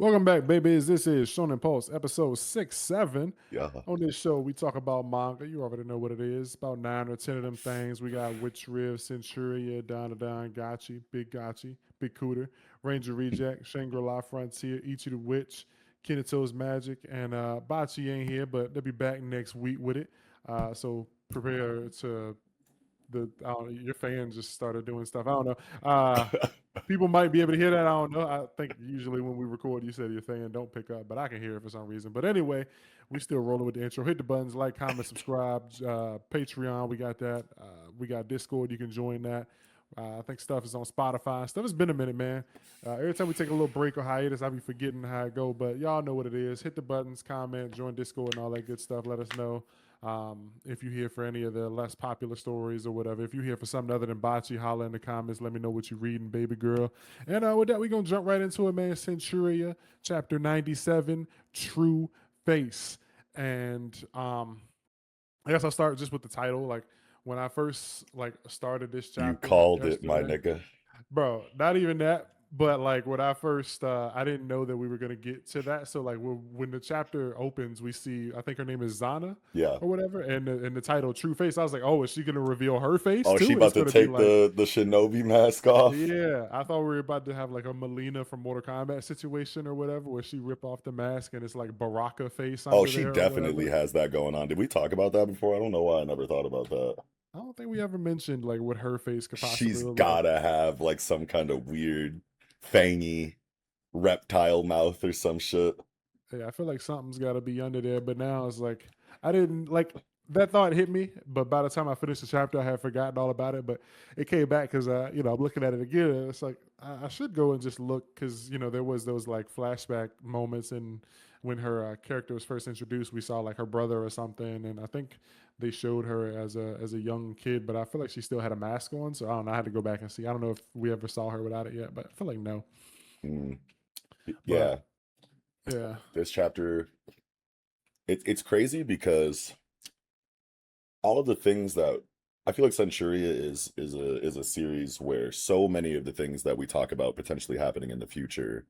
Welcome back, babies. This is Shonen Pulse, episode 6-7. Yeah. On this show, we talk about manga. You already know what it is. About 9 or 10 of them things. We got Witchriv, Centuria, Dandadan, Gachi, Big Cooter, Ranger Reject, Shangri-La Frontier, Ichi The Witch, Kinato's Magic, and Bachi ain't here, but they'll be back next week with it. So prepare to your fans just started doing stuff. I don't know. People might be able to hear that. I don't know. I think usually when we record, you said your fan don't pick up, but I can hear it for some reason. But anyway, we still rolling with the intro. Hit the buttons, like, comment, subscribe. Patreon, we got that. We got Discord. You can join that. I think stuff is on Spotify. Stuff has been a minute, man. Every time we take a little break or hiatus, I be forgetting how it go. But y'all know what it is. Hit the buttons, comment, join Discord, and all that good stuff. Let us know if you hear for any of the less popular stories or whatever. If you hear for something other than Bocce, holla in the comments. Let me know what you're reading, baby girl. And with that, we're going to jump right into it, man. Centuria, chapter 97, True Face. And I guess I'll start just with the title. Like, when I first started this You chapter called it, my yesterday, nigga. bro, not even that. But like when I first, I didn't know that we were gonna get to that. So like when the chapter opens, we see I think her name is Zana Yeah. or whatever, and the title True Face. I was like, oh, is she gonna reveal her face Oh, she too? And it's about to gonna be take like, the shinobi mask off. yeah, I thought we were about to have like a Melina from Mortal Kombat situation or whatever, where she rip off the mask and it's like Baraka face Oh, under she there or definitely whatever. has that going on. Did we talk about that before? I don't know why I never thought about that. I don't think we ever mentioned like what her face could possibly She's look like. gotta have like some kind of weird, fangy reptile mouth or some shit. Yeah, I feel like something's got to be under there, but now it's like I didn't like that thought hit me, but by the time I finished the chapter, I had forgotten all about it. But it came back because I'm looking at it again. And it's like I should go and just look because there was those like flashback moments, and when her character was first introduced, we saw like her brother or something, and I think they showed her as a young kid, but I feel like she still had a mask on, so I don't know. I had to go back and see. I don't know if we ever saw her without it yet, but I feel like no. Mm, But yeah, yeah, this chapter, it's crazy because all of the things that I feel like Centuria is a series where so many of the things that we talk about potentially happening in the future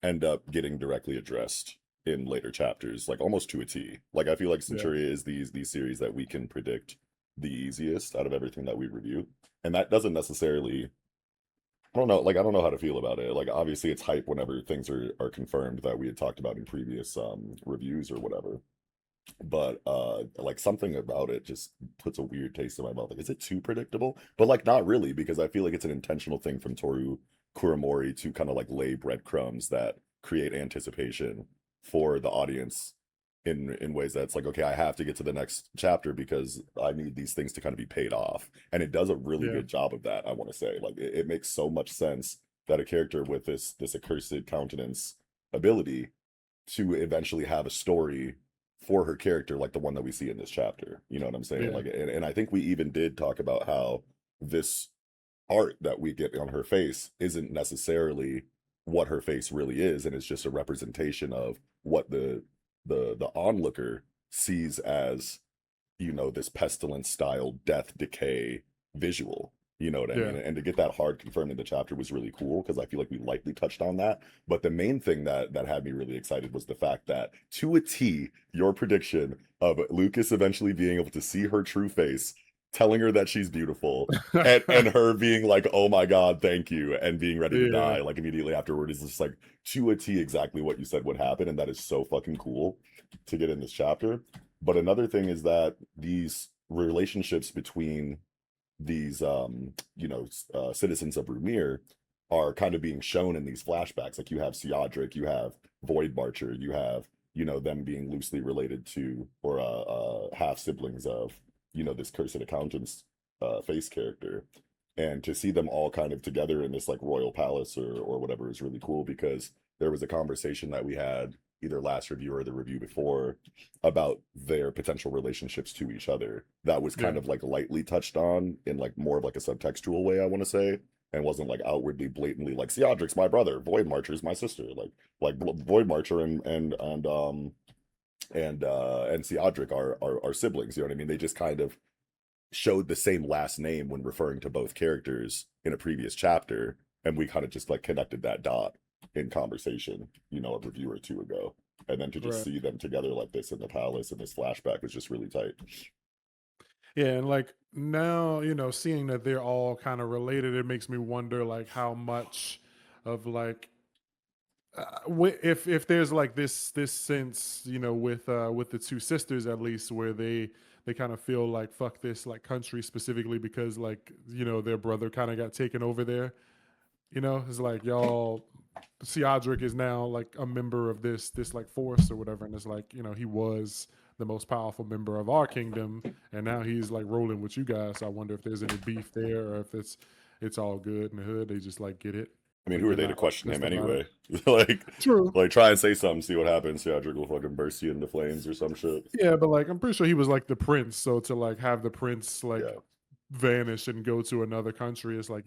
end up getting directly addressed in later chapters, like almost to a T. Like I feel like yeah, Centuria is these series that we can predict the easiest out of everything that we review. And that doesn't necessarily I don't know how to feel about it. Like obviously it's hype whenever things are confirmed that we had talked about in previous reviews or whatever. But like something about it just puts a weird taste in my mouth. Like, is it too predictable? But like not really, because I feel like it's an intentional thing from Toru Kuramori to kind of like lay breadcrumbs that create anticipation for the audience in ways that's like, okay, I have to get to the next chapter because I need these things to kind of be paid off. And it does a really yeah, good job of that, I want to say. Like it makes so much sense that a character with this accursed countenance ability to eventually have a story for her character like the one that we see in this chapter. You know what I'm saying? yeah. Like and I think we even did talk about how this art that we get on her face isn't necessarily what her face really is, and it's just a representation of what the onlooker sees as, this pestilence style death decay visual. You know what I mean? Yeah. And to get that hard confirmed in the chapter was really cool because I feel like we lightly touched on that. But the main thing that had me really excited was the fact that to a T, your prediction of Lucas eventually being able to see her true face, telling her that she's beautiful, and her being like, "Oh my God, thank you," and being ready to Yeah. die like immediately afterward is just like to a T exactly what you said would happen, and that is so fucking cool to get in this chapter. But another thing is that these relationships between these citizens of Rumir are kind of being shown in these flashbacks. Like you have Theodric, you have Void Marcher, you have them being loosely related to or half siblings of this cursed accountant's face character. And to see them all kind of together in this like royal palace or whatever is really cool because there was a conversation that we had either last review or the review before about their potential relationships to each other that was kind Yeah. of like lightly touched on in like more of like a subtextual way, I want to say, and wasn't like outwardly blatantly like Theodric's my brother, Void Marcher's my sister, Void Marcher and Theodric are siblings. You know what I mean? They just kind of showed the same last name when referring to both characters in a previous chapter, and we kind of just like connected that dot. in conversation, you know, a review or two ago. And then to just Right. see them together like this in the palace and this flashback was just really tight. Yeah, and like now, seeing that they're all kind of related, it makes me wonder like how much of like if there's like this sense, with the two sisters at least, where they kind of feel like fuck this like country specifically because like their brother kind of got taken over there. It's like y'all. Seadric is now like a member of this like force or whatever, and it's like he was the most powerful member of our kingdom, and now he's like rolling with you guys. So I wonder if there's any beef there, or if it's all good in the hood. They just like get it, I mean, but who are they're they to not question pissed him about it. anyway? like, True. like try and say something, see what happens. Theatrical will fucking burst you into flames or some shit. Yeah, but like I'm pretty sure he was like the prince. So to like have the prince like Yeah, vanish and go to another country, it's like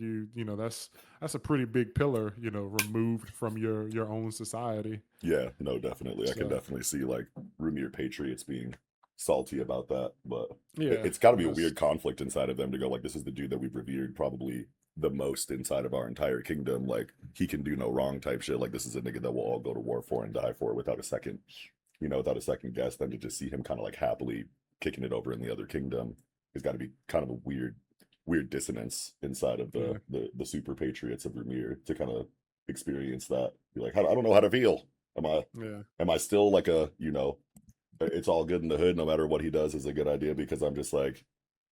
that's a pretty big pillar, removed from your own society. yeah, no, definitely. I can So definitely see like Rumir Patriots being salty about that, but yeah, it's got to and be a that's weird conflict inside of them to go like, this is the dude that we've revered probably the most inside of our entire kingdom. Like, he can do no wrong type shit. Like, this is a nigga that we'll all go to war for and die for without a second, without a second guess. Then to just see him kind of like happily kicking it over in the other kingdom has got to be kind of a weird dissonance inside of yeah, the super patriots of Vermeer to kind of experience that. Be like, I don't know how to feel. Am I yeah. am I still like a it's all good in the hood no matter what he does is a good idea because I'm just like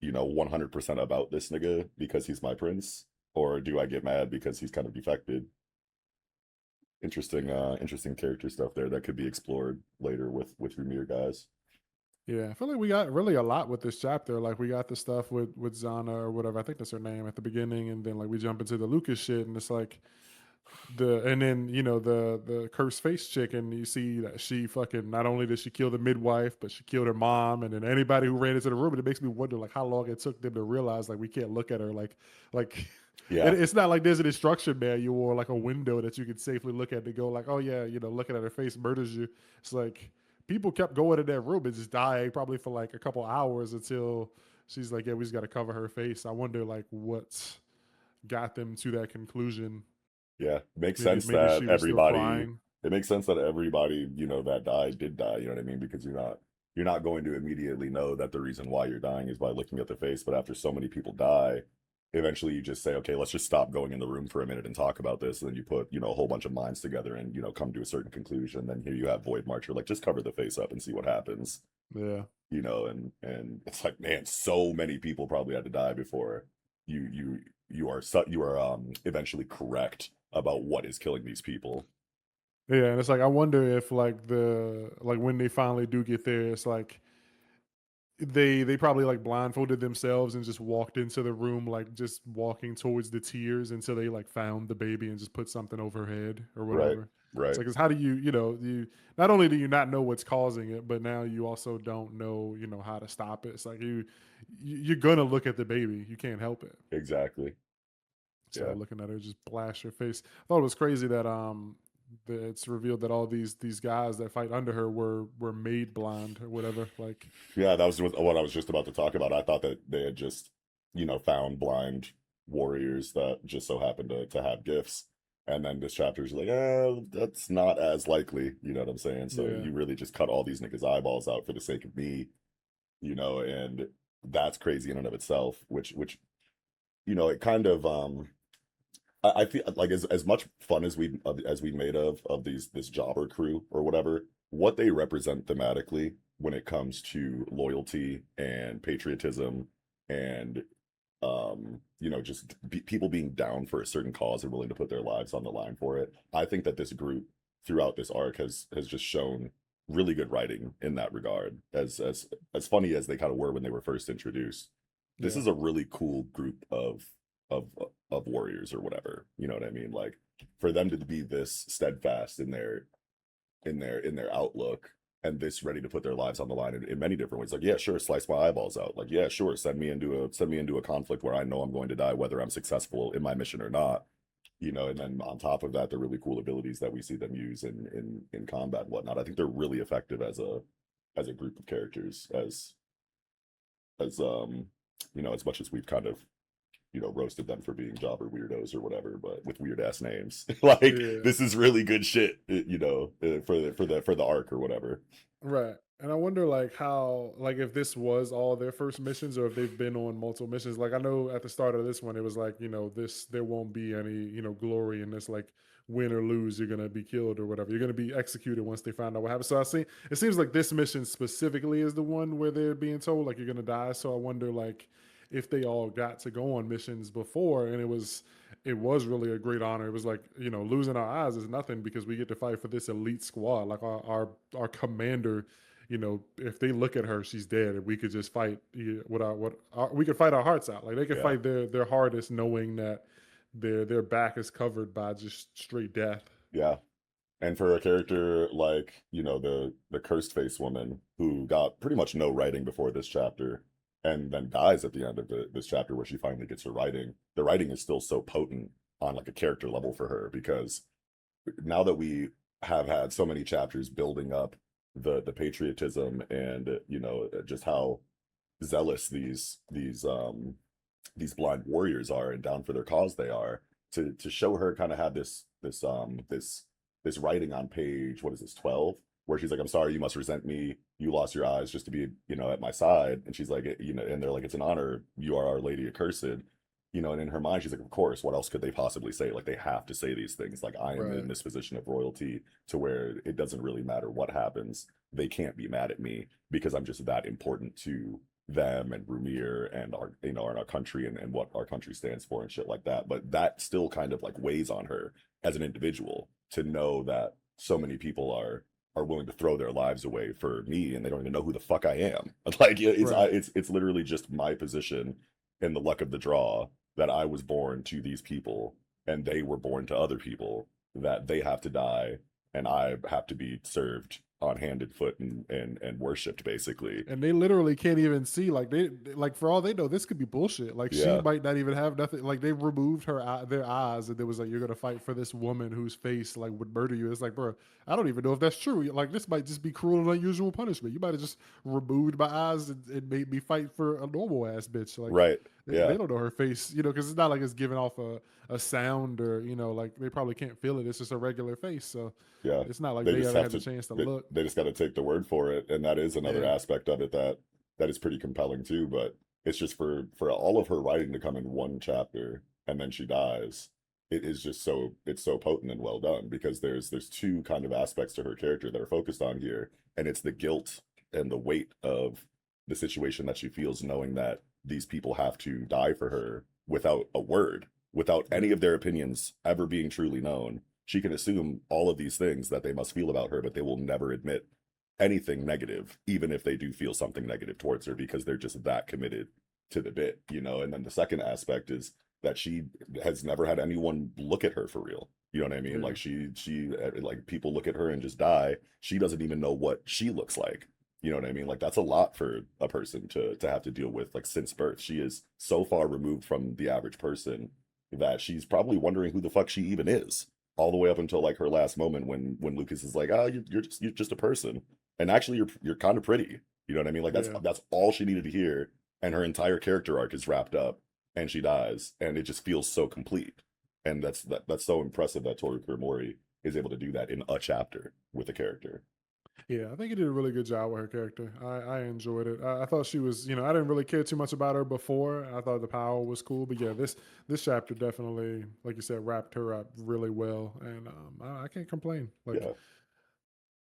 100% about this nigga because he's my prince, or do I get mad because he's kind of defected? Interesting character stuff there that could be explored later with Vermeer guys. Yeah, I feel like we got really a lot with this chapter. Like we got the stuff with Zana or whatever. I think that's her name at the beginning, and then like we jump into the Lucas shit, and it's like and then the cursed face chick, and you see that she fucking not only did she kill the midwife, but she killed her mom, and then anybody who ran into the room. And it makes me wonder like how long it took them to realize like we can't look at her like. And Yeah, it's not like there's an instruction manual or like a window that you can safely look at to go like, oh yeah, looking at her face murders you. It's like people kept going in that room and just dying probably for like a couple hours until she's like, yeah, we just got to cover her face. I wonder like what got them to that conclusion. yeah. Makes Maybe sense maybe that she was still everybody. crying. It makes sense that everybody that died did die. You know what I mean? Because you're not going to immediately know that the reason why you're dying is by looking at the face. But after so many people die, eventually you just say, okay, let's just stop going in the room for a minute and talk about this. And then you put a whole bunch of minds together and come to a certain conclusion. Then here you have Void Marcher, like just cover the face up and see what happens. Yeah. And it's like, man, so many people probably had to die before you are eventually correct about what is killing these people. Yeah, and it's like I wonder if like when they finally do get there, it's like they probably like blindfolded themselves and just walked into the room like just walking towards the tears until they like found the baby and just put something over her head or Right, whatever. It's right, like, 'cause how do you not only do you not know what's causing it, but now you also don't know, how to stop it. It's like you're gonna look at the baby. You can't help it. exactly. So Yeah, looking at her just blast your face. I thought it was crazy that that it's revealed that all these guys that fight under her were made blind or whatever. Like yeah. That was what I was just about to talk about. I thought that they had just found blind warriors that just so happened to have gifts. And then this chapter is like, that's not as likely. You know what I'm saying? So yeah, you really just cut all these niggas' eyeballs out for the sake of me, and that's crazy in and of itself. Which it kind of I feel like as much fun as we made of this jobber crew or whatever, what they represent thematically when it comes to loyalty and patriotism and just people being down for a certain cause and willing to put their lives on the line for it. I think that this group throughout this arc has just shown really good writing in that regard. As funny as they kind of were when they were first introduced, this yeah, is a really cool group of of warriors or whatever. You know what I mean? Like, for them to be this steadfast in their outlook and this ready to put their lives on the line in many different ways. Like, yeah, sure, slice my eyeballs out. Like, yeah, sure, send me into a conflict where I know I'm going to die, whether I'm successful in my mission or not. And then on top of that, the really cool abilities that we see them use in combat and whatnot. I think they're really effective as a group of characters, as much as we've kind of roasted them for being jobber weirdos or whatever, but with weird ass names. Like Yeah. this is really good shit, for the arc or whatever. Right. And I wonder like how like if this was all their first missions or if they've been on multiple missions. Like I know at the start of this one it was like, this there won't be any, glory in this, like win or lose, you're gonna be killed or whatever. You're gonna be executed once they find out what happened. So I see it seems like this mission specifically is the one where they're being told like you're gonna die. So I wonder like if they all got to go on missions before and it was really a great honor. It was like, losing our eyes is nothing because we get to fight for this elite squad. Like our commander, if they look at her, she's dead. And we could just fight we could fight our hearts out. Like they could Yeah. fight their hardest knowing that their back is covered by just straight death. Yeah. And for a character like, the cursed face woman who got pretty much no writing before this chapter and then dies at the end of this chapter where she finally gets her writing, the writing is still so potent on like a character level for her because now that we have had so many chapters building up the patriotism and just how zealous these blind warriors are and down for their cause they are, to show her kind of have this writing on page, what is this, 12, where she's like, I'm sorry, you must resent me, you lost your eyes just to be at my side, and she's like, and they're like, it's an honor, you are our lady accursed, and in her mind she's like, of course, what else could they possibly say? Like they have to say these things, like I am in Right. this position of royalty to where it doesn't really matter what happens, they can't be mad at me because I'm just that important to them and Rumir and our and our country and what our country stands for and shit like that. But that still kind of like weighs on her as an individual to know that so many people are willing to throw their lives away for me and they don't even know who the fuck I am. Like Right. it's literally just my position and the luck of the draw that I was born to these people and they were born to other people, that they have to die and I have to be served on hand and foot and worshipped basically. And they literally can't even see. Like like for all they know, this could be bullshit. Like she Yeah. might not even have nothing. Like they removed their eyes, and there was like, you're gonna fight for this woman whose face like would murder you. It's like, bro, I don't even know if that's true. Like this might just be cruel and unusual punishment. You might have just removed my eyes and made me fight for a normal ass bitch. Like Right. they Yeah. don't know her face, because it's not like it's giving off a sound or like they probably can't feel it. It's just a regular face, so Yeah. it's not like They they just ever have had the to chance to they, look. they just got to take the word for it, and that is another Yeah. aspect of it that is pretty compelling too, but it's just for all of her writing to come in one chapter and then she dies. It is just it's so potent and well done because there's two kind of aspects to her character that are focused on here, and it's the guilt and the weight of the situation that she feels knowing that these people have to die for her without a word, without any Yeah. of their opinions ever being truly known. She can assume all of these things that they must feel about her, but they will never admit anything negative, even if they do feel something negative towards her, because they're just that committed to the bit. And then the second aspect is that she has never had anyone look at her for real. You know what I mean? Yeah. Like like people look at her and just die. She doesn't even know what she looks like. You know what I mean? Like that's a lot for a person to have to deal with. Like since birth, she is so far removed from the average person that she's probably wondering who the fuck she even is, all the way up until like her last moment when Lucas is like, "Oh, you're just a person, and actually you're kind of pretty." You know what I mean? Like Yeah. that's all she needed to hear, and her entire character arc is wrapped up, and she dies, and it just feels so complete. And that's so impressive that Toru Kuromori is able to do that in a chapter with a character. Yeah, I think he did a really good job with her character. I enjoyed it. I thought she was, I didn't really care too much about her before. I thought the power was cool, but yeah, this chapter definitely, like you said, wrapped her up really well, and I can't complain. Like Yeah.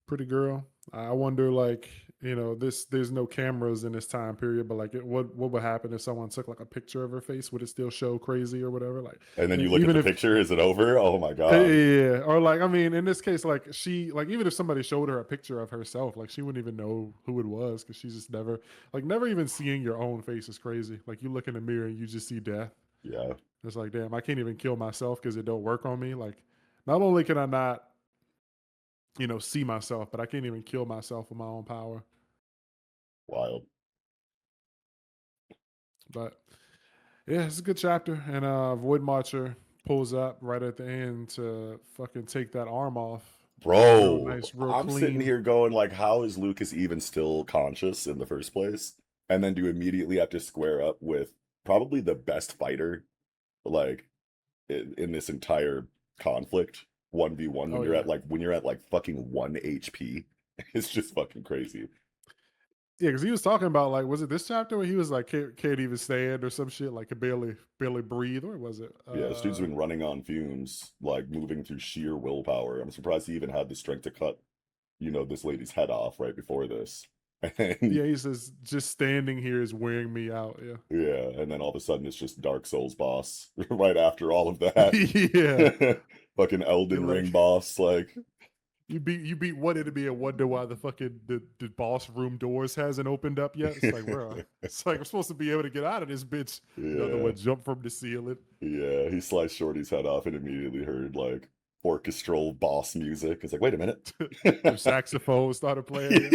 pretty girl. I wonder, like, there's no cameras in this time period, but like, what would happen if someone took like a picture of her face? Would it still show crazy or whatever? Like, And then you look at even the if picture, is it over? Oh my yeah, God. yeah, yeah. Or like, I mean, in this case, like even if somebody showed her a picture of herself, like she wouldn't even know who it was because she's just never even seeing your own face is crazy. Like you look in the mirror and you just see death. Yeah. It's like, damn, I can't even kill myself because it don't work on me. Like, not only can I not, see myself, but I can't even kill myself with my own power. Wild. But yeah, it's a good chapter. And Void Marcher pulls up right at the end to fucking take that arm off. Real Bro, nice, real I'm sitting clean. here going like, how is Lucas even still conscious in the first place? And then to immediately have to square up with probably the best fighter like in this entire conflict 1v1 Oh yeah. when you're at like fucking 1 HP. It's just fucking crazy. Yeah, because he was talking about like, was it this chapter where he was like, can't even stand or some shit, like could barely breathe, or was it? Yeah, this dude's been running on fumes, like moving through sheer willpower. I'm surprised he even had the strength to cut, this lady's head off right before this. And Yeah, he says just standing here is wearing me out. Yeah, yeah, and then all of a sudden it's just Dark Souls boss right after all of that. yeah. Fucking You're Elden Ring like boss, like you beat one enemy and wonder why the fucking the boss room doors hasn't opened up yet. It's like, bro, it's like I'm supposed to be able to get out of this bitch. Another yeah, one jump from the ceiling. yeah. He sliced Shorty's head off and immediately heard like orchestral boss music. It's like, wait a minute. The saxophone started playing.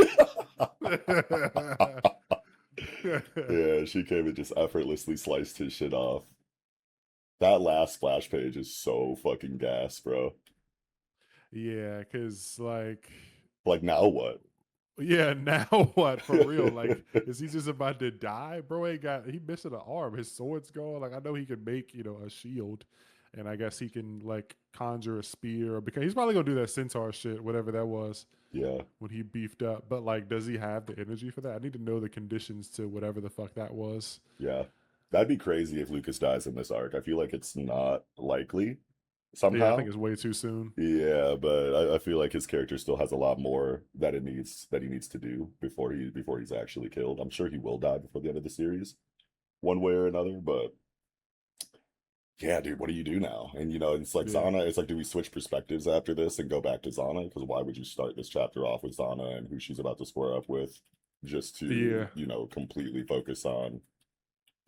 Yeah. Yeah, she came and just effortlessly sliced his shit off. That last splash page is so fucking gas, bro. Yeah, because like, Like now what? yeah, now what for real? Like, is he just about to die, bro? He missing an arm. His sword's gone. Like, I know he can make a shield, and I guess he can like conjure a spear. Because he's probably gonna do that centaur shit, whatever that was Yeah, when he beefed up. But like, does he have the energy for that? I need to know the conditions to whatever the fuck that was. yeah. That'd be crazy if Lucas dies in this arc. I feel like it's not likely Yeah, I think somehow. it's way too soon. Yeah, but I feel like his character still has a lot more that he needs to do before he's actually killed. I'm sure he will die before the end of the series, one way or another. But yeah, dude, what do you do now? And it's like Yeah, Zana. It's like, do we switch perspectives after this and go back to Zana? Because why would you start this chapter off with Zana and who she's about to square up with, just to yeah. completely focus on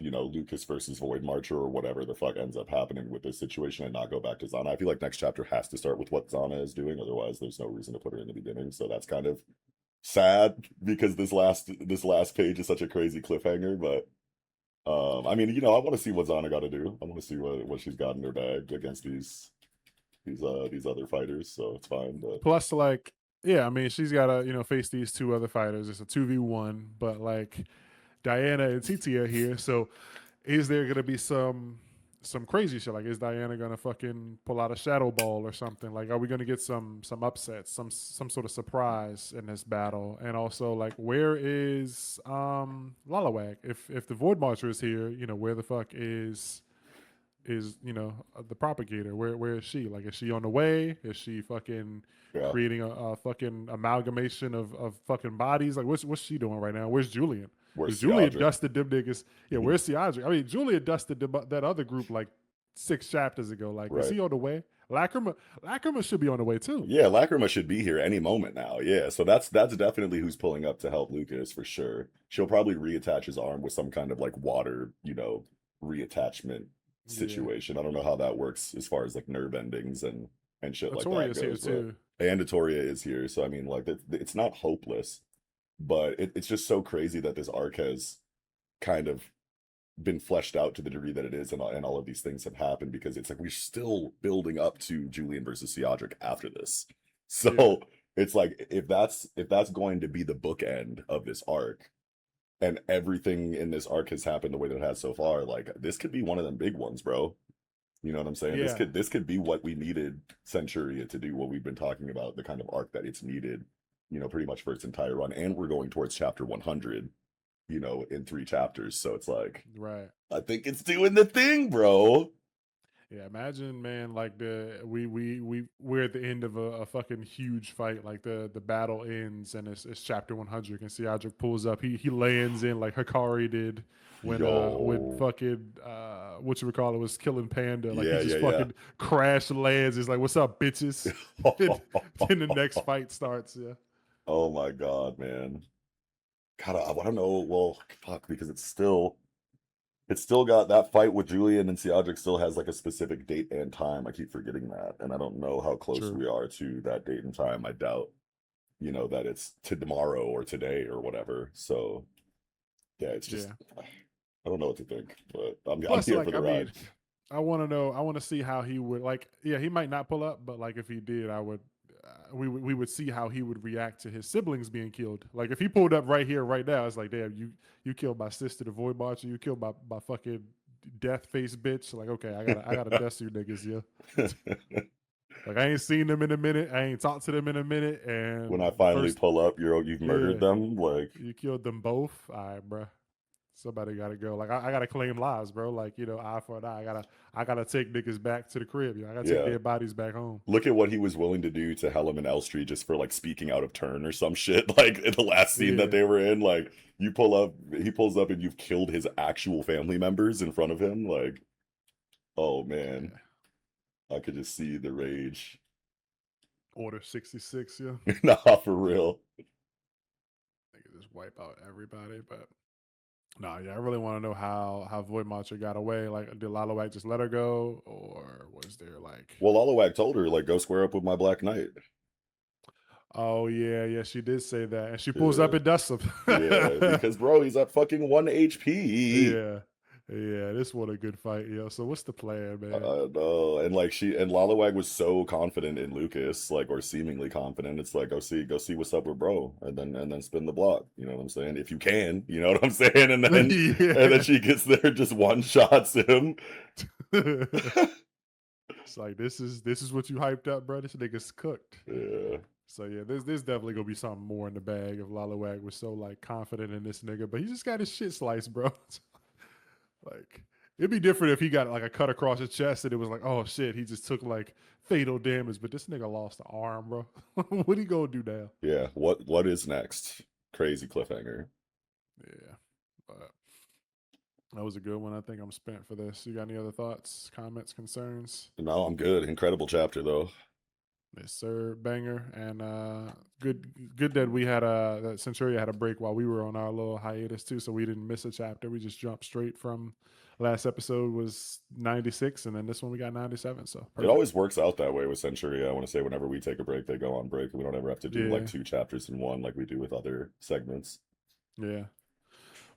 Lucas versus Void Marcher or whatever the fuck ends up happening with this situation and not go back to Zana. I feel like next chapter has to start with what Zana is doing, otherwise there's no reason to put her in the beginning. So that's kind of sad because this last page is such a crazy cliffhanger. But I mean, I want to see what Zana got to do. I want to see what she's got in her bag against these other fighters. So it's fine. But Plus, like, yeah, I mean, she's got to face these two other fighters. It's a 2v1, but like Diana and Titi are here. So is there gonna be some crazy shit? Like, is Diana gonna fucking pull out a shadow ball or something? Like, are we gonna get some upsets, some sort of surprise in this battle? And also, like, where is Lalawag? If the Void Marcher is here, where the fuck is the propagator? Where is she? Like, is she on the way? Is she fucking yeah, creating a fucking amalgamation of fucking bodies? Like, what's she doing right now? Where's Julian? where's Because Julian Theodric? dusted them niggas. Yeah, where's Theodric? I mean, Julian dusted that other group like 6 chapters ago. Like, is Right. he on the way? Lacrima should be on the way too. Yeah, Lacrima should be here any moment now. Yeah, so that's definitely who's pulling up to help Lucas for sure. She'll probably reattach his arm with some kind of like water, reattachment Yeah, situation. I don't know how that works as far as like nerve endings and shit like that Artorias here goes, but too. Andatoria is here, so I mean, like it's not hopeless, but it's just so crazy that this arc has kind of been fleshed out to the degree that it is, and all of these things have happened because it's like we're still building up to Julian versus Theodric after this. Yeah, So it's like if that's going to be the bookend of this arc, and everything in this arc has happened the way that it has so far, like this could be one of them big ones, bro. You know what I'm saying? This yeah. could this could be what we needed Centuria to do, what we've been talking about, the kind of arc that it's needed, pretty much for its entire run. And we're going towards chapter 100, in 3 chapters. So it's like, Right. I think it's doing the thing, bro. Yeah, imagine, man, like we're at the end of a fucking huge fight. Like the battle ends and it's chapter 100, and Seadric pulls up. He lands in like Hikari did when Yo. fucking what you would call it was killing Panda. Like he Yeah, just yeah, fucking crash lands. He's like, "What's up, bitches?" yeah. Then the next fight starts. Yeah, Oh my God, man. God, I want to know. Well, fuck, because it's still got that fight with Julian and Seadric still has like a specific date and time. I keep forgetting that. And I don't know how close true. we are to that date and time. I doubt, that it's to tomorrow or today or whatever. So yeah, it's just Yeah. I don't know what to think, but I'm Plus, here for like, the I ride. mean, I want to know. I want to see how he would like. Yeah, he might not pull up, but like if he did, I would. We would see how he would react to his siblings being killed. Like if he pulled up right here, right now, it's like, damn, you killed my sister, the Void Marcher. You killed my fucking death face bitch. Like, okay, I gotta dust you niggas, yeah. Like, I ain't seen them in a minute. I ain't talked to them in a minute. When I And finally first, pull up, you've murdered yeah, them. Like, you killed them both. All right, bro. Somebody gotta go. Like, I gotta claim lives, bro. Like, eye for an eye. I gotta take niggas back to the crib. I gotta take yeah. their bodies back home. Look at what he was willing to do to Helen and Elstree just for like speaking out of turn or some shit. Like in the last scene that Yeah, they were in, like you pull up, he pulls up and you've killed his actual family members in front of him. Like, oh man, yeah. I could just see the rage. Order 66, yeah. Nah, for real. They could just wipe out everybody, but nah, yeah, I really want to know how Void Monster got away. Like, did Lalawag just let her go, or was there like? Well, Lalawag told her like, go square up with my Black Knight. Oh yeah, yeah, she did say that, and she pulls up Yeah, and dusts him. yeah, because bro, he's at fucking 1 HP. Yeah, yeah, this was a good fight, yo. So what's the plan, man? No, and like and Lalawag was so confident in Lucas, like or seemingly confident. It's like go see what's up with bro, and then spin the block. You know what I'm saying? If you can, you know what I'm saying? And then Yeah. she gets there, just one shots him. It's like this is what you hyped up, bro. This nigga's cooked. Yeah, So yeah, there's definitely gonna be something more in the bag if Lalawag was so like confident in this nigga, but he just got his shit sliced, bro. Like, it'd be different if he got like a cut across his chest and it was like, oh shit, he just took like fatal damage. But this nigga lost the arm, bro. What he gonna do now? yeah. What is next? Crazy cliffhanger. Yeah, but that was a good one. I think I'm spent for this. You got any other thoughts, comments, concerns? No, I'm good. Incredible chapter though. Yes, sir, banger, and good that we had that Centuria had a break while we were on our little hiatus too, so we didn't miss a chapter. We just jumped straight from last episode was 96, and then this one we got 97. So It perfect. always works out that way with Centuria. I want to say whenever we take a break, they go on break. We don't ever have to do like Yeah, 2 chapters in one like we do with other segments. yeah.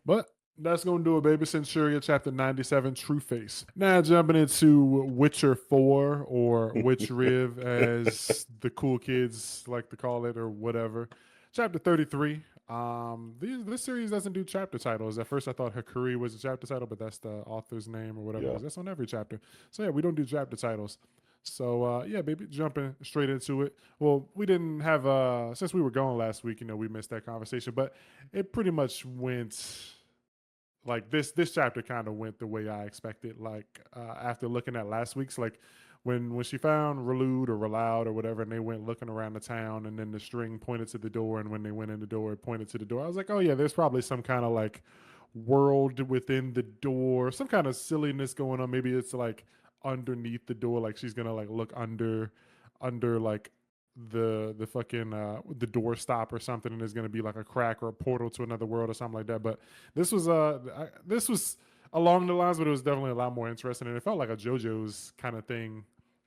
But that's gonna do it, baby. Centuria chapter 97, True Face. Now jumping into Witcher 4 or Witchriv as the cool kids like to call it, or whatever. Chapter 33. This series doesn't do chapter titles. At first I thought Hakuri was a chapter title, but that's the author's name or whatever, Yeah. because that's on every chapter. So yeah, we don't do chapter titles. So yeah, baby, jumping straight into it. Well, we didn't have since we were gone last week, we missed that conversation, but it pretty much went like this chapter kind of went the way I expected. Like after looking at last week's, like when she found Relude or Reloud or whatever, and they went looking around the town, and then the string pointed to the door, and when they went in the door, it pointed to the door. I was like, oh yeah, there's probably some kind of like world within the door, some kind of silliness going on. Maybe it's like underneath the door, like she's gonna like look under like the fucking the door stop or something, and there's gonna be like a crack or a portal to another world or something like that. But this was along the lines, but it was definitely a lot more interesting, and it felt like a JoJo's kind of thing.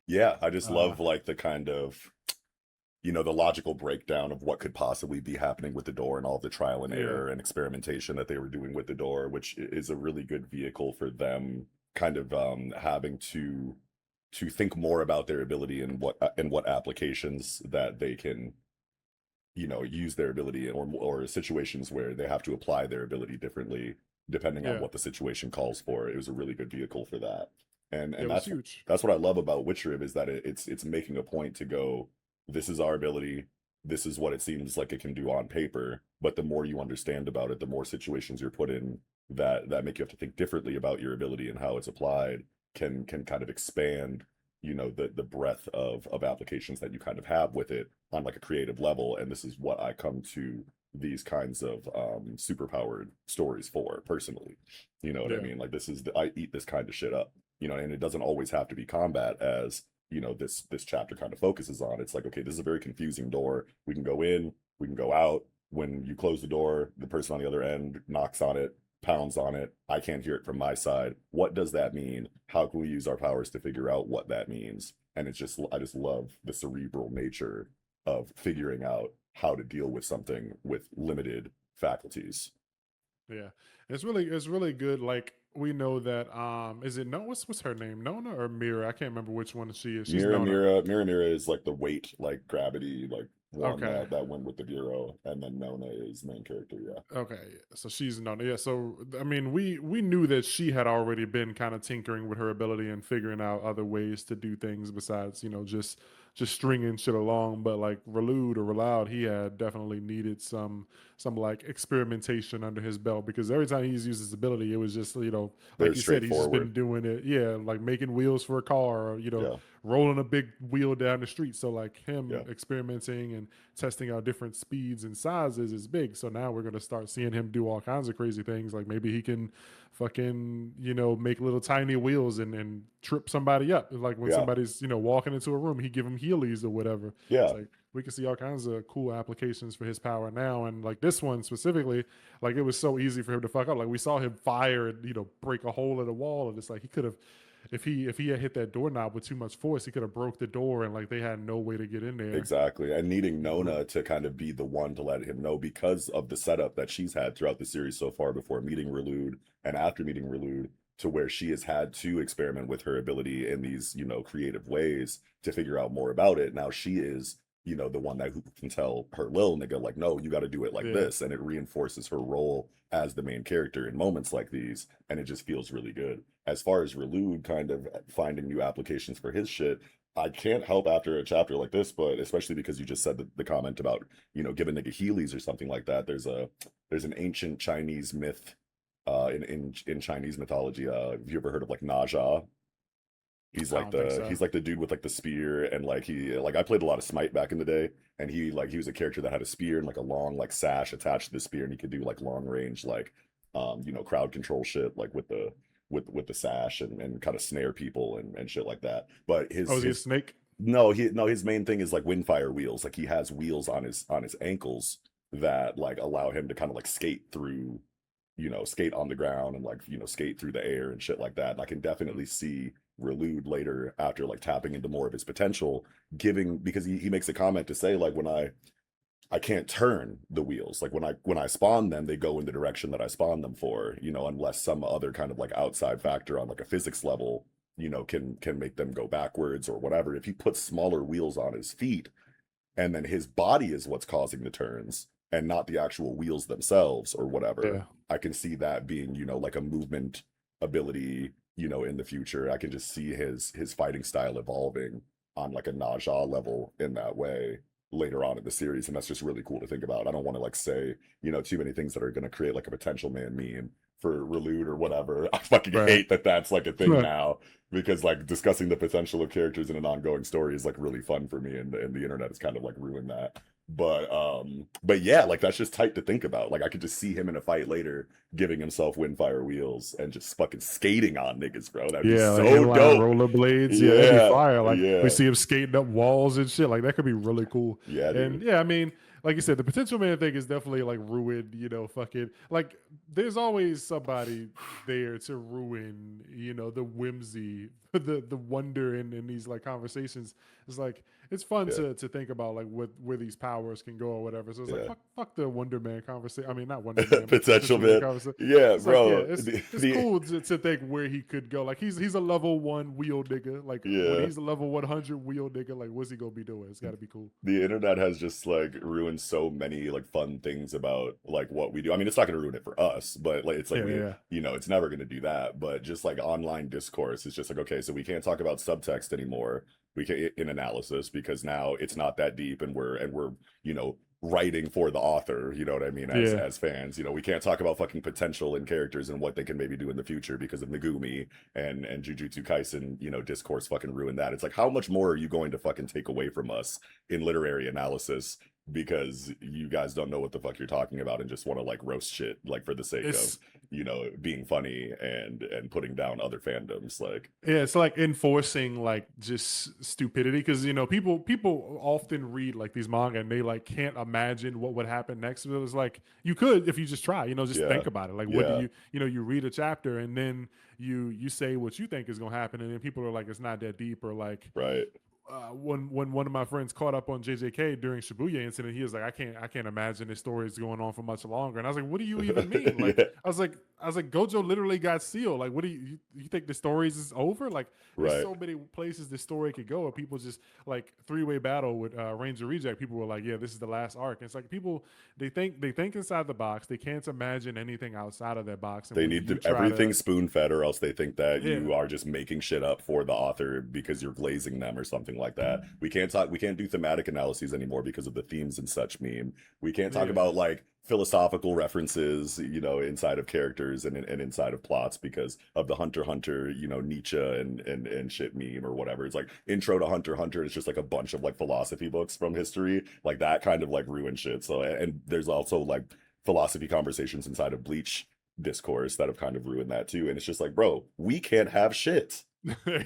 Yeah, I just Uh, love like the kind of the logical breakdown of what could possibly be happening with the door and all of the trial and yeah, error and experimentation that they were doing with the door, which is a really good vehicle for them kind of having to think more about their ability and what applications that they can use their ability in, or situations where they have to apply their ability differently depending on yeah, what the situation calls for. It was a really good vehicle for that. it And was huge. that's what I love about Witchriv is that it's making a point to go, this is our ability, this is what it seems like it can do on paper, but the more you understand about it, the more situations you're put in that make you have to think differently about your ability and how it's applied can kind of expand the breadth of applications that you kind of have with it on like a creative level. And this is what I come to these kinds of superpowered stories for personally. You know what I Yeah, mean? Like I eat this kind of shit up. And it doesn't always have to be combat, as this chapter kind of focuses on. It's like, okay, this is a very confusing door. We can go in, we can go out. When you close the door, the person on the other end knocks on it, pounds on it. I can't hear it from my side. What does that mean? How can we use our powers to figure out what that means? And I just love the cerebral nature of figuring out how to deal with something with limited faculties. yeah. It's really good. Like, we know that is it no what's her name, Nona or Mira? I can't remember which one she is. She's Nona. Mira is like the weight, like gravity, like one Okay. that went with the bureau, and then Nona is main character. Yeah, Okay, so she's no, yeah. So I mean, we knew that she had already been kind of tinkering with her ability and figuring out other ways to do things besides just stringing shit along. But like Relude or Reloud, he had definitely needed some like experimentation under his belt because every time he's used his ability, it was just like very you said, he's just been straightforward. doing it. Yeah, like making wheels for a car or Yeah, rolling a big wheel down the street. So like him yeah, experimenting and testing out different speeds and sizes is big. So now we're gonna start seeing him do all kinds of crazy things. Like maybe he can fucking, make little tiny wheels and trip somebody up. Like when yeah, somebody's, walking into a room, he give him heelys or whatever. It's yeah. like we can see all kinds of cool applications for his power now. And like this one specifically, like it was so easy for him to fuck up. Like we saw him fire and, break a hole in the wall. And it's like he could have if he had hit that doorknob with too much force, he could have broke the door and like they had no way to get in there. Exactly. And needing Mhm. Nona to kind of be the one to let him know because of the setup that she's had throughout the series so far before meeting Relude and after meeting Relude, to where she has had to experiment with her ability in these, creative ways to figure out more about it. Now she is, the one that who can tell her little nigga, like, no, you got to do it like Yeah. this. And it reinforces her role as the main character in moments like these. And it just feels really good. As far as Relude kind of finding new applications for his shit, I can't help after a chapter like this, but especially because you just said the comment about, giving nigga Heelys or something like that. There's an ancient Chinese myth in Chinese mythology. Have you ever heard of like Naja? I don't think so. He's like the dude with like the spear, and like I played a lot of Smite back in the day, and he was a character that had a spear and like a long like sash attached to the spear, and he could do like long range like crowd control shit like with the sash and kind of snare people and shit like that. But Oh, is he a his snake? no, his main thing is like windfire wheels. Like he has wheels on his ankles that like allow him to kind of like skate through, skate on the ground and like, skate through the air and shit like that. And I can Mm. definitely see Relude later after like tapping into more of his potential, giving because he makes a comment to say like when I can't turn the wheels. Like when I spawn them, they go in the direction that I spawn them for, unless some other kind of like outside factor on like a physics level, can make them go backwards or whatever. If he puts smaller wheels on his feet and then his body is what's causing the turns and not the actual wheels themselves or whatever, Yeah. I can see that being, like a movement ability, in the future. I can just see his fighting style evolving on like a Naja level in that way later on in the series. And that's just really cool to think about. I don't want to like say, too many things that are going to create like a potential man meme for Relude or whatever. I fucking Right. hate that that's like a thing now because like discussing the potential of characters in an ongoing story is like really fun for me, and the internet has kind of like ruined that. But yeah, like that's just tight to think about. Like I could just see him in a fight later giving himself windfire wheels and just fucking skating on niggas, bro. That'd be Yeah, like so inline dope. rollerblades. Yeah, that'd be Yeah, fire. Like we yeah, see him skating up walls and shit. Like that could be really cool. yeah, And dude. yeah, I mean, like you said, the potential man thing is definitely like ruined. Fucking like there's always somebody there to ruin. The whimsy, the wonder in these like conversations. It's like it's fun Yeah, to think about like what where these powers can go or whatever. So it's like yeah. fuck the Wonder Man conversation. I mean, not Wonder Man, but the Potential potential man man. conversation. Yeah, It's like, yeah, bro. it's cool to think where he could go. Like he's a level 1 wheel nigga. Like when Yeah. he's a level 100 wheel nigga, like what's he gonna be doing? It's got to be cool. The internet has just like ruined so many like fun things about like what we do. I mean, it's not going to ruin it for us, but like it's like Yeah, yeah, it's never going to do that. But just like online discourse, it's just like okay, so we can't talk about subtext anymore. We can in analysis because now it's not that deep, and we're writing for the author. You know what I mean? yeah. As fans, we can't talk about fucking potential in characters and what they can maybe do in the future because of Megumi and Jujutsu Kaisen, discourse fucking ruined that. It's like, how much more are you going to fucking take away from us in literary analysis because you guys don't know what the fuck you're talking about and just want to like roast shit like for the sake of, It's being funny and putting down other fandoms. Like, Yeah, it's like enforcing like just stupidity because people often read like these manga and they like can't imagine what would happen next. But it's like you could if you just try, just yeah, think about it. Like what do yeah, you read a chapter and then you say what you think is gonna happen and then people are like it's not that deep or like right. when one of my friends caught up on JJK during Shibuya incident, he was like, I can't imagine this story is going on for much longer. And I was like, what do you even mean? Like, Yeah, I was like, Gojo literally got sealed. Like, what do you think the stories is over? Like, there's right. so many places this story could go. And people just like three-way battle with Ranger Reject. People were like, yeah, this is the last arc. And it's like people they think inside the box. They can't imagine anything outside of that box. And They when need you to, try everything to, spoon fed, or else they think that yeah, you are just making shit up for the author because you're glazing them or something like that. We can't do thematic analyses anymore because of the themes and such meme. We can't talk yeah, about like philosophical references, inside of characters and inside of plots because of the Hunter x Hunter, Nietzsche and shit meme or whatever. It's like intro to Hunter x Hunter. It's just like a bunch of like philosophy books from history, like that kind of like ruin shit. So, and there's also like philosophy conversations inside of Bleach discourse that have kind of ruined that too. And it's just like, bro, we can't have shit.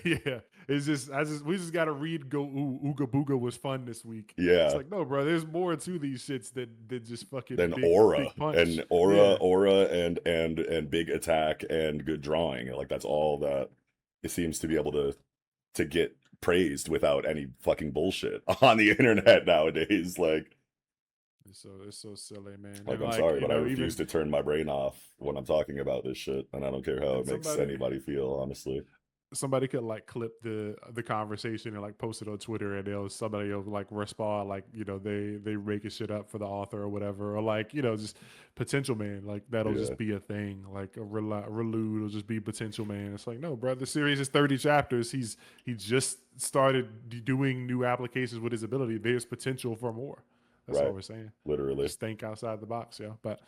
yeah. It's just we just gotta read Go Ooga Booga was fun this week. It's Yeah. like, no, bro, there's more to these shits than just fucking Then aura big punch. and aura, Yeah. aura and big attack and good drawing. Like that's all that it seems to be able to get praised without any fucking bullshit on the internet nowadays. It's so silly, man. Like And I'm like, sorry, you but I know, refuse even to turn my brain off when I'm talking about this shit, and I don't care how and it makes anybody feel, honestly. somebody could like clip the conversation and like post it on Twitter, and they'll somebody will like respond like, you know, they making shit up for the author or whatever, or like, you know, just potential man, like that'll Yeah, just be a thing, like a relude will just be potential man. It's like, no, bro, the series is 30 chapters. He just started doing new applications with his ability. There's potential for more. That's all right. we're saying. Literally. Just think outside the box, yeah. But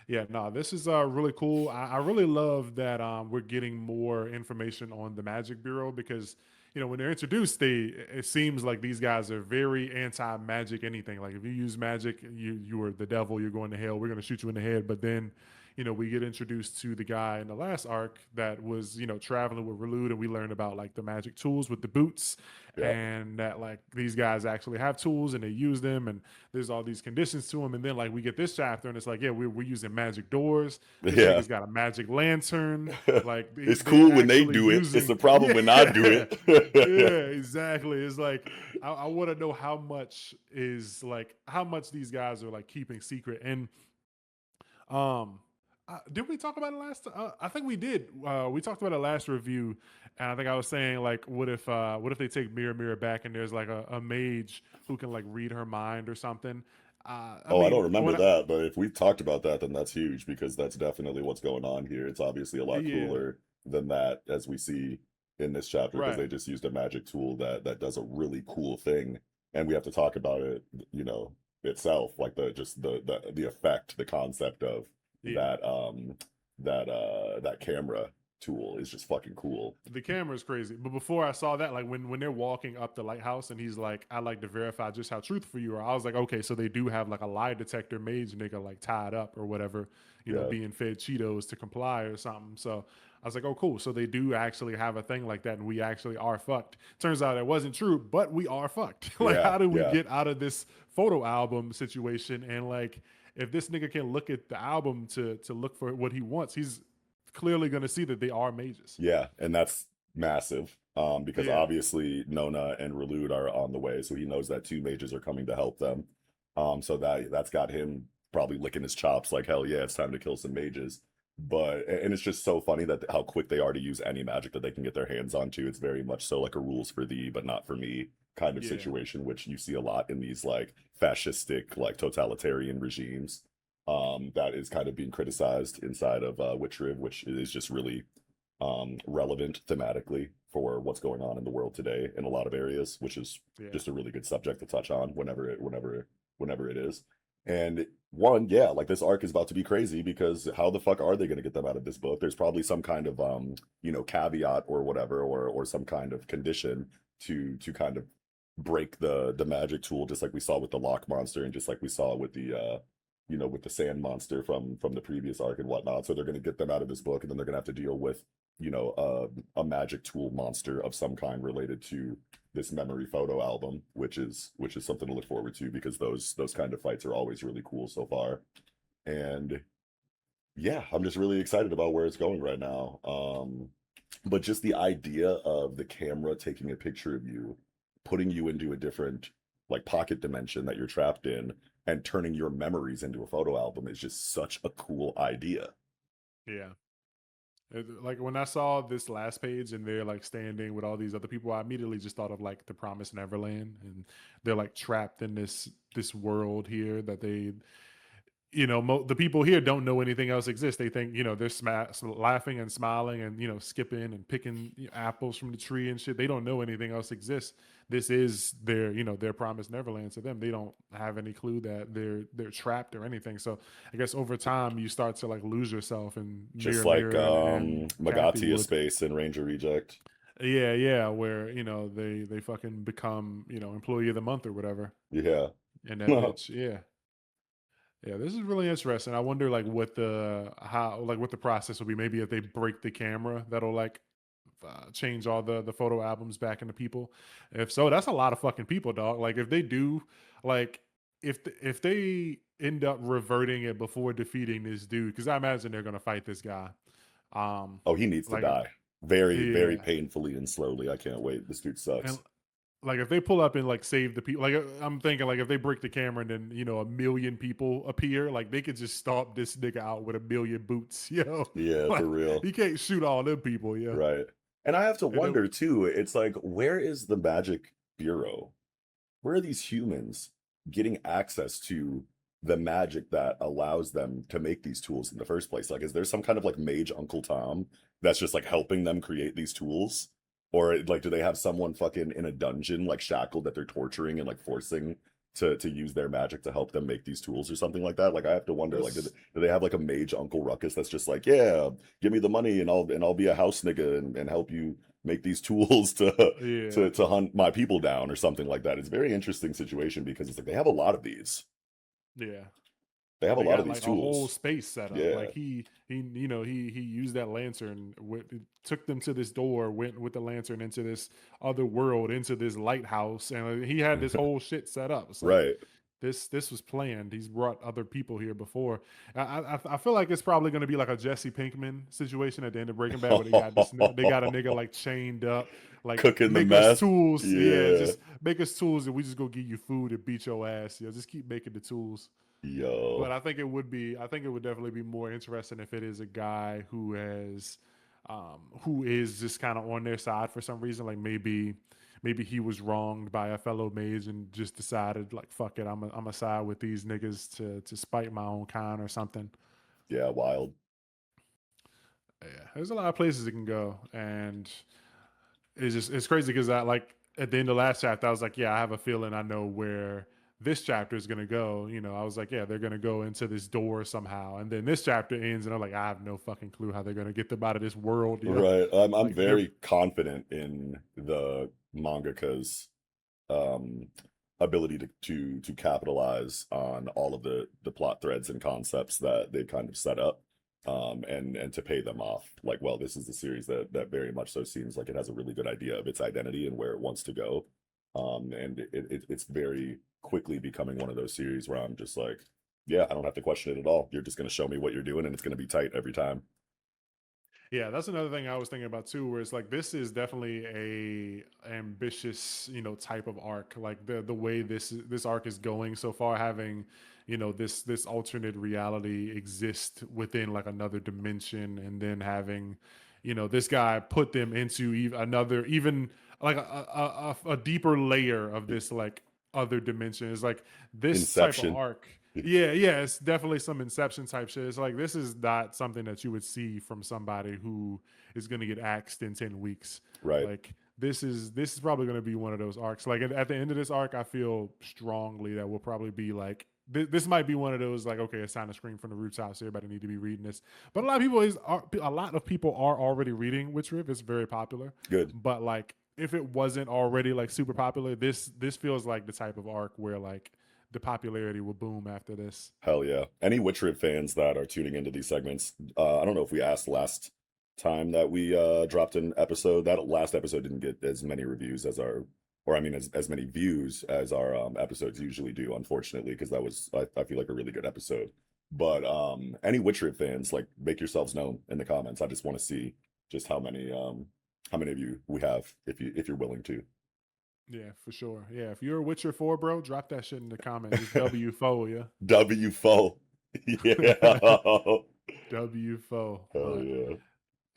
yeah, no, this is really cool. I really love that we're getting more information on the Magic Bureau because, you know, when they're introduced, it seems like these guys are very anti-magic anything. Like if you use magic, you are the devil. You're going to hell. We're going to shoot you in the head. But then, you know, we get introduced to the guy in the last arc that was, you know, traveling with Relude, and we learn about like the magic tools with the boots, Yeah. and that like these guys actually have tools and they use them, and there's all these conditions to them. And then like we get this chapter, and it's like, yeah, we're using magic doors. This Yeah. nigga's got a magic lantern. Like It's they're cool when they actually do it. It's using, a problem yeah, when I do yeah, it. exactly. It's like I want to know how much is like how much these guys are like keeping secret. And um, did we talk about it last? I think we did. We talked about it last review, and I think I was saying like, what if they take Mirror Mirror back and there's like a mage who can like read her mind or something? I Oh, I don't mean, remember that, but if we've talked about that, then that's huge because that's definitely what's going on here. It's obviously a lot yeah, cooler than that, as we see in this chapter, because right. they just used a magic tool that does a really cool thing, and we have to talk about it, itself, like the effect, the concept of Yeah, that camera tool is just fucking cool. the camera is crazy. But before I saw that, like when they're walking up the lighthouse and he's like, "I like to verify just how truthful you are." I was like, okay, so they do have like a lie detector mage nigga like tied up or whatever, you know, Yeah, being fed Cheetos to comply or something. So I was like, oh, cool. So they do actually have a thing like that, and we actually are fucked. Turns out it wasn't true, but we are fucked. Like, yeah, how do we yeah. get out of this photo album situation? And like, if this nigga can look at the album to look for what he wants, he's clearly going to see that they are mages. Yeah, and that's massive. Because Yeah. obviously Nona and Relude are on the way, so he knows that two mages are coming to help them. So that's got him probably licking his chops, like hell yeah, it's time to kill some mages. But and it's just so funny that how quick they are to use any magic that they can get their hands onto. It's very much so like a rules for thee, but not for me kind of Yeah. situation, which you see a lot in these like fascistic, like totalitarian regimes. That is kind of being criticized inside of Witchriv, which is just really relevant thematically for what's going on in the world today in a lot of areas, which is Yeah. just a really good subject to touch on whenever it is. And one, yeah, like this arc is about to be crazy because how the fuck are they going to get them out of this book? There's probably some kind of caveat or whatever, or some kind of condition to kind of break the magic tool, just like we saw with the lock monster and just like we saw with the with the sand monster from the previous arc and whatnot. So they're going to get them out of this book, and then they're going to have to deal with a magic tool monster of some kind related to this memory photo album, which is something to look forward to because those kind of fights are always really cool so far. And yeah, I'm just really excited about where it's going right now. But just the idea of the camera taking a picture of you putting you into a different like pocket dimension that you're trapped in and turning your memories into a photo album is just such a cool idea. Yeah. Like when I saw this last page and they're like standing with all these other people, I immediately just thought of like the Promised Neverland, and they're like trapped in this world here that they, the people here don't know anything else exists. They think, they're laughing and smiling and, skipping and picking apples from the tree and shit. They don't know anything else exists. This is their Promised Neverland to them. They don't have any clue that they're trapped or anything. So I guess over time you start to like lose yourself, and Just Mirror like Mirror and Kathy Magatia would. Space and Ranger Reject. Yeah, yeah, where they fucking become employee of the month or whatever Yeah. in that bitch. Yeah. Yeah, this is really interesting. I wonder like what the process will be. Maybe if they break the camera, that'll like change all the photo albums back into people. If so, that's a lot of fucking people, dog. Like if they do, like if they end up reverting it before defeating this dude, because I imagine they're gonna fight this guy. Oh, he needs to Like die. Very, very yeah, painfully and slowly. I can't wait. This dude and sucks. like if they pull up and like save the people, like I'm thinking like if they break the camera and then a million people appear, like they could just stomp this nigga out with a million boots, Yeah, for like real. he can't shoot all them people, Right. And I have to and wonder too, it's like, where is the Magic Bureau? Where are these humans getting access to the magic that allows them to make these tools in the first place? Like, is there some kind of like mage Uncle Tom that's just like helping them create these tools? Or like, do they have someone fucking in a dungeon, like shackled that they're torturing and like forcing to use their magic to help them make these tools or something like that? Like, I have to wonder, like, this, do they have like a mage Uncle Ruckus that's just like, yeah, give me the money and I'll be a house nigga and help you make these tools to yeah. to hunt my people down or something like that. It's a very interesting situation because it's like they have a lot of these. Yeah. They have a They lot of got these like a whole tools. space set up. Yeah. Like he used that lantern, took them to this door, went with the lantern into this other world, into this lighthouse, and he had this whole shit set up. It's like Right. this was planned. He's brought other people here before. I feel like it's probably going to be like a Jesse Pinkman situation at the end of Breaking Bad, where they got a nigga like chained up, like Cooking the make us meth. tools, yeah, Yeah. just make us tools, and we just go give you food and beat your ass. Just keep making the tools. But Yo. I think I think it would definitely be more interesting if it is a guy who is just kind of on their side for some reason. Like maybe he was wronged by a fellow mage and just decided like fuck it, I'm a side with these niggas to spite my own kind or something. Yeah, wild. Yeah, there's a lot of places it can go, and it's crazy because I like at the end of last chapter I was like, yeah, I have a feeling I know where this chapter is gonna go. I was like, yeah, they're gonna go into this door somehow, and then this chapter ends, and I'm like, I have no fucking clue how they're gonna get them out of this world. Right. I'm Like they're very confident in the mangaka's um ability to capitalize on all of the plot threads and concepts that they kind of set up and to pay them off. Like, well, this is the series that very much so seems like it has a really good idea of its identity and where it wants to go. And it's very quickly becoming one of those series where I'm just like, yeah, I don't have to question it at all. You're just going to show me what you're doing and it's going to be tight every time. Yeah, that's another thing I was thinking about too, where it's like this is definitely a ambitious, type of arc. Like the way this arc is going so far, having, this alternate reality exist within like another dimension, and then having, this guy put them into another, even like a deeper layer of this like other dimension. It's like this type of Inception. arc. Yeah, yeah, it's definitely some Inception type shit. It's like this is not something that you would see from somebody who is going to get axed in 10 weeks. Right. Like this is probably going to be one of those arcs. Like at the end of this arc, I feel strongly that we'll probably be like this might be one of those like, okay, it's time to scream from the rooftops. Everybody need to be reading this. But a lot of people are already reading Witchriv. It's very popular. Good. But like if it wasn't already like super popular, this feels like the type of arc where like the popularity will boom after this. Hell yeah. Any Witchriv fans that are tuning into these segments, I don't know if we asked last time that we dropped an episode. That last episode didn't get as many reviews as our, or I mean, as many views as our episodes usually do, unfortunately, because that was, I feel like, a really good episode. But any Witchriv fans, like, make yourselves known in the comments. I just want to see just how many of you we have, if you're willing to. Yeah, for sure. Yeah, if you're a Witcher 4, bro, drop that shit in the comment. Just W4, yeah. W4. Yeah. W4. Hell But yeah.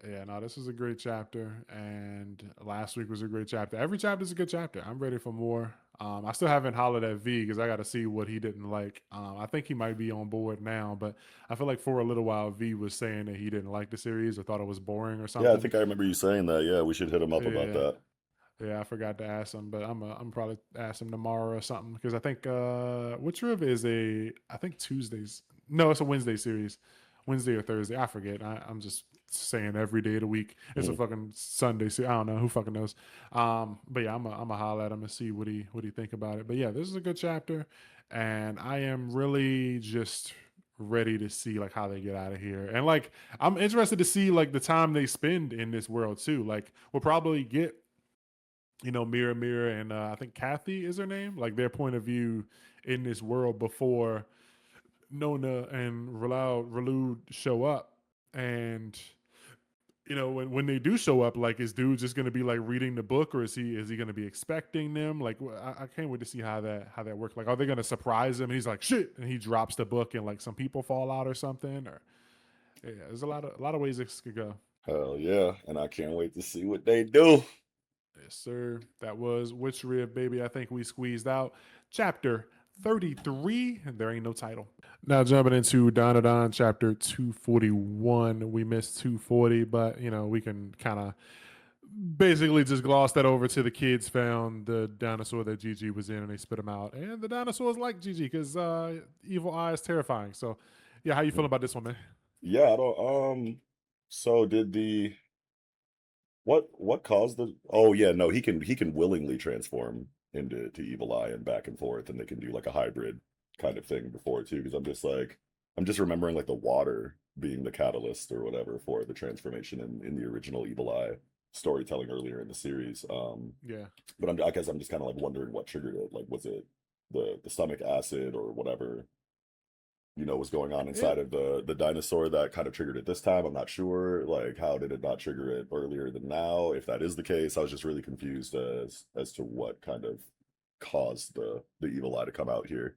yeah, no, this was a great chapter, and last week was a great chapter. Every chapter is a good chapter. I'm ready for more. I still haven't hollered at V because I got to see what he didn't like. I think he might be on board now, but I feel like for a little while V was saying that he didn't like the series or thought it was boring or Yeah, I something. think I remember you saying that. Yeah, we should hit him up about Yeah, that. yeah, I forgot to ask him, but I'm probably ask him tomorrow or something because I think Witchriv is a I think Tuesdays. No, it's a Wednesday series, Wednesday or Thursday. I forget. I'm just saying every day of the week. It's a Mhm. fucking Sunday. So I don't know who fucking knows. But yeah, I'm a holler at him and see what he think about it. But yeah, this is a good chapter, and I am really just ready to see like how they get out of here and like I'm interested to see like the time they spend in this world too. Like we'll probably get Mira Mira and I think Kathy is her name, like their point of view in this world before Nona and Ralud show up. And when they do show up, like is dude just gonna be like reading the book, or is he gonna be expecting them? Like I can't wait to see how that works. Like, are they gonna surprise him and he's like shit, and he drops the book and like some people fall out or something? Or yeah, there's a lot of ways this could go. Hell yeah. And I can't wait to see what they do. Yes, sir. That was Witchriv, baby. I think we squeezed out chapter 33, and there ain't no title. Now jumping into Dandadan chapter 241. We missed 240, but we can kind of basically just gloss that over to the kids found the dinosaur that Gigi was in and they spit him out. And the dinosaurs like Gigi because evil eye is terrifying. So yeah, how you feeling about this one, man? Yeah, I don't so did the what caused the oh yeah, no, he can willingly transform into Evil Eye and back and forth, and they can do like a hybrid kind of thing before too, because I'm just remembering like the water being the catalyst or whatever for the transformation in the original Evil Eye storytelling earlier in the series. Yeah. But I guess I'm just kind of like wondering what triggered it. Like, was it the stomach acid or whatever was going on Yeah. inside of the dinosaur that kind of triggered it this time? I'm not sure. Like, how did it not trigger it earlier than now? If that is the case, I was just really confused as to what kind of caused the evil eye to come out here.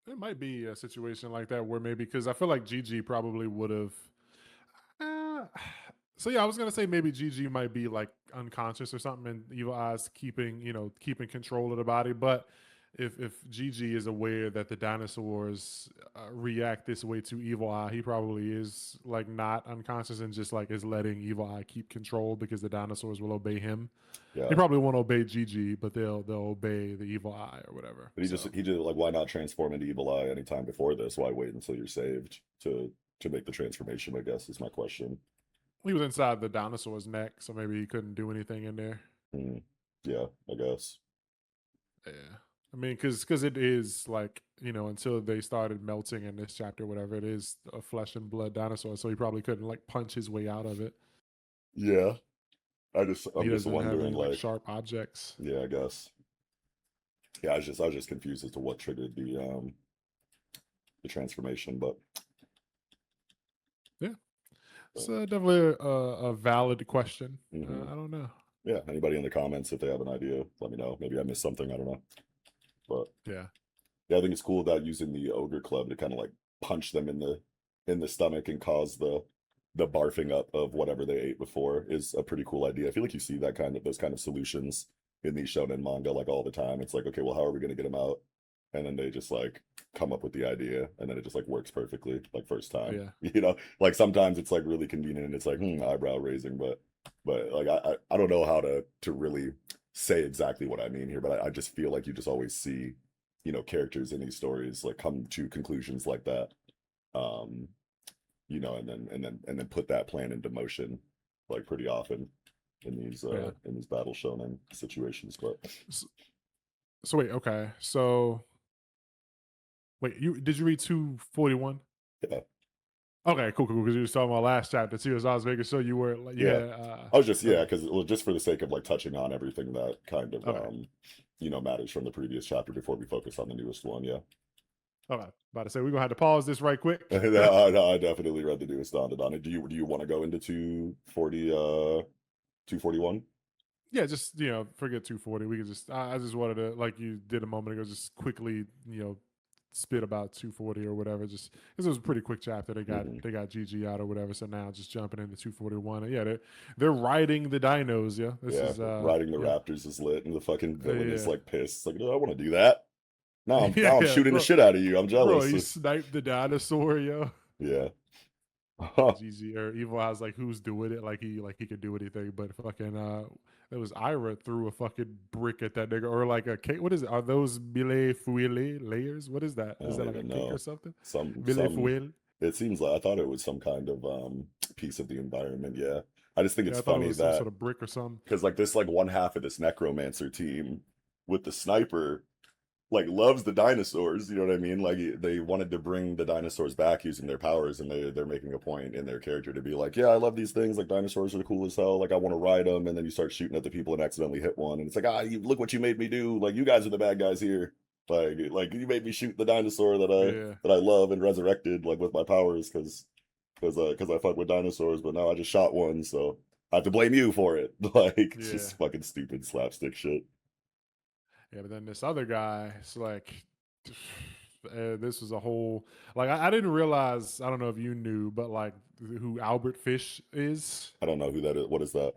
It might be a situation like that where maybe because I feel like Gigi probably would have. Uh, so yeah, I was gonna say maybe Gigi might be like unconscious or something, and Evil Eyes keeping control of the body. But if Gigi is aware that the dinosaurs react this way to Evil Eye, he probably is like not unconscious and just like is letting Evil Eye keep control because the dinosaurs will obey him. He Yeah, probably won't obey Gigi, but they'll obey the Evil Eye or whatever. but So he just like, why not transform into evil eye anytime before this? Why wait until you're saved to make the transformation? I guess is my question. he was inside the dinosaur's neck, so maybe he couldn't do anything in there. Hmm. Yeah, I guess. Yeah. I mean, because it is like until they started melting in this chapter, whatever it is, a flesh and blood dinosaur. So he probably couldn't like punch his way out of it. Yeah, He I'm just doesn't have wondering, any like like, sharp objects. yeah, I guess. Yeah, I was just confused as to what triggered the transformation, Yeah, but it's definitely a valid question. hmm I don't know. yeah. Anybody in the comments, if they have an idea, let me know. Maybe I missed something. I don't know, but Yeah, yeah, I think it's cool about using the ogre club to kind of like punch them in the stomach and cause the barfing up of whatever they ate before is a pretty cool idea. I feel like you see those kind of solutions in these shonen manga like all the time. It's like, okay, well, how are we going to get them out? And then they just like come up with the idea, and then it just like works perfectly, like first time. yeah, Like sometimes it's like really convenient and it's like eyebrow raising, but like I don't know how to really say exactly what I mean here, but I just feel like you just always see characters in these stories like come to conclusions like that, um and then put that plan into motion like pretty often yeah. in these battle shonen situations. But So, so wait, okay. So wait, you did you read 241? yeah, Okay, cool, cool. Because you was talking about last chapter too, so I was making sure you were like, yeah, yeah. I was just, yeah, Okay, because just for the sake of like touching on everything that kind of okay, matters from the previous chapter before we focus on the newest one. Yeah. okay. About to say we're gonna have to pause this right quick. No, no, I definitely read the newest on it. Do you want to go into 241? Yeah, just forget 240. We could just I just wanted to, like you did a moment ago, just quickly spit about 240 or whatever. Just because it was a pretty quick chapter. They got Hmm. they got GG out or whatever. So now just jumping into 241. And yeah, they're riding the dinos. Yeah, this Yeah, is riding the yeah Raptors is lit, and the fucking villain is yeah like pissed. It's like, no, I want to do that. yeah Now I'm yeah shooting the bro shit out of you. I'm bro. jealous. He sniped the dinosaur. Yo. Yeah. Yeah, GG or Evil Eyes like who's doing it? Like he could do anything, but fucking it was Ira threw a fucking brick at that nigga or like a cake. What is it? Are those mille fuile layers? What is that? I Is don't that like a even cake or know. something? Mille Some. fuile? It seems like I thought it was some kind of piece of the environment. Yeah. I just think Yeah, it's I thought it funny was some that sort of brick or something. because like this like one half of this necromancer team with the sniper like loves the dinosaurs, you know what I mean? Like they wanted to bring the dinosaurs back using their powers, and they're making a point in their character to be like, yeah, I love these things. Like dinosaurs are cool as hell. Like I want to ride them, and then you start shooting at the people and accidentally hit one, and it's like, look what you made me do. Like you guys are the bad guys here. Like you made me shoot the dinosaur Yeah, that I love and resurrected like with my powers because I fuck with dinosaurs, but now I just shot one, so I have to blame you for it. Like it's yeah, just fucking stupid slapstick shit. yeah. But then this other guy, it's like this was a whole like I didn't realize. I don't know if you knew, but like who Albert Fish is. I don't know who that is. What is that?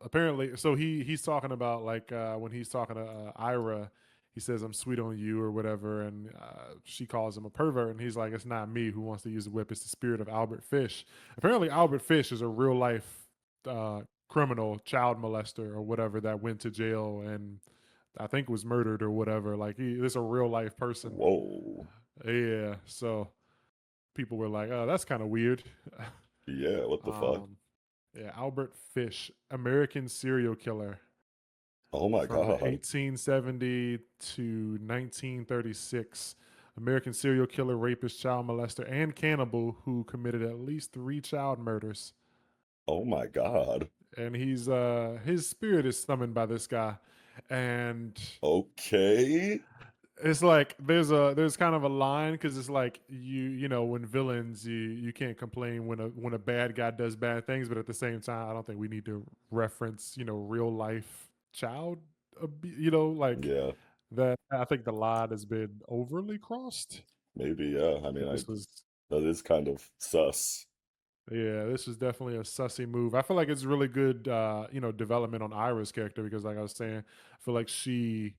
Apparently, so he's talking about like when he's talking to Ira, he says I'm sweet on you or whatever, and she calls him a pervert, and he's like, it's not me who wants to use the whip, it's the spirit of Albert Fish. Apparently Albert Fish is a real life criminal, child molester or whatever, that went to jail and I think was murdered or whatever. Like this a real life person. Whoa. Yeah, so people were like, oh, that's kind of weird. Yeah, what the fuck? um yeah, Albert Fish, American serial killer Oh my from god. 1870 to 1936. American serial killer, rapist, child molester, and cannibal who committed at least 3 child murders. Oh my god. And his spirit is summoned by this guy. And Okay. it's like there's kind of a line because it's like when villains you can't complain when a bad guy does bad things, but at the same time I don't think we need to reference real life child like Yeah, that. I think the line has been overly crossed. maybe, yeah. I mean, I This was that is kind of sus. Yeah, this was definitely a sussy move. I feel like it's really good development on Ira's character because like I was saying, I feel like she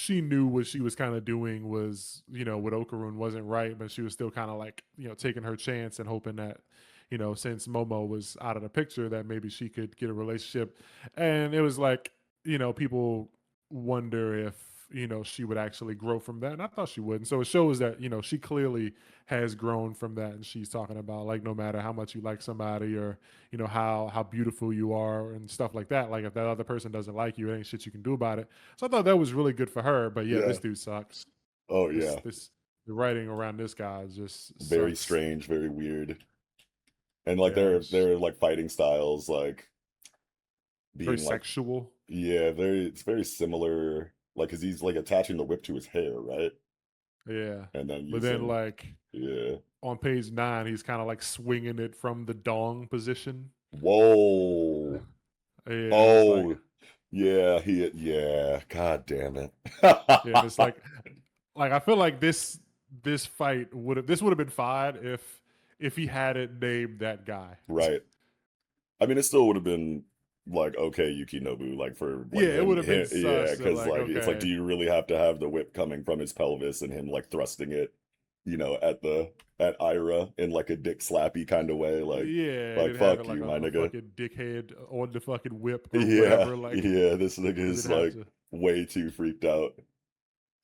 knew what she was kind of doing was, with Okarun wasn't right, but she was still kind of like, taking her chance and hoping that, since Momo was out of the picture, that maybe she could get a relationship. And it was like, people wonder if, she would actually grow from that. And I thought she would. And so it shows that, she clearly has grown from that. And she's talking about like, no matter how much you like somebody or, how beautiful you are and stuff like that. Like if that other person doesn't like you, it ain't shit you can do about it. So I thought that was really good for her. But yeah, Yeah. this dude sucks. Oh This yeah. this the writing around this guy just Very sucks. strange, very weird. And like Yeah, their like fighting styles like very being like sexual. yeah, very it's very similar like cuz he's like attaching the whip to his hair, right? Yeah, And then but then using like yeah. on page 9, he's kind of like swinging it from the dong position. Whoa. Yeah, and it's like Oh, yeah, yeah, god damn it. yeah, and it's like I feel like this fight would have been fine if he hadn't named that guy. Right. I mean, it still would have been like okay, Yukinobu, like for like Yeah, it would have been yeah, sus. So because like, like it's like, do okay, you really have to have the whip coming from his pelvis and him like thrusting it, at Ira in like a dick slappy kind of way, yeah, and like then fuck having like you, my a nigga. fucking dickhead on the fucking whip or Yeah, whatever. Like, yeah, this nigga and is then have like to, way too freaked out.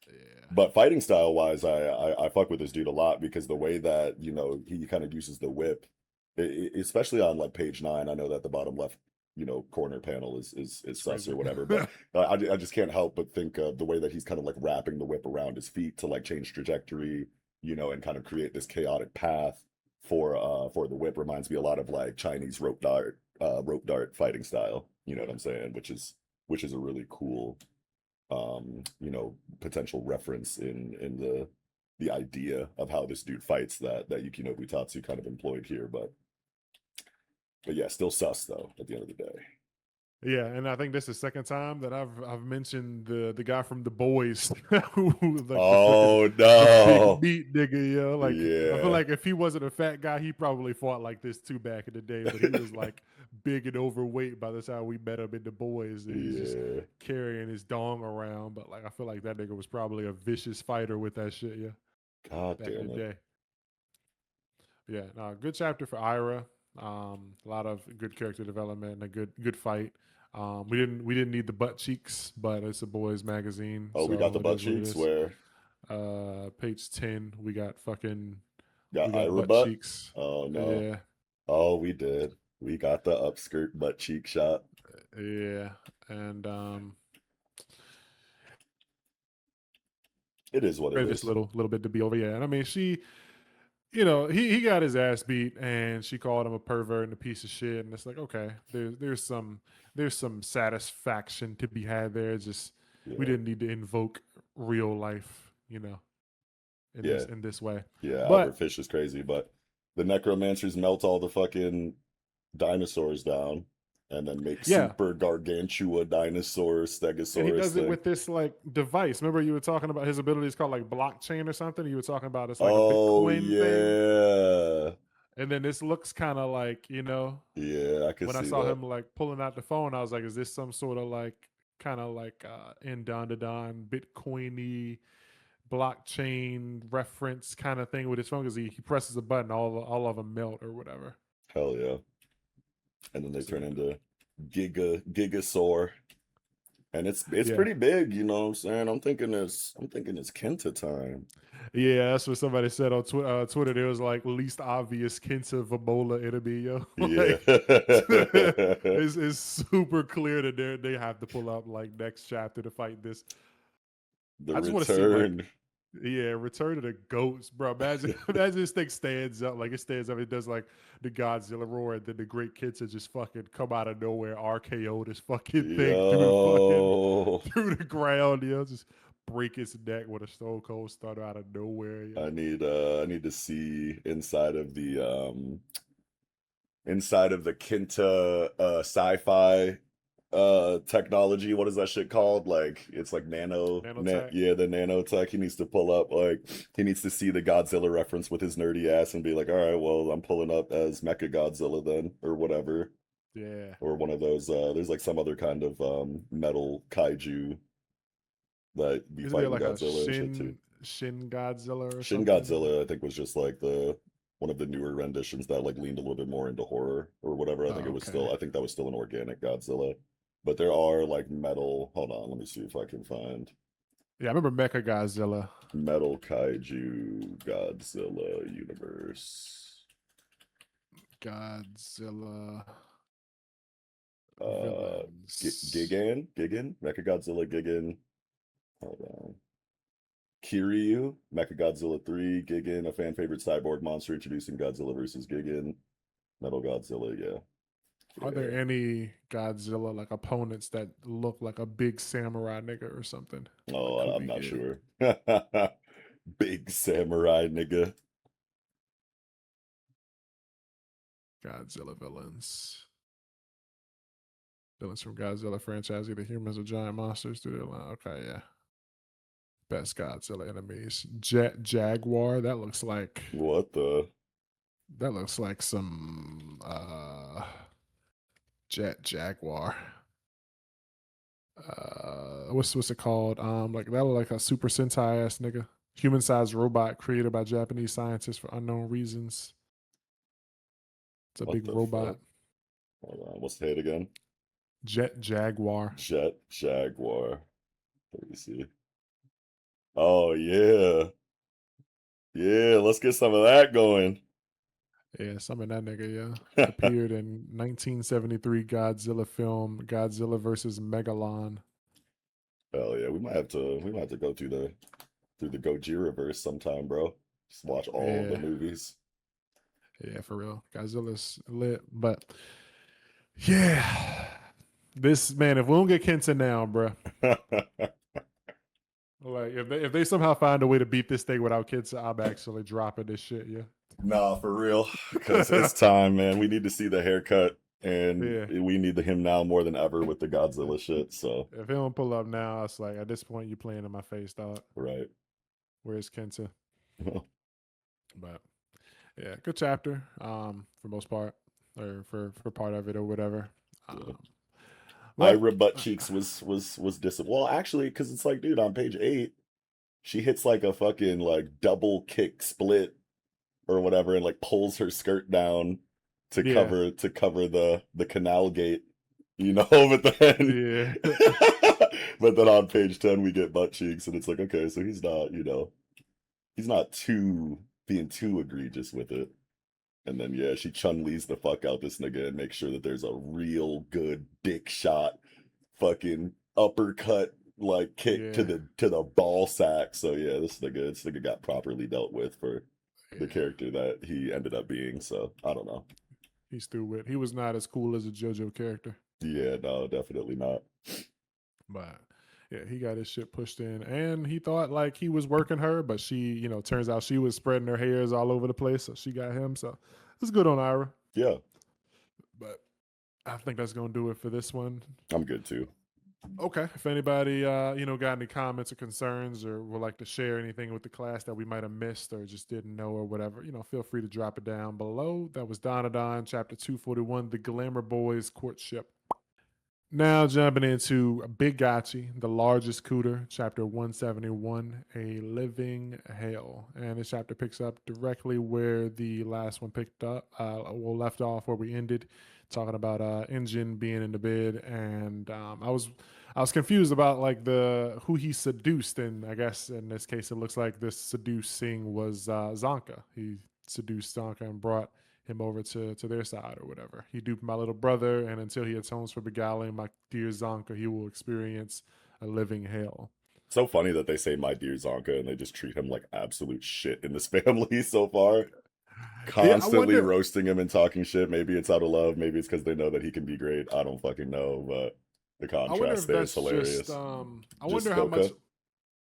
yeah, But fighting style wise, I fuck with this dude a lot because the way that he kind of uses the whip, especially on like page 9. I know that the bottom left corner panel is it's sus or crazy. whatever, but I just can't help but think of the way that he's kind of like wrapping the whip around his feet to like change trajectory, and kind of create this chaotic path for the whip reminds me a lot of like Chinese rope dart fighting style. You know what I'm saying? Which is a really cool potential reference in the idea of how this dude fights that Yukinobu Tatsu kind of employed here. But yeah, still sus though at the end of the day. Yeah, and I think this is the second time that I've mentioned the guy from The Boys, who like Oh the big no. meat nigga, yo. Like I feel Yeah. like if he wasn't a fat guy, he probably fought like this too back in the day. But he was like big and overweight by the time we met him in The Boys, and he's just Yeah. carrying his dong around. But like I feel like that nigga was probably a vicious fighter with that shit, yeah, God back in the damn it. day. Yeah, no, good chapter for Ira. A lot of good character development and a good fight. We didn't need the butt cheeks, but it's a boys magazine, Oh, we got so the it butt is what it cheeks is. where Page 10, we got got Ira butt butt. cheeks. Oh no. Yeah, Oh, we did. We got the upskirt butt cheek shot. yeah, and It is what it ready this is. little bit to be over. Yeah, and I mean she, he got his ass beat, and she called him a pervert and a piece of shit. And it's like, okay, there's some satisfaction to be had there. It's just we Yeah. didn't need to invoke real life, in this Yeah. in this way. Yeah. Albert But Fish is crazy, but the necromancers melt all the fucking dinosaurs down and then make yeah, super gargantua dinosaur and he stegosaurus does it thing. with this like device. Remember you were talking about his ability is called like blockchain or something. You were talking about it's like a Oh Bitcoin thing, yeah. and then this looks kind of like Yeah, I could when I see saw that. him like pulling out the phone, I was like, is this some sort of like kind of like in Dandadan Bitcoiny blockchain reference kind of thing with his phone? Because he presses a button, all of them melt or whatever. Hell yeah. And then they So turn into Gigasaur. And it's yeah, pretty big, you know what I'm saying? I'm thinking it's Kenta time. yeah, that's what somebody said on Twitter. There was like least obvious Kenta Vamola enemy, yo. Yeah. Like it's super clear that they have to pull up like next chapter to fight this. The I just want to see like return. yeah, Return of the Goats, bro. Imagine this thing stands up, like it stands up. It does like the Godzilla roar, and then the Great Kitsa just fucking come out of nowhere, RKO this fucking thing through the fucking Yo. through the ground, just break its neck with a Stone Cold Stunner out of nowhere, I need to see inside of the Kinta sci-fi technology. What is that shit called? Like it's like Nanotech. yeah, the nanotech. He needs to pull up, like he needs to see the Godzilla reference with his nerdy ass and be like, all right, well, I'm pulling up as Mecha Godzilla then, or whatever. Yeah, Or one of those there's like some other kind of metal kaiju that be isn't there fighting like a Godzilla and shit too. Shin Godzilla or Shin something? Godzilla, I think, was just like the one of the newer renditions that like leaned a little bit more into horror or whatever. Oh, okay. I think that was still an organic Godzilla. But there are like metal. Hold on, let me see if I can find Yeah, I remember Mecha Godzilla. metal kaiju Godzilla universe. Godzilla Uh, villains. Gigan, Mechagodzilla Gigan. Hold on. Kiryu, Mechagodzilla 3, Gigan, a fan favorite cyborg monster introducing Godzilla versus Gigan. Metal Godzilla, yeah. Are there Yeah. any Godzilla like opponents that look like a big samurai nigga or something? That Oh, could I'm be not good. sure. Big samurai nigga. Godzilla villains. Villains from Godzilla franchise, either humans or giant monsters through their line. Okay, yeah. Best Godzilla enemies. Jet Jaguar. What the? That looks like some Jet Jaguar. What's it called? Like that look like a Super Sentai ass nigga. Human sized robot created by Japanese scientists for unknown reasons. It's a What big the fuck? robot. Hold on. What's the hit again? Jet Jaguar. Jet Jaguar. Let me see. Oh, yeah. Yeah, let's get some of that going. Yeah, some of that nigga, yeah. Appeared in 1973 Godzilla film Godzilla versus Megalon. Hell yeah, we might have to go through the Gojira verse sometime, bro. Just watch all the Yeah, movies. yeah, for real. Godzilla's lit, but yeah, this man. If we don't get Kenta now, bro, like if they somehow find a way to beat this thing without Kenta, I'm actually dropping this shit. Nah, for real. Because Yeah. it's time, man. We need to see the haircut. and Yeah. we need him now more than ever with the Godzilla shit. So If he don't pull up now, it's like at this point you playing in my face, dog. right. Where's Kenta? But yeah, good chapter. For most part, or for part of it or whatever. Yeah. Um, but Ira butt cheeks was well, actually, because it's like, dude, on page 8, she hits like a fucking like double kick split or whatever, and like pulls her skirt down yeah, to cover the canal gate, you know. But then yeah, but then on page 10 we get butt cheeks, and it's like, okay, so he's not, you know, he's not too being too egregious with it. And then yeah, she Chun-Li's the fuck out this nigga and makes sure that there's a real good dick shot, fucking uppercut like kick yeah, to the ball sack. So yeah, this nigga got properly dealt with for the yeah. character that he ended up being. So I don't know. He's through with. He was not as cool as a JoJo character, Yeah, no, definitely not. but yeah, he got his shit pushed in, and he thought like he was working her, but she, turns out she was spreading her hairs all over the place, so she got him. So it's good on Ira, Yeah, but I think that's gonna do it for this one. I'm good too. Okay. If anybody, got any comments or concerns or would like to share anything with the class that we might have missed or just didn't know or whatever, feel free to drop it down below. That was Dandadan, chapter 241, The Glamour Boys Courtship. Now jumping into Big Gachi, the largest cooter, chapter 171, A Living Hell. And this chapter picks up directly where the last one picked up, left off where we ended, talking about Engine being in the bed. And I was confused about like the who he seduced, and I guess in this case it looks like this seducing was Zonka. He seduced Zonka and brought him over to their side or whatever. He duped my little brother, and until he atones for beguiling my dear Zonka, he will experience a living hell. So funny that they say my dear Zonka and they just treat him like absolute shit in this family so far. Yeah, I Constantly wonder. roasting him and talking shit. Maybe it's out of love, maybe it's because they know that he can be great. I don't fucking know, but the I wonder contrast if there is that's just. hilarious. I Just wonder how much. Goka?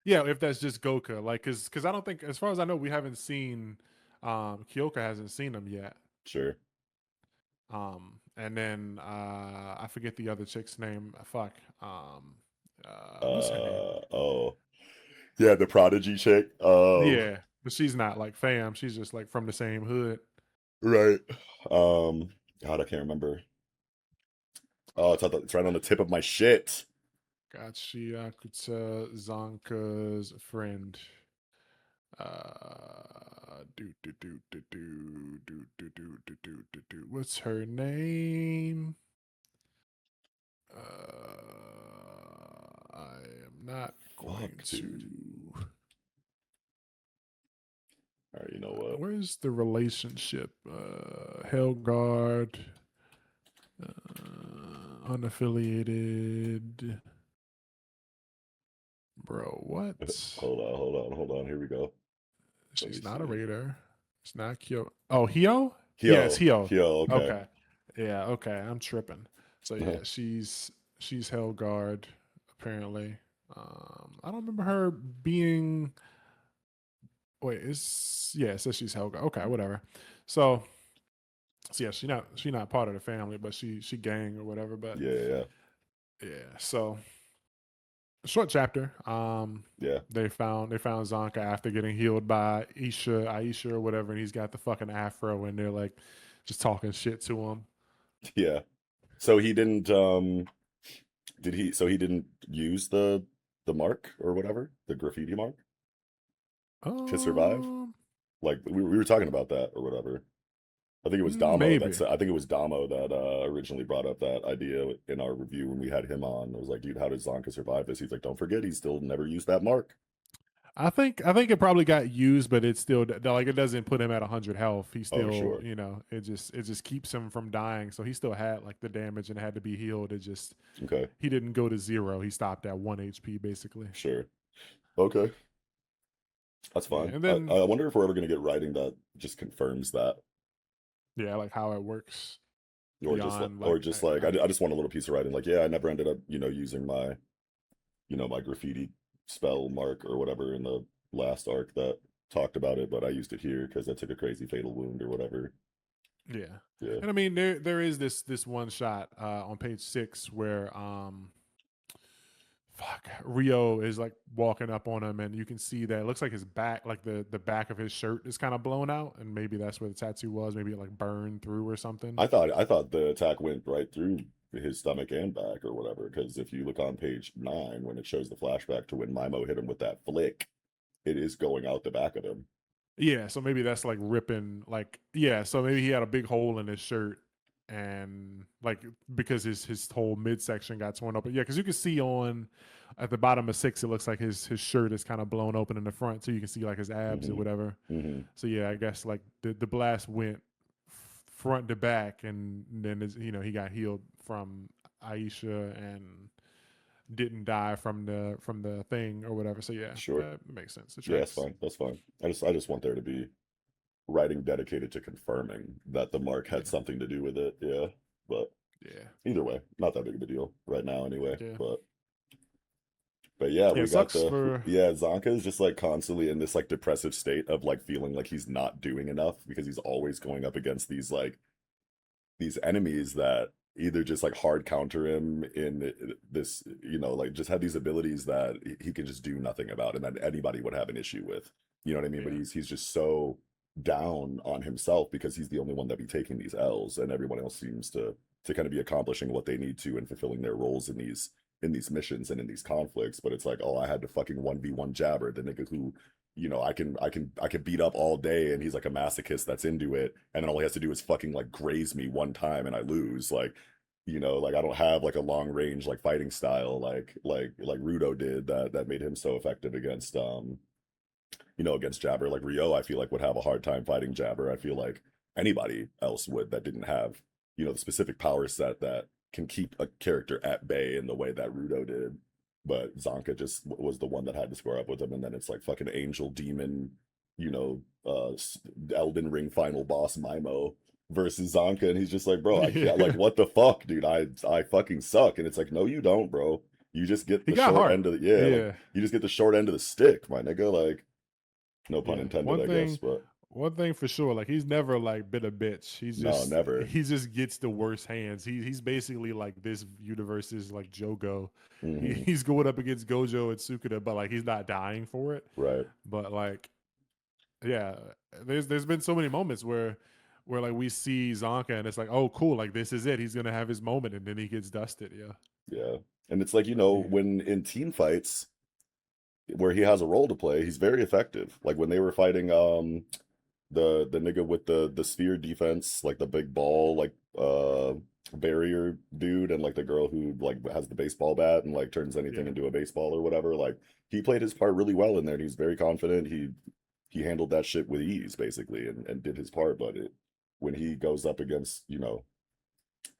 Yeah, if that's just Goka, like, cause I don't think, as far as I know, we haven't seen. Kyoka hasn't seen him yet. Sure. And then I forget the other chick's name. Fuck. What's her name? Oh. Yeah, the prodigy chick. Oh, Yeah, but she's not like fam. She's just like from the same hood. right. God, I can't remember. Oh, it's right on the tip of my shit. Gachiakuta Zonka's friend. What's her name? I am not going Fuck, to. dude. All right, you know what? Where's the relationship? Helgard, unaffiliated. Bro, what? Hold on. Here we go. Let me She's not a see. raider. It's not Kyo. Oh, Hio? Yeah, it's Hyo. Hio. Hyo, okay. Okay. Yeah, okay. I'm tripping. So yeah, she's Helgard, apparently. I don't remember her being wait, it says she's Helgard. Okay, whatever. So yeah, she not part of the family, but she gang or whatever. But Yeah. yeah, so short chapter. Yeah. They found Zonka after getting healed by Aisha or whatever, and he's got the fucking afro, and they're like just talking shit to him. Yeah. So he didn't he didn't use the mark or whatever, the graffiti mark to survive? Um, Like we were talking about that or whatever. I think it was Damo maybe. I think it was Damo that originally brought up that idea in our review when we had him on. I was like, dude, how did Zonka survive this? He's like, don't forget, he still never used that mark. I think it probably got used, but it's still like it doesn't put him at 100 health. He Oh, still, sure. it just keeps him from dying. So he still had like the damage and had to be healed. It just Okay. he didn't go to 0. He stopped at 1 HP basically. Sure. Okay. That's Yeah, fine. and I, then I wonder if we're ever gonna get writing that just confirms that. yeah, like how it works Or beyond like just like I just want a little piece of writing like, yeah, I never ended up, using my, my graffiti spell mark or whatever in the last arc that talked about it, but I used it here because I took a crazy fatal wound or whatever. Yeah. Yeah. And I mean there is this one shot on page 6 where fuck Rio is like walking up on him and you can see that it looks like his back, like the back of his shirt is kind of blown out, and maybe that's where the tattoo was. Maybe it like burned through or something. I thought the attack went right through his stomach and back or whatever. Because if you look on page 9, when it shows the flashback to when Mimo hit him with that flick, it is going out the back of him. Yeah, so maybe that's like ripping, like yeah, so maybe he had a big hole in his shirt and like because his whole midsection got torn open. Yeah, because you can see on at the bottom of 6, it looks like his shirt is kind of blown open in the front, so you can see like his abs or Hmm. whatever. Hmm. So yeah, I guess like the blast went front to back, and then he got healed from Aisha and didn't die from the thing or whatever. So yeah, Sure. that makes sense. It Yeah, that's tracks. fine. That's fine. I just want there to be writing dedicated to confirming that the mark had Yeah, something to do with it. Yeah. But yeah, either way, not that big of a deal right now anyway. yeah. But yeah, Yeah, we it got sucks the for yeah, Zonka is just like constantly in this like depressive state of like feeling like he's not doing enough because he's always going up against these enemies that either just like hard counter him in this, like just have these abilities that he can just do nothing about and that anybody would have an issue with. You know what I mean? But yeah, he's just so down on himself because he's the only one that be taking these L's and everyone else seems to kind of be accomplishing what they need to and fulfilling their roles in these missions and in these conflicts. But it's like, oh, I had to fucking 1v1 Jabber, the nigga who I can beat up all day and he's like a masochist that's into it, and then all he has to do is fucking like graze me one time and I lose. Like I don't have like a long range like fighting style like Rudo did that made him so effective against Jabber. Like Rio, I feel like would have a hard time fighting Jabber. I feel like anybody else would that didn't have, the specific power set that can keep a character at bay in the way that Rudo did. But Zonka just was the one that had to square up with him, and then it's like fucking angel demon, you know, uh, Elden Ring final boss Mimo versus Zonka, and he's just like, bro, I can't. Like, yeah. what the fuck, dude? I fucking suck, and it's like, no, you don't, bro. You just get He the got short heart. end of the yeah, like Yeah, you just get the short end of the stick, my nigga. Like, no pun yeah. intended, I guess, but One thing for sure, like he's never like been a bitch. no, never. He just gets the worst hands. He's basically like this universe's like Jogo. Hmm. He's going up against Gojo and Sukuna, but like he's not dying for it. Right. But like yeah, there's been so many moments where like we see Zonka and it's like, oh cool, like this is it. He's gonna have his moment, and then he gets dusted. Yeah, Yeah. And it's like, yeah, when in team fights where he has a role to play, he's very effective. Like when they were fighting the nigga with the sphere defense, like the big ball, like barrier dude, and like the girl who like has the baseball bat and like turns anything yeah, into a baseball or whatever. Like he played his part really well in there. And he's very confident. He handled that shit with ease basically and did his part. But when he goes up against,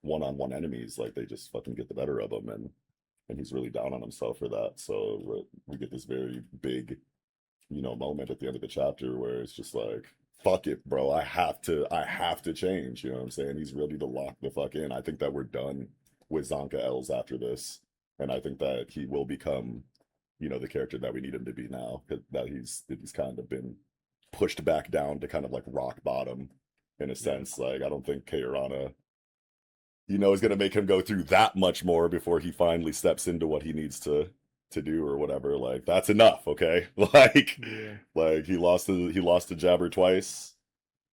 one-on-one enemies, like they just fucking get the better of him, and he's really down on himself for that. So we get this very big, moment at the end of the chapter where it's just like, fuck it, bro. I have to change. You know what I'm saying? He's ready to lock the fuck in. I think that we're done with Zonka Els after this. And I think that he will become, the character that we need him to be now. That he's kind of been pushed back down to kind of like rock bottom in a yeah. sense. Like I don't think Kairana, is going to make him go through that much more before he finally steps into what he needs to do or whatever. Like that's enough, okay? Yeah. Like he lost to Jabber twice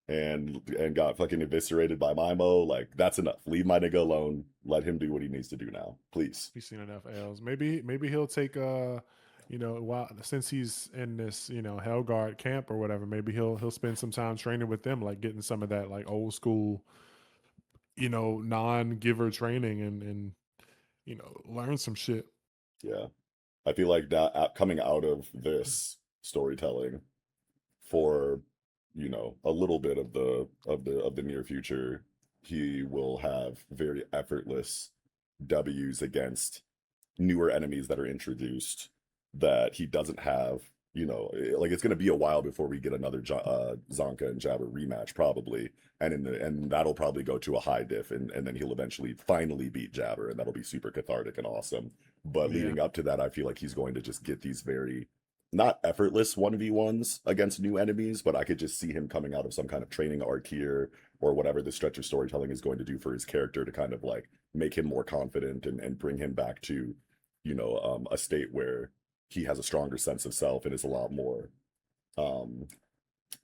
and got fucking eviscerated by Mimo. Like that's enough. Leave my nigga alone. Let him do what he needs to do now, please. He's seen enough L's. Maybe he'll take while since he's in this Hellguard camp or whatever, maybe he'll spend some time training with them, like getting some of that like old school non-giver training, and learn some shit. Yeah, I feel like that coming out of this storytelling for a little bit of the near future, he will have very effortless W's against newer enemies that are introduced that he doesn't have. Like it's going to be a while before we get another Zonka and Jabber rematch, probably, and that'll probably go to a high diff, and then he'll eventually finally beat Jabber, and that'll be super cathartic and awesome. But Yeah, leading up to that, I feel like he's going to just get these very not effortless 1v1s against new enemies, but I could just see him coming out of some kind of training arc here or whatever the stretch of storytelling is going to do for his character to kind of like make him more confident and bring him back to, a state where he has a stronger sense of self and is a lot more um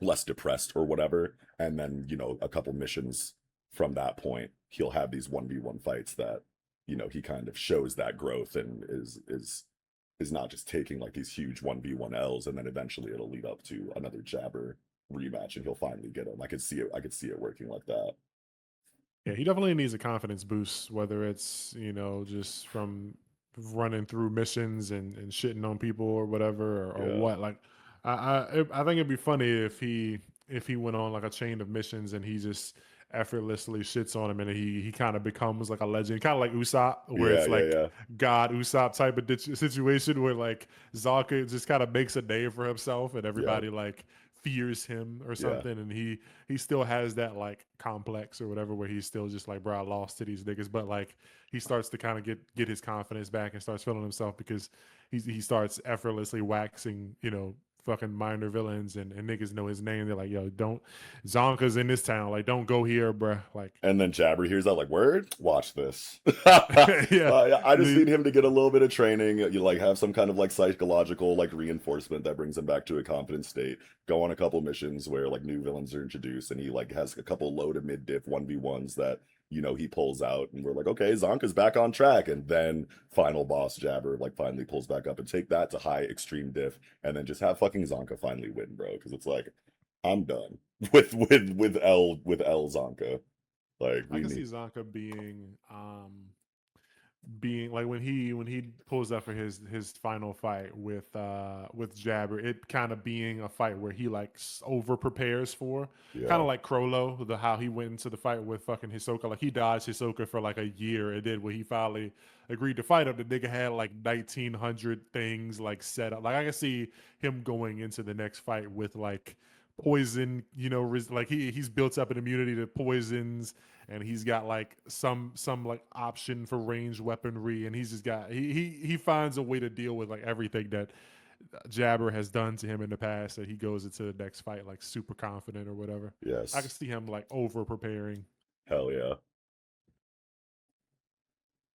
less depressed or whatever. And then, a couple missions from that point, he'll have these 1v1 fights that, he kind of shows that growth and is not just taking like these huge 1v1 L's, and then eventually it'll lead up to another Jabber rematch and he'll finally get him. I could see it working like that. Yeah, he definitely needs a confidence boost, whether it's, just from running through missions and shitting on people or whatever, or Yeah. what. Like, I think it'd be funny if he went on like a chain of missions and he just effortlessly shits on him and he kind of becomes like a legend, kind of like Usopp, where Yeah, it's yeah, like yeah. God Usopp type of situation where like Zonka just kind of makes a name for himself and Yeah. everybody like fears him or Yeah. something, and he still has that like complex or whatever where he's still just like, bro, I lost to these niggas, but like he starts to kind of get his confidence back and starts feeling himself because he starts effortlessly waxing, fucking minor villains, and niggas know his name. They're like, yo, don't, Zonka's in this town, like don't go here, bruh. Like, And then Jabber hears that, like, word, watch this. yeah, I just the, need him to get a little bit of training. You like have some kind of like psychological like reinforcement that brings him back to a confident state. Go on a couple missions where like new villains are introduced, and he like has a couple low to mid diff 1v1s that he pulls out, and we're like, okay, Zonka's back on track. And then final boss Jabber like finally pulls back up and take that to high extreme diff, and then just have fucking Zonka finally win, bro. Because it's like I'm done with L Zonka. Like I we can see need, Zonka being like when he pulls up for his final fight with Jabber, it kind of being a fight where he like over prepares for, kind yeah, of like Crollo, the how he went into the fight with fucking Hisoka. Like he dodged Hisoka for like a year, and then when he finally agreed to fight him, the nigga had like 1900 things like set up. Like I can see him going into the next fight with like poison, like he's built up an immunity to poisons, and he's got like some like option for ranged weaponry, and he's just got he finds a way to deal with like everything that Jabber has done to him in the past, that he goes into the next fight like super confident or whatever. I can yes, see him like over preparing. hell yeah,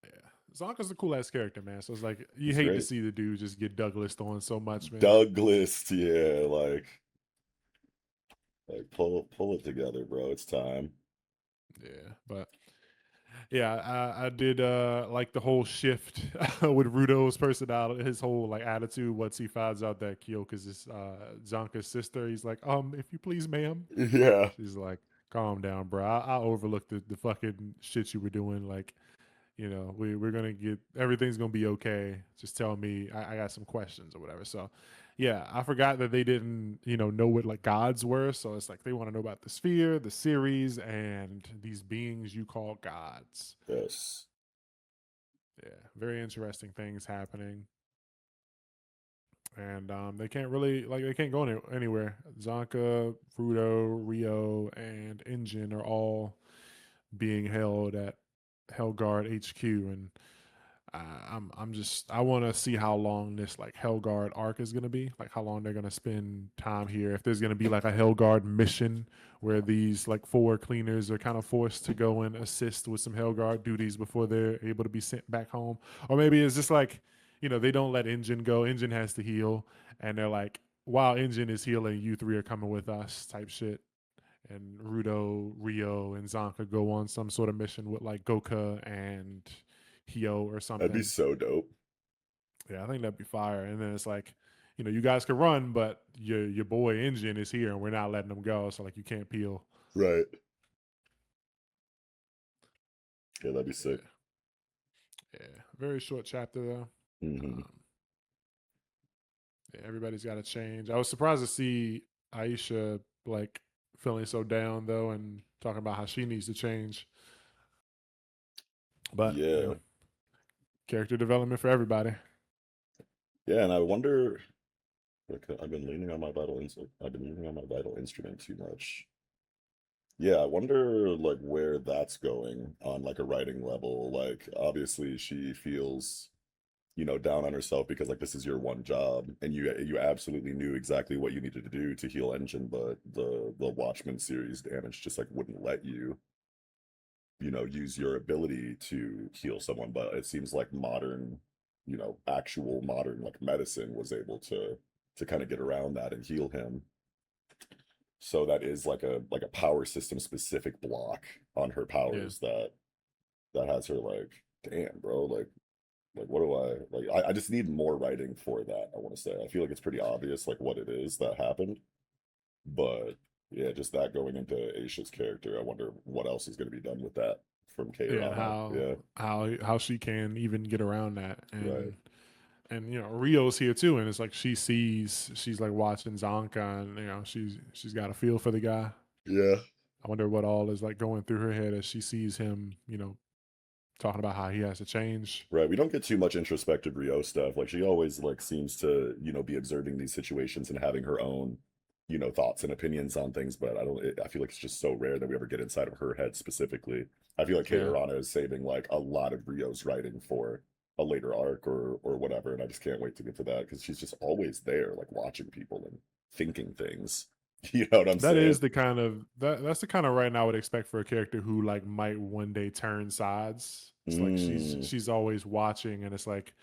Yeah, Zonka's a cool ass character, man. So it's like you he's hate to great. see the dude just get Douglas on so much, man. Douglas, yeah, like pull it together, bro. It's time. Yeah, but yeah, I did like the whole shift with Rudo's personality, his whole like attitude once he finds out that Kyoka's is Zonka's sister. He's like, if you please, ma'am. Yeah, She's like, calm down, bro. I overlooked the fucking shit you were doing. Like, we're gonna get, everything's gonna be okay. Just tell me, I got some questions or whatever. So yeah, I forgot that they didn't, know what like gods were. So it's like they want to know about the sphere, the series, and these beings you call gods. yes, Yeah, very interesting things happening, and they can't really like they can't go anywhere. Zonka, Rudo, Rio, and Engine are all being held at Hellguard HQ, and I'm just, I want to see how long this like Hellguard arc is gonna be, like how long they're gonna spend time here. If there's gonna be like a Hellguard mission where these like four cleaners are kind of forced to go and assist with some Hellguard duties before they're able to be sent back home, or maybe it's just like, they don't let Engine go. Engine has to heal, and they're like, while Engine is healing, you three are coming with us, type shit. And Rudo, Rio, and Zonka go on some sort of mission with like Goka and Hio or that'd be something. so dope. Yeah, I think that'd be fire. And then it's like, you guys can run, but your boy Engine is here, and we're not letting him go. So like, you can't peel. Right. Yeah, that'd be sick. Yeah, yeah. Very short chapter though. Hmm. Um, yeah, everybody's got to change. I was surprised to see Aisha like feeling so down though, and talking about how she needs to change. But Yeah, character development for everybody. yeah, and I wonder. Like, I've been leaning on my vital instrument too much. Yeah, I wonder like where that's going on like a writing level. Like obviously she feels, down on herself because like this is your one job, and you absolutely knew exactly what you needed to do to heal Engine, but the Watchmen series damage just like wouldn't let you, use your ability to heal someone. But it seems like modern, actual modern like medicine was able to kind of get around that and heal him. So that is like a power system specific block on her Yeah. powers that has her like, damn, bro, like what do I just need more writing for that, I want to say. I feel like it's pretty obvious like what it is that happened, but yeah, just that going into Aisha's character, I wonder what else is going to be done with that from Kei Yeah, and Rana. Yeah, how she can even get around that, right. and Rio's here too, and it's like she's like watching Zonka, and she's got a feel for the guy. Yeah. I wonder what all is like going through her head as she sees him, talking about how he has to change. Right. We don't get too much introspective Rio stuff. Like she always like seems to, be observing these situations and having her own, thoughts and opinions on things. But I feel like it's just so rare that we ever get inside of her head specifically. I feel like Yeah, Katerana is saving like a lot of Rio's writing for a later arc or whatever. And I just can't wait to get to that because she's just always there, like watching people and thinking things. You know what I'm that saying? is the kind of that's the kind of writing I would expect for a character who like might one day turn sides. It's like Mm. she's always watching, and it's like,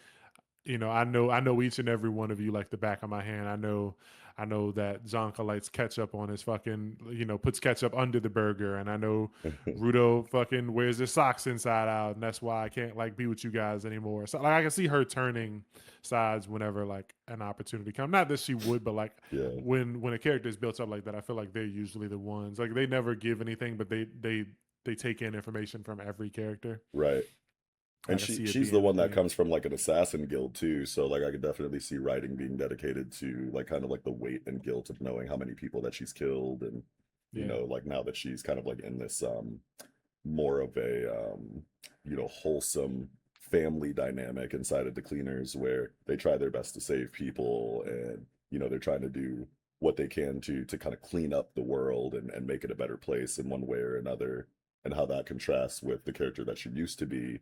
I know each and every one of you like the back of my hand. I know that Zonka lights ketchup on his fucking, puts ketchup under the burger, and I know Rudo fucking wears his socks inside out, and that's why I can't like be with you guys anymore. So like I can see her turning sides whenever like an opportunity comes. Not that she would, but like Yeah. when a character is built up like that, I feel like they're usually the ones like they never give anything, but they take in information from every character. Right. I And can see it she's the being a one that thing. comes from like an assassin guild too. So like I could definitely see writing being dedicated to like kind of like the weight and guilt of knowing how many people that she's killed, and Yeah, like now that she's kind of like in this more of a wholesome family dynamic inside of the cleaners where they try their best to save people, and they're trying to do what they can to kind of clean up the world and make it a better place in one way or another, and how that contrasts with the character that she used to be,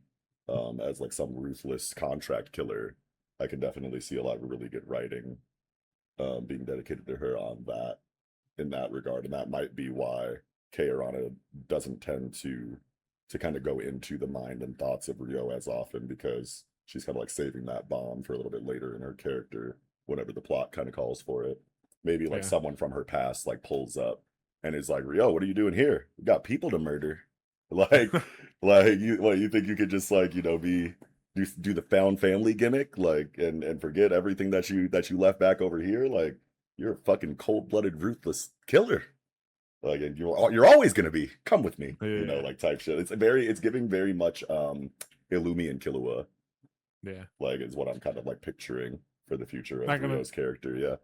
as like some ruthless contract killer. I can definitely see a lot of really good writing being dedicated to her on that, in that regard, and that might be why Keirana doesn't tend to kind of go into the mind and thoughts of Rio as often, because she's kind of like saving that bomb for a little bit later in her character whenever the plot kind of calls for it. Maybe like yeah. someone from her past like pulls up and is like, Rio, what are you doing here? We got people to murder. Like, you think you could just like be do the found family gimmick, like, and forget everything that you left back over here? Like, you're a fucking cold-blooded, ruthless killer. Like, and you're always gonna be. Come with me, Yeah, like type shit. It's giving very much Illumi and Killua, yeah. like is what I'm kind of like picturing for the future Not of gonna. Rio's character. Yeah,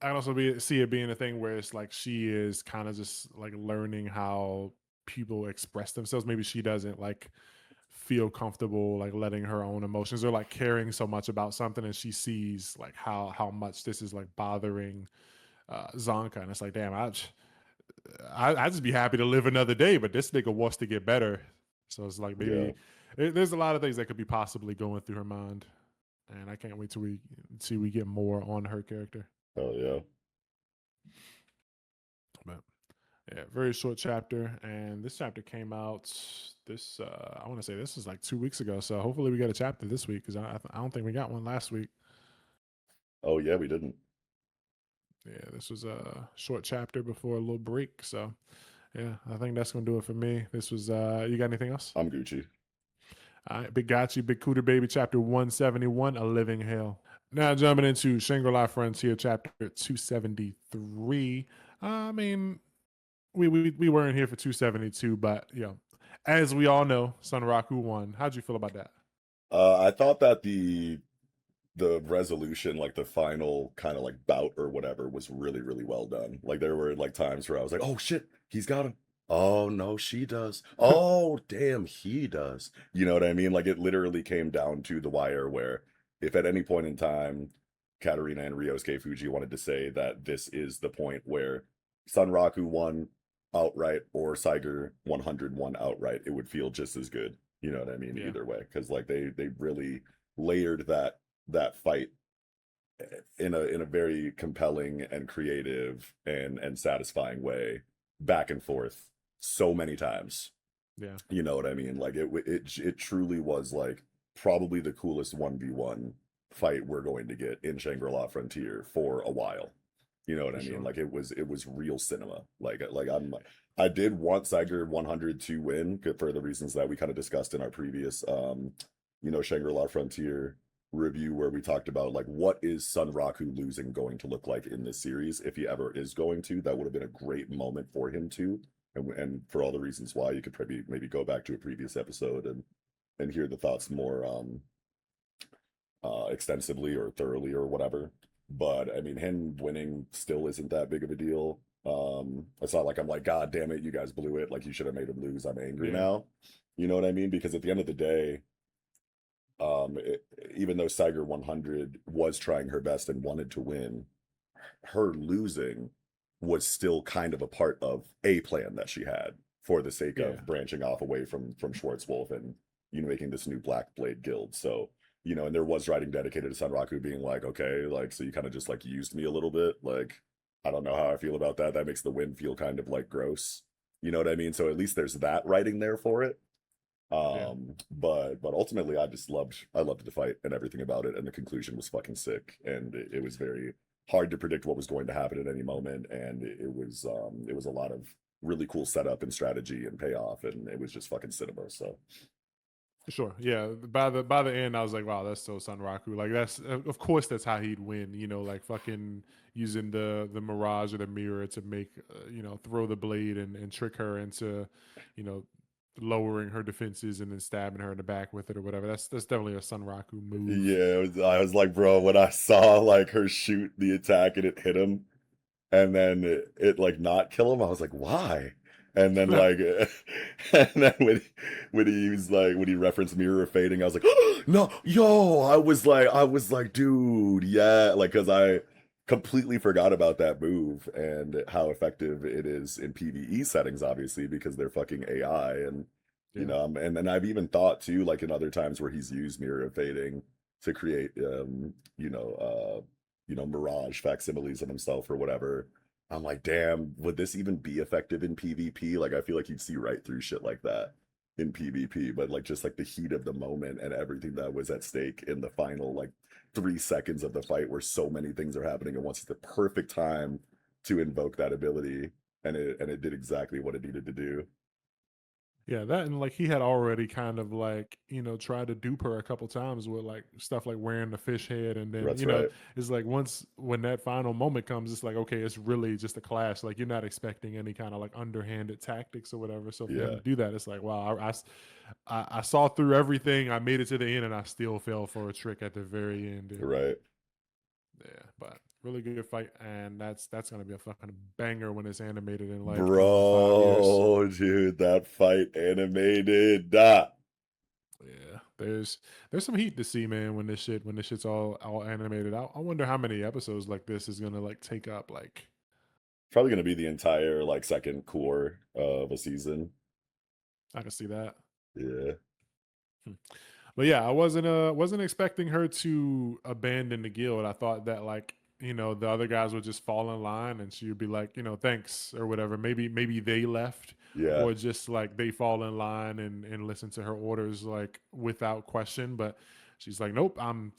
I can also see it being a thing where it's like she is kind of just like learning how people express themselves. Maybe she doesn't like feel comfortable like letting her own emotions or like caring so much about something, and she sees like how much this is like bothering Zonka, and it's like, damn, I just be happy to live another day, but this nigga wants to get better. So it's like yeah. maybe there's a lot of things that could be possibly going through her mind, and I can't wait till we get more on her character. Oh yeah. But yeah, very short chapter, and this chapter came out this I want to say this is like 2 weeks ago. So hopefully we get a chapter this week because I don't think we got one last week. Oh yeah, we didn't. Yeah, this was a short chapter before a little break. So yeah, I think that's gonna do it for me. This was you got anything else? I'm Gucci. All right, Big Gotchi, Big Cooter Baby, chapter 171, A Living Hell. Now jumping into Shangri-La Frontier, chapter 273. I mean, we weren't here for 272, but as we all know, Sunraku won. How'd you feel about that? I thought that the resolution, like the final kind of like bout or whatever, was really, really well done. Like there were like times where I was like, oh shit, he's got him. Oh no, she does. Oh damn, he does. You know what I mean? Like it literally came down to the wire where if at any point in time Katarina and Ryosuke Fuji wanted to say that this is the point where Sunraku won outright or Saiger 100 won outright, it would feel just as good. You know what I mean? Yeah, Either way, because like they really layered that that fight in a very compelling and creative and satisfying way, back and forth so many times. Yeah, You know what I mean? Like it truly was like probably the coolest 1v1 fight we're going to get in Shangri-La Frontier for a while. You know what for I mean? sure. Like it was real cinema. I did want Seiger 100 to win for the reasons that we kind of discussed in our previous Shangri-La Frontier review, where we talked about like what is Sunraku losing going to look like in this series if he ever is going to. That would have been a great moment for him to, and for all the reasons why. You could probably maybe go back to a previous episode and hear the thoughts more extensively or thoroughly or whatever. But I mean, him winning still isn't that big of a deal. It's not like I'm like, God damn it, you guys blew it. Like you should have made him lose. I'm angry Yeah, now. You know what I mean? Because at the end of the day, even though Seiger 100 was trying her best and wanted to win, her losing was still kind of a part of a plan that she had for the sake yeah, of branching off away from Schwarzwolf and making this new Black Blade guild. So and there was writing dedicated to Sanraku being like, okay, like so you kind of just like used me a little bit. Like I don't know how I feel about that. That makes the win feel kind of like gross. You know what I mean? So at least there's that writing there for it. yeah. But ultimately I loved the fight and everything about it, and the conclusion was fucking sick, and it was very hard to predict what was going to happen at any moment, and it was a lot of really cool setup and strategy and payoff, and it was just fucking cinema. So Sure. Yeah. By the end, I was like, wow, that's so Sunraku. Like that's of course that's how he'd win. Like fucking using the mirage or the mirror to make throw the blade and trick her into, you know, lowering her defenses and then stabbing her in the back with it or whatever. That's definitely a Sunraku move. yeah, I was like, bro, when I saw like her shoot the attack and it hit him, and then it like not kill him, I was like, why? And then like, and then when he referenced mirror fading, I was like, oh, no, yo, I was like, dude, yeah, like because I completely forgot about that move and how effective it is in PvE settings, obviously because they're fucking AI, and Yeah. and then I've even thought too, like in other times where he's used mirror fading to create mirage facsimiles of himself or whatever. I'm like, damn, would this even be effective in PvP? Like, I feel like you'd see right through shit like that in PvP, but like just like the heat of the moment and everything that was at stake in the final like 3 seconds of the fight where so many things are happening at once. It's the perfect time to invoke that ability, and it did exactly what it needed to do. Yeah, that and like he had already kind of like, tried to dupe her a couple times with like stuff like wearing the fish head. And then, That's right. it's like once when that final moment comes, it's like, okay, it's really just a clash. Like you're not expecting any kind of like underhanded tactics or whatever. So for him Yeah, to do that, it's like, wow, I saw through everything. I made it to the end and I still fell for a trick at the very end. And right. yeah, but really good fight. And that's gonna be a fucking banger when it's animated in like, 5 years. Bro, dude, that fight animated. Yeah, there's some heat to see, man. When this shit's all animated, I wonder how many episodes like this is gonna like take up. Like, Probably gonna be the entire like second core of a season. I can see that. Yeah. Hmm. But yeah, I wasn't expecting her to abandon the guild. I thought that like the other guys would just fall in line and she would be like thanks or whatever. Maybe they left Yeah. or just like they fall in line and listen to her orders like without question. But she's like, nope, I'm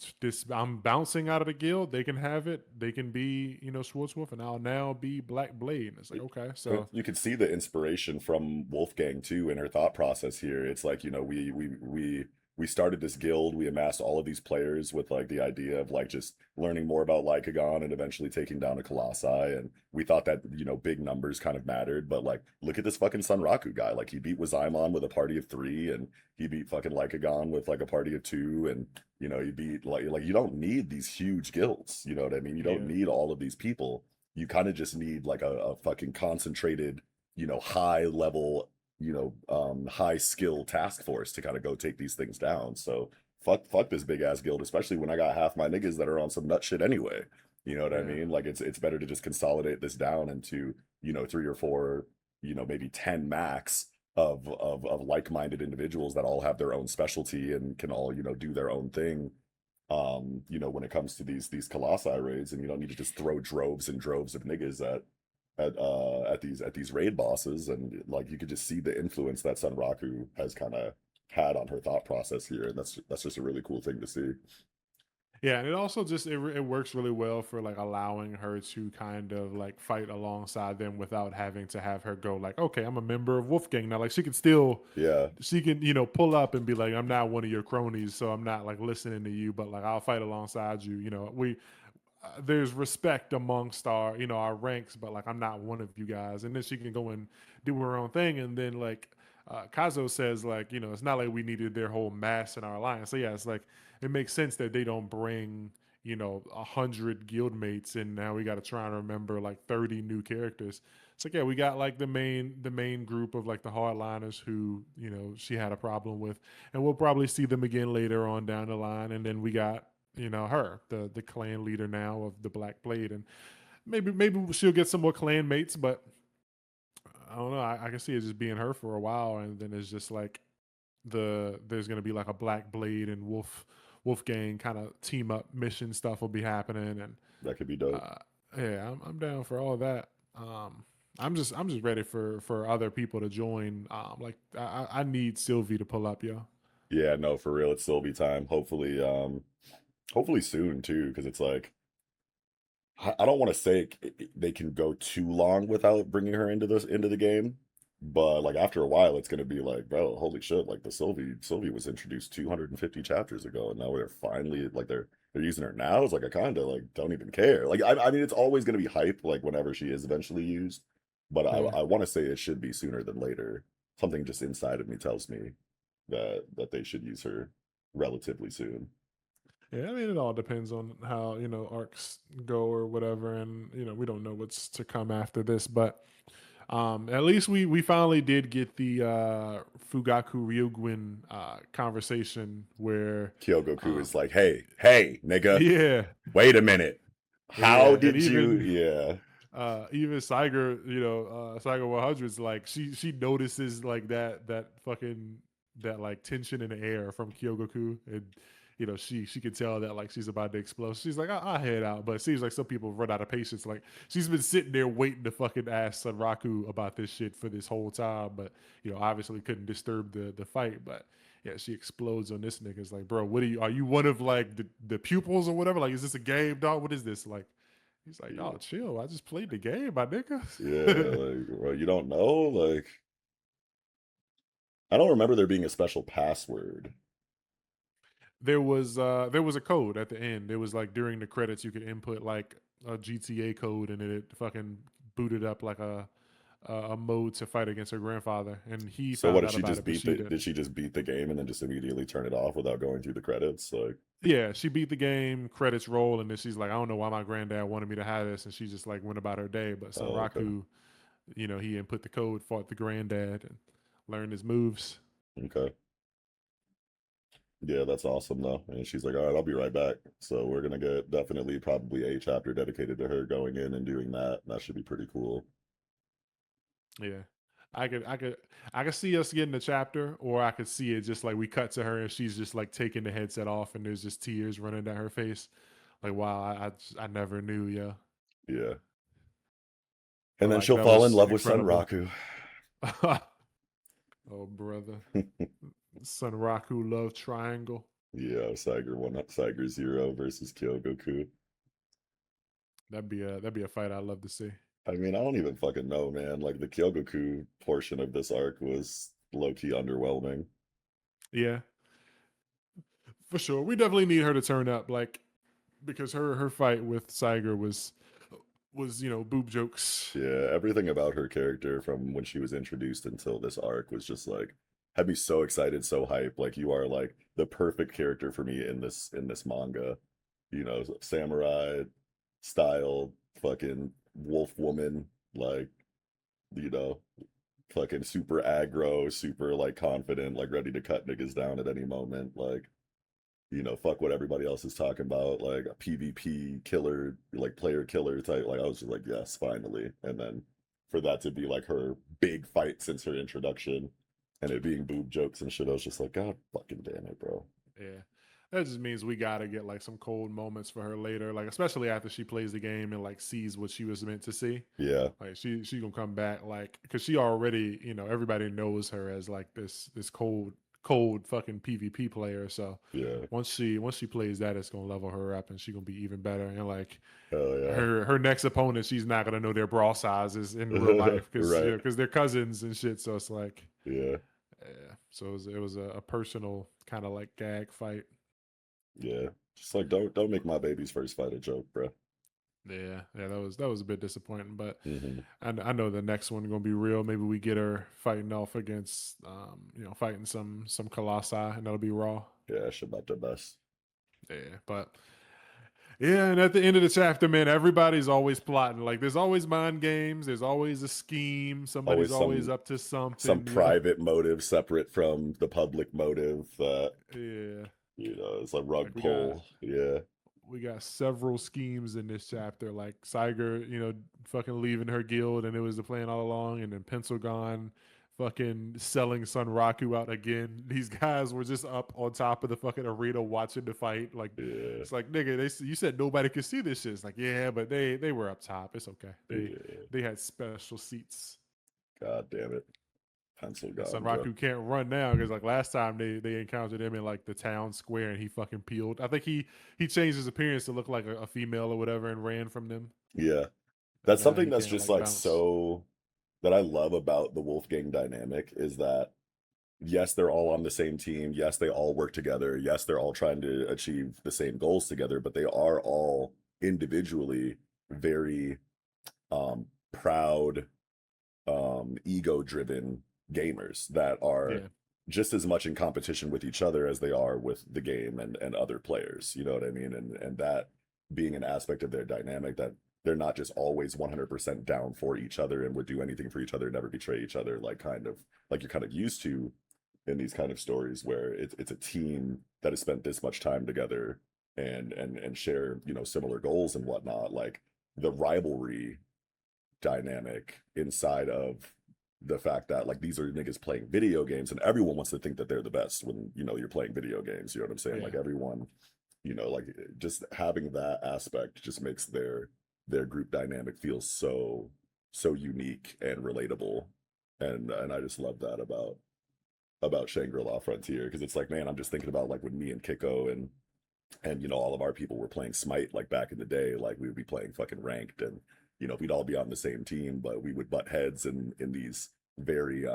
bouncing out of the guild. They can have it. They can be Schwarzwolf and I'll now be Black Blade. And it's like okay, But so you could see the inspiration from Wolfgang too in her thought process here. It's like, we started this guild, we amassed all of these players with like the idea of like just learning more about Lycagon and eventually taking down a Colossi. And we thought that, big numbers kind of mattered, but like look at this fucking Sunraku guy. Like he beat Wazaimon with a party of 3, and he beat fucking Lycagon with like a party of 2, and he beat like you don't need these huge guilds, you know what I mean? You don't yeah, need all of these people. You kind of just need like a fucking concentrated, high level, high skill task force to kind of go take these things down. So fuck this big ass guild, especially when I got half my niggas that are on some nut shit anyway. You know what I yeah. mean? Like it's better to just consolidate this down into, 3 or 4, maybe 10 max of like-minded individuals that all have their own specialty and can all, do their own thing You know, when it comes to these colossi raids, and you don't need to just throw droves and droves of niggas at these raid bosses, and like you could just see the influence that Sunraku has kind of had on her thought process here, and that's just a really cool thing to see. Yeah, and it also just it works really well for like allowing her to kind of like fight alongside them without having to have her go like, okay, I'm a member of Wolfgang now. Like she can still, Yeah, she can pull up and be like, I'm not one of your cronies, so I'm not like listening to you, but like I'll fight alongside you. We there's respect amongst our our ranks, but like I'm not one of you guys. And then she can go and do her own thing, and then like Kazo says like it's not like we needed their whole mass in our alliance. So yeah, it's like it makes sense that they don't bring 100 guildmates, and now we got to try and remember like 30 new characters. It's like, yeah, we got like the main group of like the hardliners who she had a problem with, and we'll probably see them again later on down the line. And then we got her, the clan leader now of the Black Blade, and maybe she'll get some more clan mates, but I don't know. I can see it just being her for a while, and then it's just like there's gonna be like a Black Blade and Wolfgang kind of team up mission stuff will be happening, and that could be dope. uh, yeah, I'm down for all of that. I'm just ready for other people to join. Like I need Sylvie to pull up, yo. Yeah, no, for real, it's Sylvie time. Hopefully soon too, because it's like I don't want to say they can go too long without bringing her into the game, but like after a while, it's gonna be like, bro, holy shit! Like the Sylvie was introduced 250 chapters ago, and now they're finally like they're using her now. It's like I kind of like don't even care. Like I mean, it's always gonna be hype like whenever she is eventually used, but Yeah. I want to say it should be sooner than later. Something just inside of me tells me that they should use her relatively soon. Yeah, I mean, it all depends on how arcs go or whatever, and we don't know what's to come after this. But at least we finally did get the Fugaku Ryugwin conversation where, Kyogoku um, is like, hey, nigga, yeah, wait a minute. How yeah, and did you? even Yeah. even Saiger, Saiger 100's like she notices like that fucking that like tension in the air from Kyogoku, and she could tell that like she's about to explode. She's like, I'll head out, but it seems like some people run out of patience. Like she's been sitting there waiting to fucking ask Sunraku about this shit for this whole time, but obviously couldn't disturb the fight. But yeah, she explodes on this nigga. It's like, bro, what are you one of like the pupils or whatever? Like, is this a game, dog? What is this like? He's like, y'all chill. I just played the game, my Yeah, nigga. like, well, you don't know? Like, I don't remember there being a special password. there was a code at the end. It was like during the credits you could input like a GTA code, and it fucking booted up like a mode to fight against her grandfather, and he So what found did out she about just it, but beat she did didn't. she just beat the game and then just immediately turn it off without going through the credits? Like, Yeah, she beat the game, credits roll, and then she's like, I don't know why my granddad wanted me to have this, and she just like went about her day. But oh, okay. Sunraku, he input the code, fought the granddad, and learned his moves. Okay. Yeah, that's awesome though. And she's like, all right, I'll be right back. So we're gonna get definitely probably a chapter dedicated to her going in and doing that. That should be pretty cool. Yeah. I could see us getting a chapter, or I could see it just like we cut to her and she's just like taking the headset off, and there's just tears running down her face. Like, wow, I never knew, yeah. Yeah. And But then like she'll that fall in was love with incredible. Sunraku. Oh brother. Sunraku love triangle. Yeah, Saiger 1, Saiger 0 versus Kyogoku. That'd be a fight I'd love to see. I mean, I don't even fucking know, man. Like the Kyogoku portion of this arc was low-key underwhelming. Yeah, for sure. We definitely need her to turn up, like, because her fight with Saiger was boob jokes. Yeah, everything about her character from when she was introduced until this arc was just like had me so excited, so hype. Like you are like the perfect character for me in this manga. You know, samurai style, fucking wolf woman, like, you know, fucking super aggro, super like confident, like ready to cut niggas down at any moment. Like, fuck what everybody else is talking about, like a PvP killer, like player killer type. Like I was just like, yes, finally. And then for that to be like her big fight since her introduction and it being boob jokes and shit, I was just like, God fucking damn it, bro. Yeah. that just means we gotta get like some cold moments for her later, like especially after she plays the game and like sees what she was meant to see. Yeah, Like she gonna come back like because she already everybody knows her as like this cold fucking PvP player. So yeah, once she plays that, it's gonna level her up and she gonna be even better. And like hell yeah. her next opponent, she's not gonna know their brawl sizes in real life because Right. because they're cousins and shit. So it's like Yeah, yeah. So it was a personal kind of like gag fight. yeah. Just like don't make my baby's first fight a joke, bro. Yeah, that was a bit disappointing, but Hmm. I know the next one gonna be real. Maybe we get her fighting off against, fighting some colossi, and that'll be raw. Yeah, shit about the best. Yeah, but yeah, and at the end of the chapter, man, everybody's always plotting. Like, there's always mind games. There's always a scheme. Somebody's Always always some up to some something. private motive separate from the public motive that Yeah, it's a rug like we got pull. Yeah, we got several schemes in this chapter, like Saiger, fucking leaving her guild, and it was the plan all along, and then Pencilgon fucking selling Sun Raku out again. These guys were just up on top of the fucking arena watching the fight. Like, yeah, it's like, nigga, you said nobody could see this shit. It's like, yeah, but they were up top. It's okay. yeah. They had special seats. God damn it, pencil And gone, bro. Sunraku can't run now because like last time they encountered him in like the town square and he fucking peeled. I think he changed his appearance to look like a female or whatever and ran from them. Yeah, And that's now something he that's can't just like like bounce. so that I love about the Wolfgang dynamic is that yes, they're all on the same team. Yes, they all work together. Yes, they're all trying to achieve the same goals together, but they are all individually very proud, ego-driven gamers that are Yeah, just as much in competition with each other as they are with the game and other players. You know what I mean? And that being an aspect of their dynamic that they're not just always 100% down for each other and would do anything for each other, never betray each other, like kind of like you're kind of used to in these kind of stories where it's a team that has spent this much time together and share similar goals and whatnot. Like the rivalry dynamic inside of the fact that like these are niggas playing video games and everyone wants to think that they're the best when you're playing video games. You know what I'm saying? yeah, Like everyone, like just having that aspect just makes their group dynamic feel so unique and relatable. And I just love that about Shangri-La Frontier because it's like, man, I'm just thinking about like when me and Kiko and all of our people were playing Smite like back in the day, like we would be playing fucking ranked and we'd all be on the same team, but we would butt heads in these very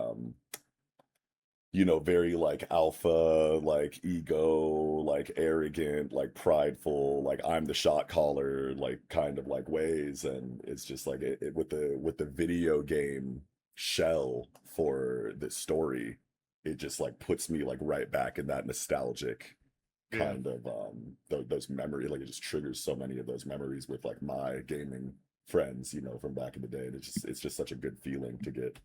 very like alpha, like ego, like arrogant, like prideful, like I'm the shot caller, like kind of like ways. And it's just like with the video game shell for the story, it just like puts me like right back in that nostalgic yeah. kind of those memory, like it just triggers so many of those memories with like my gaming friends, from back in the day. And it's just such a good feeling to get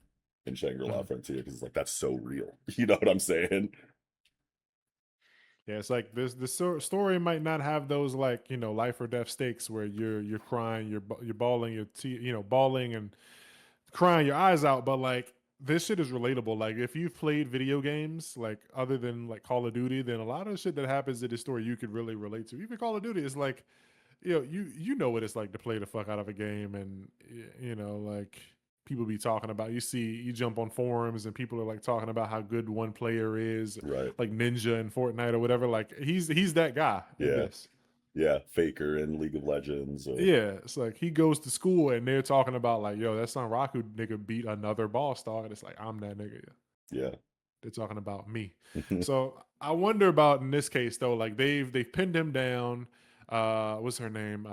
in Shangri-La Mhm. Frontier because it's like that's so real. You know what I'm saying? Yeah, it's like this story might not have those like life or death stakes where you're crying, you're bawling, bawling and crying your eyes out, but like this shit is relatable. Like if you've played video games, like other than like Call of Duty, then a lot of shit that happens in this story you could really relate to. Even Call of Duty is like, you know what it's like to play the fuck out of a game, and like people be talking about. You jump on forums and people are like talking about how good one player is, Right. like Ninja in Fortnite or whatever. Like he's that guy in Yeah. this. Yeah. Faker in League of Legends or Yeah, it's like he goes to school and they're talking about like, yo, that Son Raku nigga beat another boss dog, and it's like I'm that nigga. Yeah. yeah. They're talking about me. So I wonder about in this case though, like they've pinned him down. What's her name?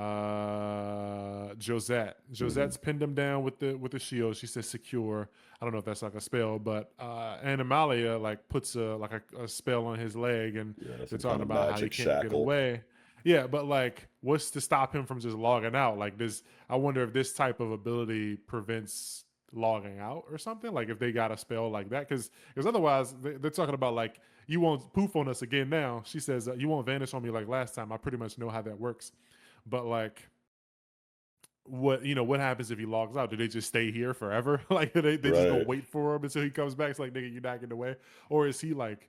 Josette. Hmm. Josette's pinned him down with the shield. She says secure. I don't know if that's like a spell, but Animalia like puts a spell on his leg, and Yeah, they're some kind talking of about how he magic can't get shackle. away. Yeah, but like, what's to stop him from just logging out? Like this, I wonder if this type of ability prevents logging out or something. Like if they got a spell like that, because otherwise they're talking about like you won't poof on us again. Now she says you won't vanish on me like last time. I pretty much know how that works, but like what happens if he logs out? Do they just stay here forever? Like they just gonna Right. wait for him until he comes back? It's like nigga, you're not getting away, or is he like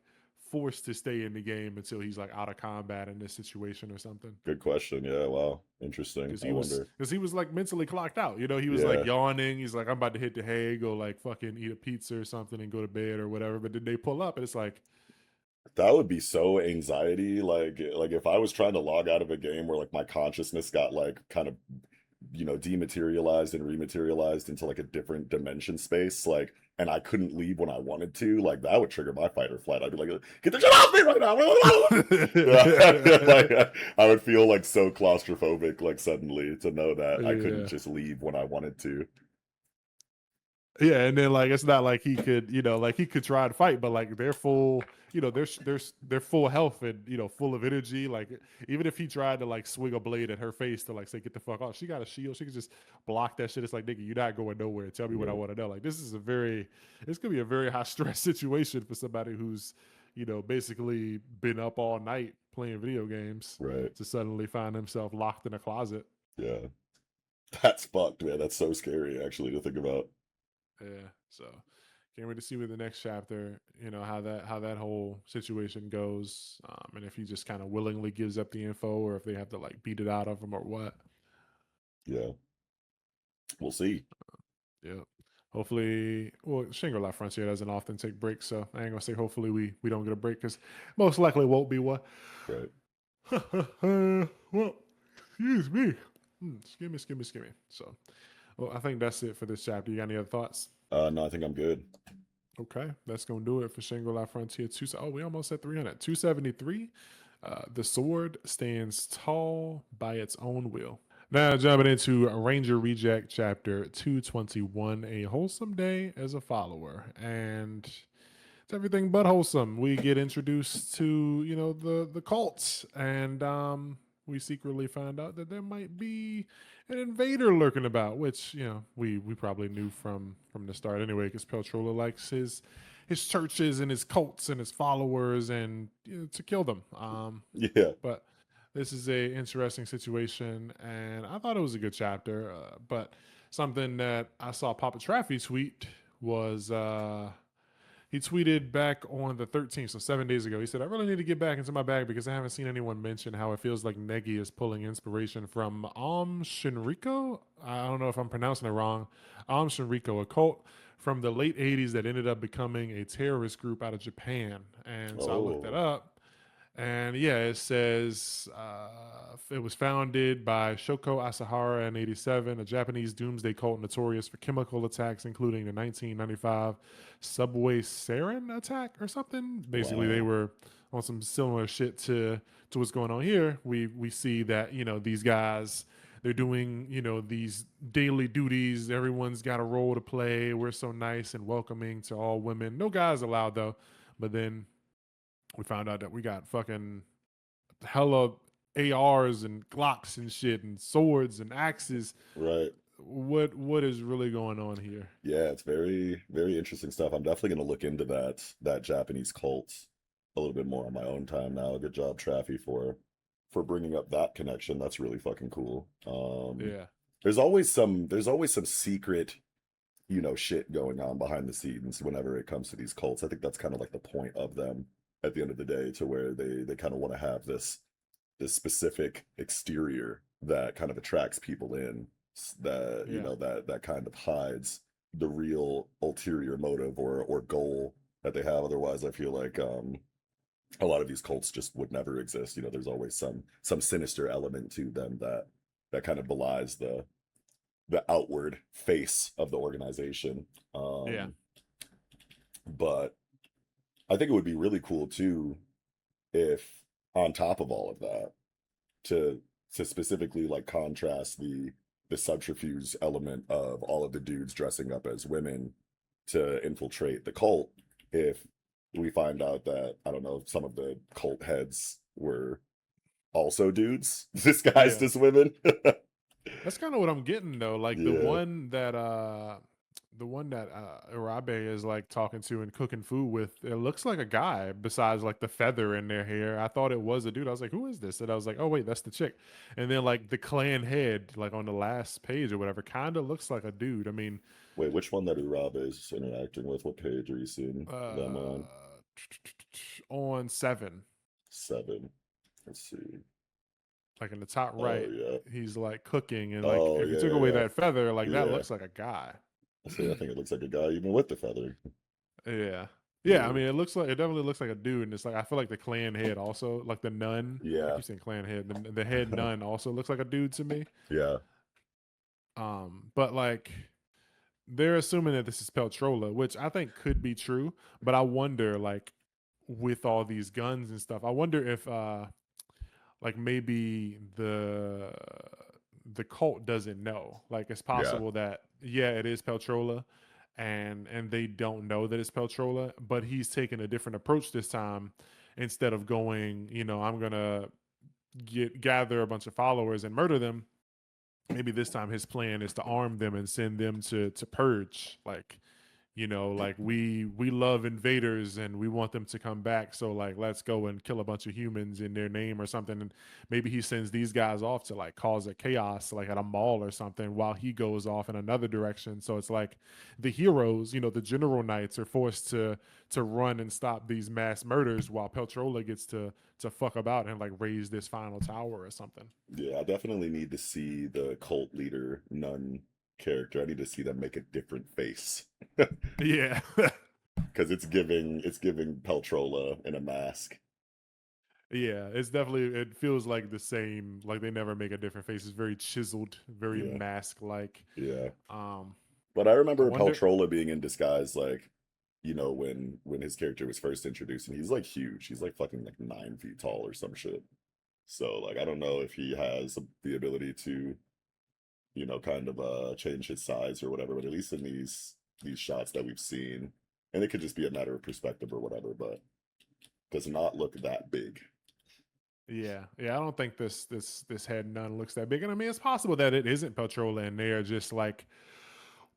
forced to stay in the game until he's like out of combat in this situation or something. Good question. Yeah, wow. Interesting. I wonder. Because he was like mentally clocked out. You know, he was Yeah. like yawning. He's like, I'm about to hit the hay, go like fucking eat a pizza or something and go to bed or whatever. But then they pull up and it's like, That would be so anxiety. Like if I was trying to log out of a game where like my consciousness got like kind of, you know, dematerialized and rematerialized into like a different dimension space, like, and I couldn't leave when I wanted to, like that would trigger my fight or flight. I'd be like, get the shit off me right now. Like, I would feel like so claustrophobic, like suddenly to know that I couldn't just leave when I wanted to. Yeah, and then like it's not like he could, you know, like he could try and fight, but like they're full, you know, they're full health and you know full of energy. Like even if he tried to like swing a blade at her face to like say get the fuck off, she got a shield. She could just block that shit. It's like nigga, you're not going nowhere. Tell me what I want to know. Like this is it's gonna be a very high stress situation for somebody who's, you know, basically been up all night playing video games, right? To suddenly find himself locked in a closet. Yeah, that's fucked, man. That's so scary actually to think about. Yeah, so can't wait to see with the next chapter, you know, how that whole situation goes, and if he just kind of willingly gives up the info, or if they have to like beat it out of him, or what. Yeah, we'll see. Yeah, hopefully. Well, Shangri-La Frontier doesn't often take breaks, so I ain't gonna say hopefully we don't get a break because most likely won't be one. Right. Well, excuse me. Excuse me. So, well, I think that's it for this chapter. You got any other thoughts? No, I think I'm good. Okay, that's gonna do it for Shangri-La Frontier 2. Oh, we almost at 300. 273. The sword stands tall by its own will. Now jumping into Ranger Reject chapter 221, a wholesome day as a follower. And it's everything but wholesome. We get introduced to, you know, the cults, and we secretly find out that there might be an invader lurking about, which, you know, we probably knew from the start anyway, because Peltrola likes his churches and his cults and his followers, and you know, to kill them. Yeah. But this is a interesting situation, and I thought it was a good chapter. But something that I saw Papa Traffy tweet was he tweeted back on the 13th, so 7 days ago. He said, I really need to get back into my bag because I haven't seen anyone mention how it feels like Negi is pulling inspiration from Shinriko. I don't know if I'm pronouncing it wrong. Shinriko, a cult from the late 80s that ended up becoming a terrorist group out of Japan. And so I looked that up. And yeah, it says it was founded by Shoko Asahara in 87, a Japanese doomsday cult notorious for chemical attacks, including the 1995 subway sarin attack or something. Basically, they were on some similar shit to what's going on here. We see that, you know, these guys, they're doing, you know, these daily duties. Everyone's got a role to play. We're so nice and welcoming to all women. No guys allowed though. But then we found out that we got fucking hella ARs and Glocks and shit and swords and axes. Right. What is really going on here? Yeah, it's very, very interesting stuff. I'm definitely gonna look into that Japanese cult a little bit more on my own time now. Good job, Traffy, for bringing up that connection. That's really fucking cool. Yeah. There's always some secret, you know, shit going on behind the scenes whenever it comes to these cults. I think that's kind of like the point of them at the end of the day, to where they kind of want to have this specific exterior that kind of attracts people in, that you know, that kind of hides the real ulterior motive or goal that they have. Otherwise, I feel like a lot of these cults just would never exist. You know, there's always some sinister element to them that kind of belies the outward face of the organization. But I think it would be really cool too if, on top of all of that, to specifically like contrast the subterfuge element of all of the dudes dressing up as women to infiltrate the cult, if we find out that, I don't know, some of the cult heads were also dudes disguised as women. That's kind of what I'm getting though. Like the one that Irabe is like talking to and cooking food with, it looks like a guy besides like the feather in their hair. I thought it was a dude. I was like, who is this? And I was like, oh wait, that's the chick. And then like the clan head, like on the last page or whatever, kind of looks like a dude. I mean, wait, which one that Urabe is interacting with? What page are you seeing them on? on 7. 7. Let's see. Like in the top Oh right, yeah. he's like cooking, and like Oh if you yeah, took yeah, away yeah. that feather, like that Yeah. looks like a guy. I say I think it looks like a guy even with the feather. Yeah. Yeah, I Yeah. mean it definitely looks like a dude, and it's like I feel like the clan head also, like the nun, I Yeah. keep saying clan head, the head nun also looks like a dude to me. Yeah. But like they're assuming that this is Peltrola, which I think could be true, but I wonder like with all these guns and stuff, I wonder if like maybe the cult doesn't know. Like it's Yeah. possible that yeah, it is Peltrola, and they don't know that it's Peltrola, but he's taking a different approach this time. Instead of going, I'm gonna gather a bunch of followers and murder them. Maybe this time his plan is to arm them and send them to purge. Like like we love invaders and we want them to come back, so like let's go and kill a bunch of humans in their name or something. And maybe he sends these guys off to like cause a chaos like at a mall or something while he goes off in another direction. So it's like the heroes, the general knights, are forced to run and stop these mass murders while Peltrola gets to fuck about and like raise this final tower or something. Yeah, I definitely need to see the cult leader nun character. I need to see them make a different face. Yeah. Because it's giving Peltrola in a mask. Yeah, it's definitely, it feels like the same, like they never make a different face. It's very chiseled, very Yeah. mask like. Yeah. Um But I I remember wonder. Peltrola being in disguise, like, when his character was first introduced, and he's like huge. He's like fucking like 9 feet tall or some shit. So like I don't know if he has the ability to, kind of change his size or whatever, but at least in these shots that we've seen, and it could just be a matter of perspective or whatever, but does not look that big. Yeah, yeah, I don't think this head nun looks that big. And I mean it's possible that it isn't Peltrola and they are just like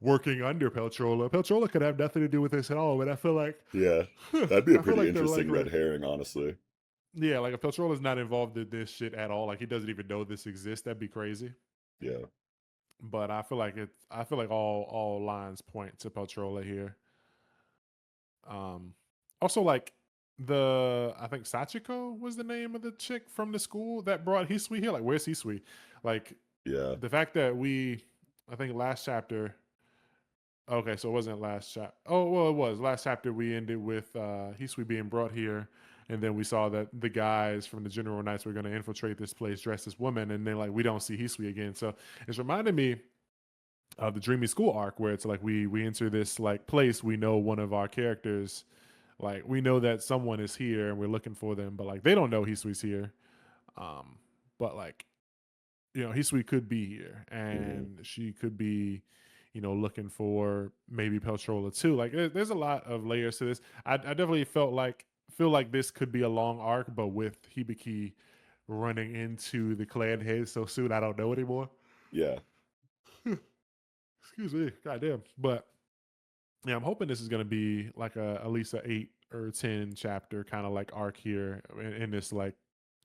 working under Peltrola. Peltrola could have nothing to do with this at all, but I feel like Yeah. That'd be a I feel pretty like they're interesting red likely. herring, honestly. Yeah, like if Peltrola's not involved in this shit at all, like he doesn't even know this exists, that'd be crazy. Yeah. But I feel like all lines point to Peltrola here. Also like I think Sachiko was the name of the chick from the school that brought Hisui here. Like where's Hisui? Like Yeah. the fact that I think last chapter. Okay, so it wasn't last chapter. Oh well, it was last chapter. We ended with Hisui being brought here, and then we saw that the guys from the General Knights were going to infiltrate this place dressed as women, and then like we don't see Hisui again. So it's reminded me of the Dreamy School arc, where it's like we enter this like place. We know one of our characters, like we know that someone is here, and we're looking for them, but like they don't know Hisui's here. Um, but like Hisui could be here, Hmm. and she could be, looking for maybe Peltrola too. Like there's a lot of layers to this. I definitely feel like this could be a long arc, but with Hibiki running into the clan head so soon, I don't know anymore. Yeah. Excuse me, goddamn. But yeah, I'm hoping this is going to be like at least a 8 or 10 chapter kind of like arc here in this like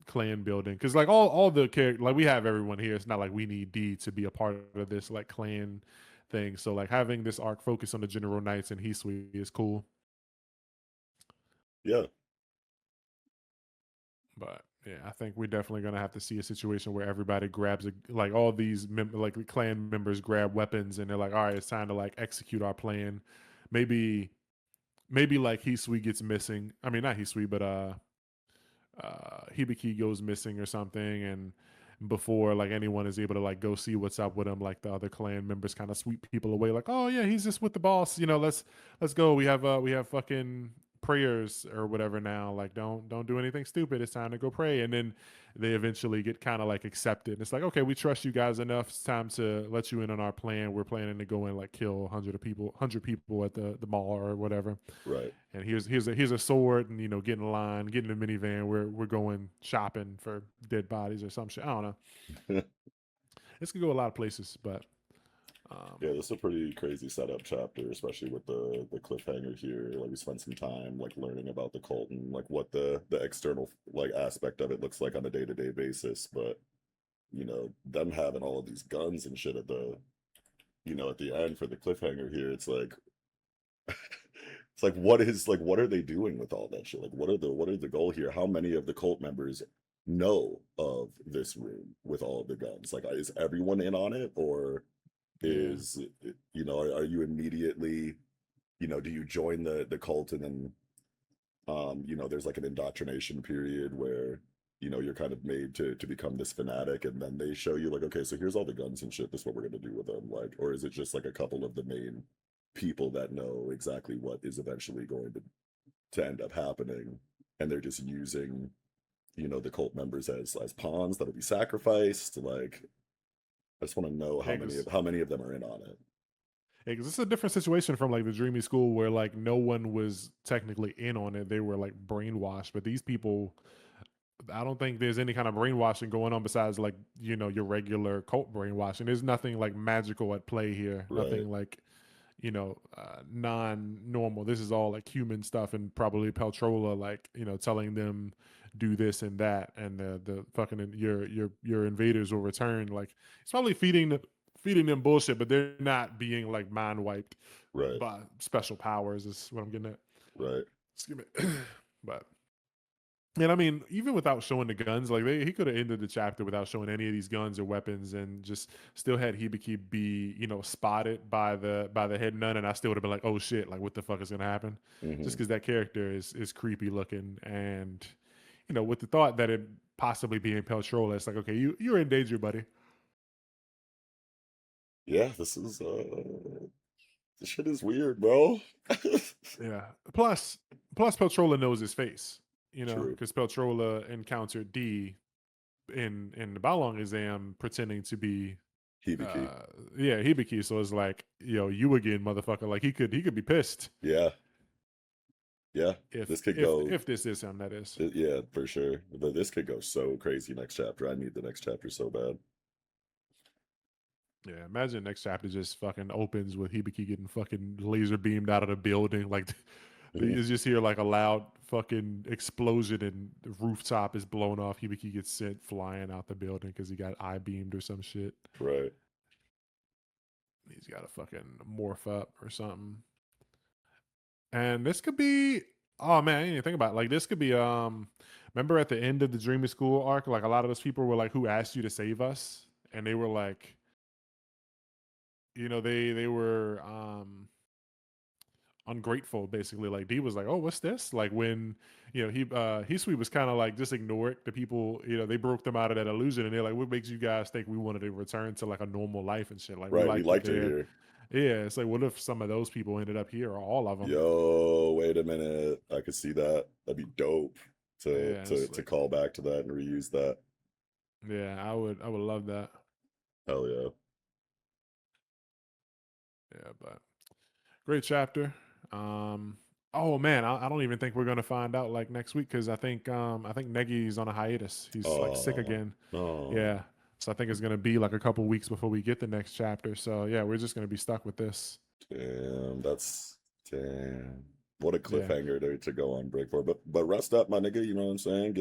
clan building, because like all the character, like we have everyone here. It's not like we need D to be a part of this like clan thing. So like having this arc focus on the General Knights and Hisui is cool. Yeah. But yeah, I think we're definitely gonna have to see a situation where everybody grabs like all these like the clan members grab weapons and they're like, all right, it's time to like execute our plan. Maybe like Hisui gets missing. I mean, not Hisui, but Hibiki goes missing or something, and before like anyone is able to like go see what's up with him, like the other clan members kind of sweep people away, like, oh yeah, he's just with the boss. Let's go. We have fucking prayers or whatever now. Like don't do anything stupid. It's time to go pray. And then they eventually get kind of like accepted. And it's like, okay, we trust you guys enough. It's time to let you in on our plan. We're planning to go and like kill 100 people at the mall or whatever. Right. And here's a sword, and get in line, get in the minivan. We're going shopping for dead bodies or some shit. I don't know. This could go a lot of places, but um, Yeah, this is a pretty crazy setup chapter, especially with the cliffhanger here. Like we spent some time like learning about the cult and like what the external like aspect of it looks like on a day-to-day basis. But them having all of these guns and shit at the end for the cliffhanger here, it's like It's like what are they doing with all that shit? Like what are the goal here? How many of the cult members know of this room with all of the guns? Like is everyone in on it, or Yeah. are you immediately, do you join the cult and then there's like an indoctrination period where you're kind of made to become this fanatic, and then they show you like, okay, so here's all the guns and shit, this is what we're going to do with them, like, or is it just like a couple of the main people that know exactly what is eventually going to end up happening, and they're just using the cult members as pawns that'll be sacrificed? Like, I just want to know Yeah, how many of them are in on it. because it's a different situation from like the Dreamy School where like no one was technically in on it. They were like brainwashed. But these people, I don't think there's any kind of brainwashing going on besides like, your regular cult brainwashing. There's nothing like magical at play here. Right, Nothing like, non-normal. This is all like human stuff, and probably Peltrola like, telling them do this and that, and the fucking your invaders will return. Like it's probably feeding them bullshit, but they're not being like mind wiped right, by special powers. Is what I'm getting at. right. Excuse me, but. And I mean, even without showing the guns, like he could have ended the chapter without showing any of these guns or weapons, and just still had Hibiki be, spotted by the head nun, and I still would have been like, oh shit, like what the fuck is gonna happen? Just Hmm. because that character is creepy looking, and with the thought that it possibly being Peltrola, it's like, okay, you're in danger, buddy. Yeah, this shit is weird, bro. Yeah. Plus Peltrola knows his face, True. because Peltrola encountered D in the Balong exam pretending to be Hibiki. uh yeah, Hibiki. So it's like, you again, motherfucker. Like he could be pissed Yeah, yeah. if This could if go. if this is him, that is. Yeah, for sure. But this could go so crazy next chapter. I need the next chapter so bad. Yeah, imagine next chapter just fucking opens with Hibiki getting fucking laser beamed out of the building. Like Mhm. you just hear like a loud fucking explosion and the rooftop is blown off. Hibiki gets sent flying out the building because he got eye beamed or some shit. Right. He's got to fucking morph up or something. And this could be, oh man, I didn't even think about it. Like this could be remember at the end of the Dreamy School arc, like a lot of those people were like, who asked you to save us? And they were like, they were ungrateful basically. Like D was like, oh, what's this? Like when, Hisui was kind of like just ignore it. The people, they broke them out of that illusion, and they're like, what makes you guys think we wanted to return to like a normal life and shit? Like we Right. We like you liked her there. here. Yeah, it's like, what if some of those people ended up here, or all of them? Yo, wait a minute. I could see that. That'd be dope to Yeah, to it's to like, call back to that and reuse that. yeah, I would love that. Hell yeah. Yeah, but great chapter. Um, oh man, I don't even think we're gonna find out like next week because I think Negi's on a hiatus. He's like sick Oh, again. no. Yeah, so I think it's gonna be like a couple weeks before we get the next chapter. So yeah, we're just gonna be stuck with this. Damn, damn. What a Yeah, cliffhanger to go on break for. But rest up, my nigga. You know what I'm saying?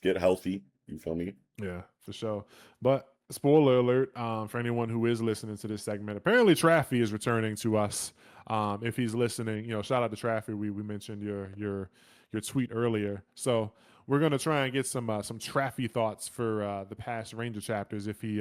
Get healthy. You feel me? yeah, for sure. But spoiler alert, for anyone who is listening to this segment, apparently Traffy is returning to us. If he's listening, shout out to Traffy. We mentioned your tweet earlier. So we're gonna try and get some Traffy thoughts for the past Ranger chapters if he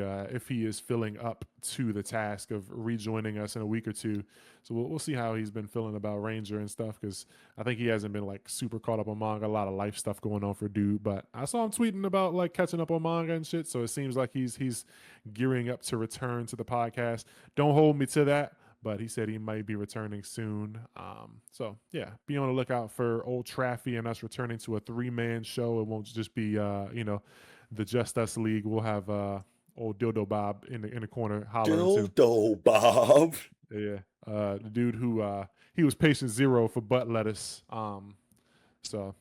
is filling up to the task of rejoining us in a week or two. So we'll see how he's been feeling about Ranger and stuff, because I think he hasn't been like super caught up on manga. A lot of life stuff going on for dude, but I saw him tweeting about like catching up on manga and shit. So it seems like he's gearing up to return to the podcast. Don't hold me to that, but he said he might be returning soon. So yeah, be on the lookout for old Traffy and us returning to a 3-man show. It won't just be the Just Us League. We'll have old Dildo Bob in the corner hollering too. Dildo Bob. Yeah, the dude who he was patient zero for butt lettuce. So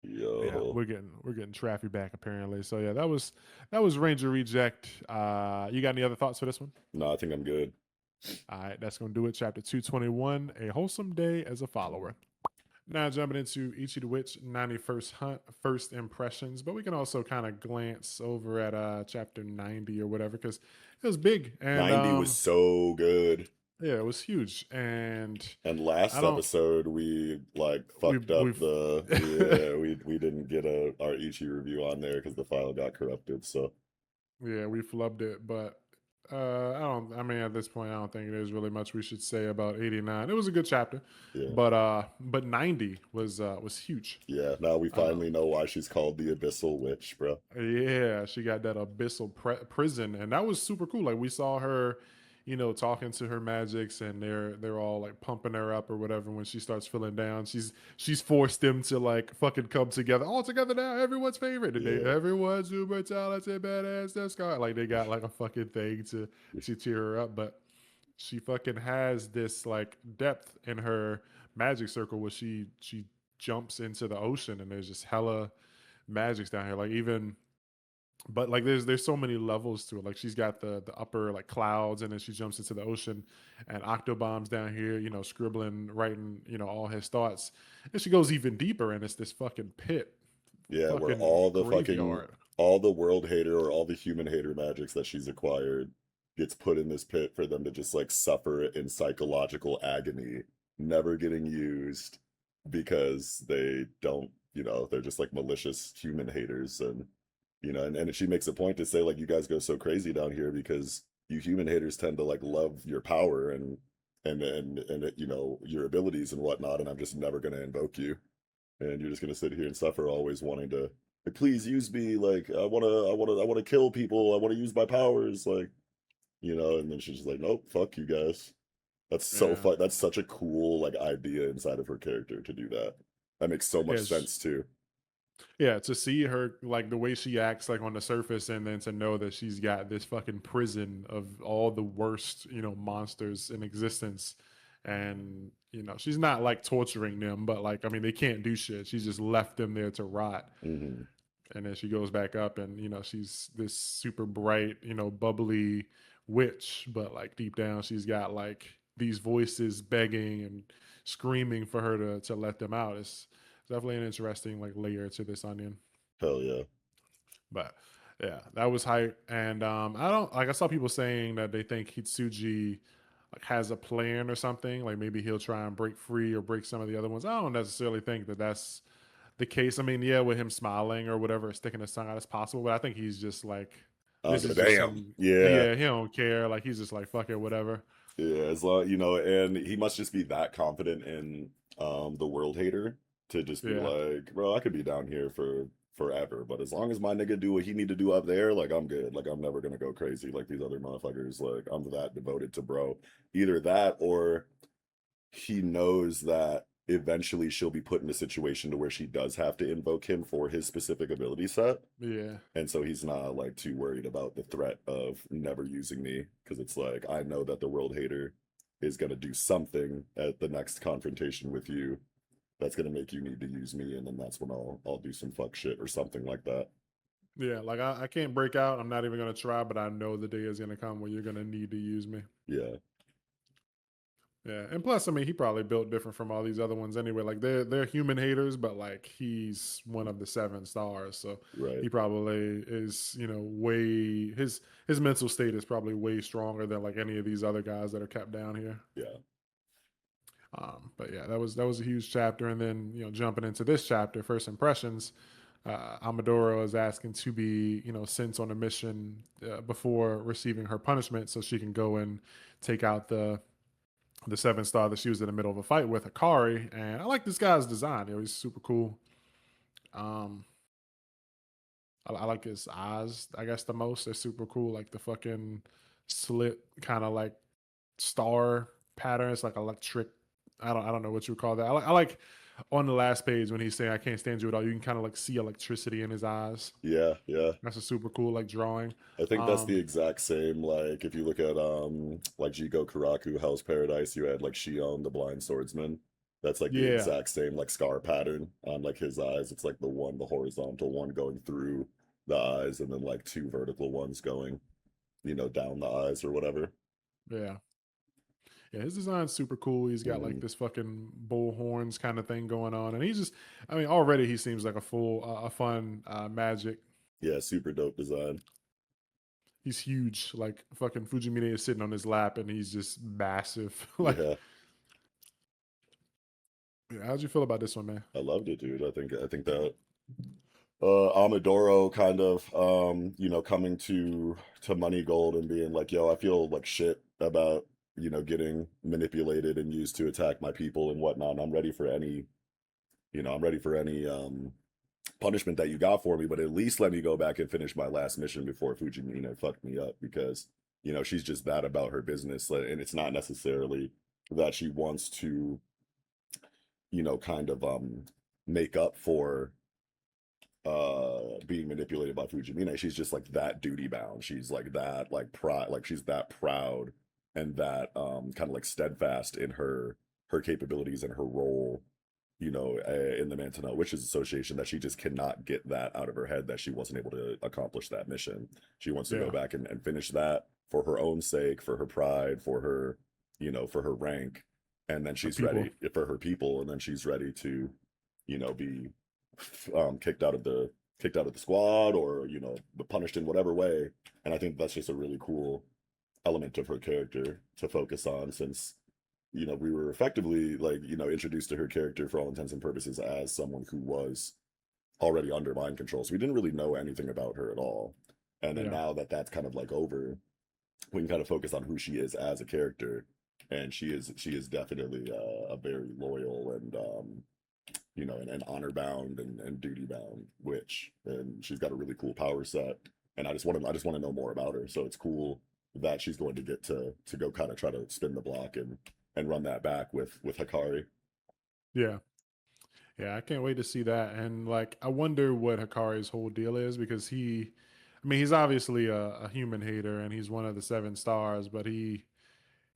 yeah, Yo. we're getting Traffy back apparently. So yeah, that was Ranger Reject. You got any other thoughts for this one? No, I think I'm good. All right, that's gonna do it. Chapter 221, A Wholesome Day as a Follower. Now jumping into Ichi the Witch 91st Hunt, First Impressions, but we can also kind of glance over at chapter 90 or whatever, because it was big. And 90 was so good. Yeah, it was huge, and And I last don't. episode we like fucked up We've the yeah, we didn't get our Ichi review on there because the file got corrupted. So yeah, we flubbed it, but I don't. I mean, at this point, I don't think there's really much we should say about 89. It was a good chapter, yeah. but 90 was huge. Yeah, now we Um, finally know why she's called the Abyssal Witch, bro. Yeah, she got that abyssal prison, and that was super cool. Like we saw her, talking to her magics, and they're all like pumping her up or whatever. When she starts feeling down, she's forced them to like fucking come together, all together now. Everyone's favorite, and Yeah. everyone's super talented, badass. That's got like they got like a fucking thing to cheer her up. But she fucking has this like depth in her magic circle where she jumps into the ocean, and there's just hella magics down here. Like even but like there's so many levels to it. Like she's got the upper like clouds, and then she jumps into the ocean, and Octobomb's down here, scribbling, writing, all his thoughts. And she goes even deeper, and it's this fucking pit, Yeah, where fucking graveyard. all the world hater or all the human hater magics that she's acquired gets put in this pit for them to just like suffer in psychological agony, never getting used because they don't, they're just like malicious human haters. And and she makes a point to say like you guys go so crazy down here because you human haters tend to like love your power and your abilities and whatnot, and I'm just never gonna invoke you, and you're just gonna sit here and suffer, always wanting to like, please use me, like I wanna kill people, I wanna use my powers, like and then she's just like, nope, fuck you guys. That's so Yeah, fun. That's such a cool like idea inside of her character to do that. That makes so much yeah, sense too. yeah. To see her like the way she acts like on the surface, and then to know that she's got this fucking prison of all the worst, monsters in existence, and she's not like torturing them, but like I mean they can't do shit. She's just left them there to rot. Hmm. And then she goes back up, and she's this super bright, bubbly witch, but like deep down she's got like these voices begging and screaming for her to let them out. It's definitely an interesting like layer to this onion. Hell yeah. But yeah, that was hype. And I don't like I saw people saying that they think Hitsuji like has a plan or something, like maybe he'll try and break free or break some of the other ones. I don't necessarily think that that's the case. I mean, yeah, with him smiling or whatever, sticking his tongue out as possible, but I think he's just like, I don't this give a is just damn. some, Yeah. yeah, he don't care. Like he's just like, fuck it, whatever. Yeah, as long and he must just be that confident in the world hater to just be Yeah, like, bro, I could be down here for forever, but as long as my nigga do what he need to do up there, like I'm good. Like I'm never gonna go crazy like these other motherfuckers. Like I'm that devoted to bro. Either that or he knows that eventually she'll be put in a situation to where she does have to invoke him for his specific ability set. yeah, And so he's not like too worried about the threat of never using me because it's like I know that the world hater is going to do something at the next confrontation with you that's going to make you need to use me, and then that's when I'll do some fuck shit or something like that. yeah. Like I can't break out. I'm not even gonna try, but I know the day is gonna come where you're gonna need to use me. Yeah, Yeah, and plus, I mean, he probably built different from all these other ones anyway. Like they're human haters, but like he's one of the 7 stars, so right. he probably is, way his mental state is probably way stronger than like any of these other guys that are kept down here. Yeah. But yeah, that was a huge chapter, and then jumping into this chapter, first impressions. Amadora is asking to be, sent on a mission before receiving her punishment, so she can go and take out the 7 star that she was in the middle of a fight with, Akari. And I like this guy's design. He's super cool. Um, I like his eyes, I guess, the most. They're super cool. Like the fucking slit kind of like star pattern. It's like electric. I don't know what you would call that. I like on the last page when he's saying I can't stand you at all. You can kind of like see electricity in his eyes. Yeah, yeah. That's a super cool like drawing. I think that's the Um, exact same, like if you look at like Jigo Karaku, Hell's Paradise, you had like Shion the Blind Swordsman. That's like the yeah, exact same like scar pattern on like his eyes. It's like the horizontal one going through the eyes, and then like two vertical ones going, down the eyes or whatever. yeah. Yeah, his design's super cool. He's got like Hmm. this fucking bull horns kind of thing going on, and he's just, I mean, already he seems like a fun magic. Yeah, super dope design. he's huge. Like fucking Fujimine is sitting on his lap, and he's just massive. Like, Yeah, yeah, how'd you feel about this one, man? I loved it, dude. I think that Amadoro kind of coming to Money Gold and being like, yo, I feel like shit about getting manipulated and used to attack my people and whatnot. And I'm ready for any punishment that you got for me, but at least let me go back and finish my last mission before Fujimina fucked me up, because she's just bad about her business, and it's not necessarily that she wants to kind of make up for being manipulated by Fujimine. She's just like that duty bound. She's like that, like pride, like she's that proud and that kind of like steadfast in her capabilities and her role, in the Mantonel Witches Association, that she just cannot get that out of her head that she wasn't able to accomplish that mission. She wants to go Yeah, back and finish that for her own sake, for her pride, for her, for her rank, and then for she's people. ready for her people, and then she's ready to, be kicked out of the squad, or punished in whatever way. And I think that's just a really cool element of her character to focus on, since we were effectively like introduced to her character for all intents and purposes as someone who was already under mind control, so we didn't really know anything about her at all. And then Yeah, now that that's kind of like over, we can kind of focus on who she is as a character. And she is definitely a very loyal and and honor bound and duty bound witch, and she's got a really cool power set. And I just want to know more about her. So it's cool that she's going to get to go kind of try to spin the block and run that back with Hikari. yeah, yeah. I can't wait to see that. And like, I wonder what Hikari's whole deal is, because I mean, he's obviously a human hater, and he's one of the seven stars, but he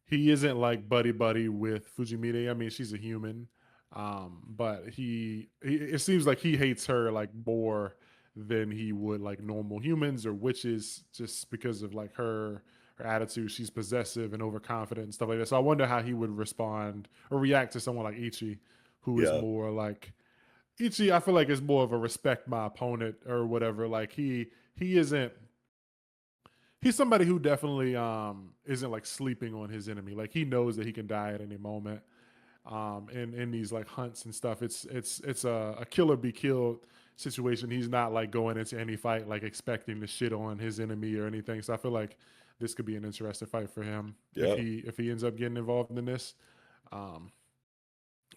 isn't like buddy buddy with Fujimine. I mean, she's a human, but he it seems like he hates her like more than he would like normal humans or witches, just because of like her attitude. She's possessive and overconfident and stuff like that. So I wonder how he would respond or react to someone like Ichi, who is Yeah. more like Ichi. I feel like is more of a respect my opponent or whatever. Like he isn't, he's somebody who definitely isn't like sleeping on his enemy. Like he knows that he can die at any moment. In these like hunts and stuff, it's a kill or be killed situation. He's not like going into any fight like expecting to shit on his enemy or anything. So I feel like this could be an interesting fight for him Yeah. if he ends up getting involved in this. Um,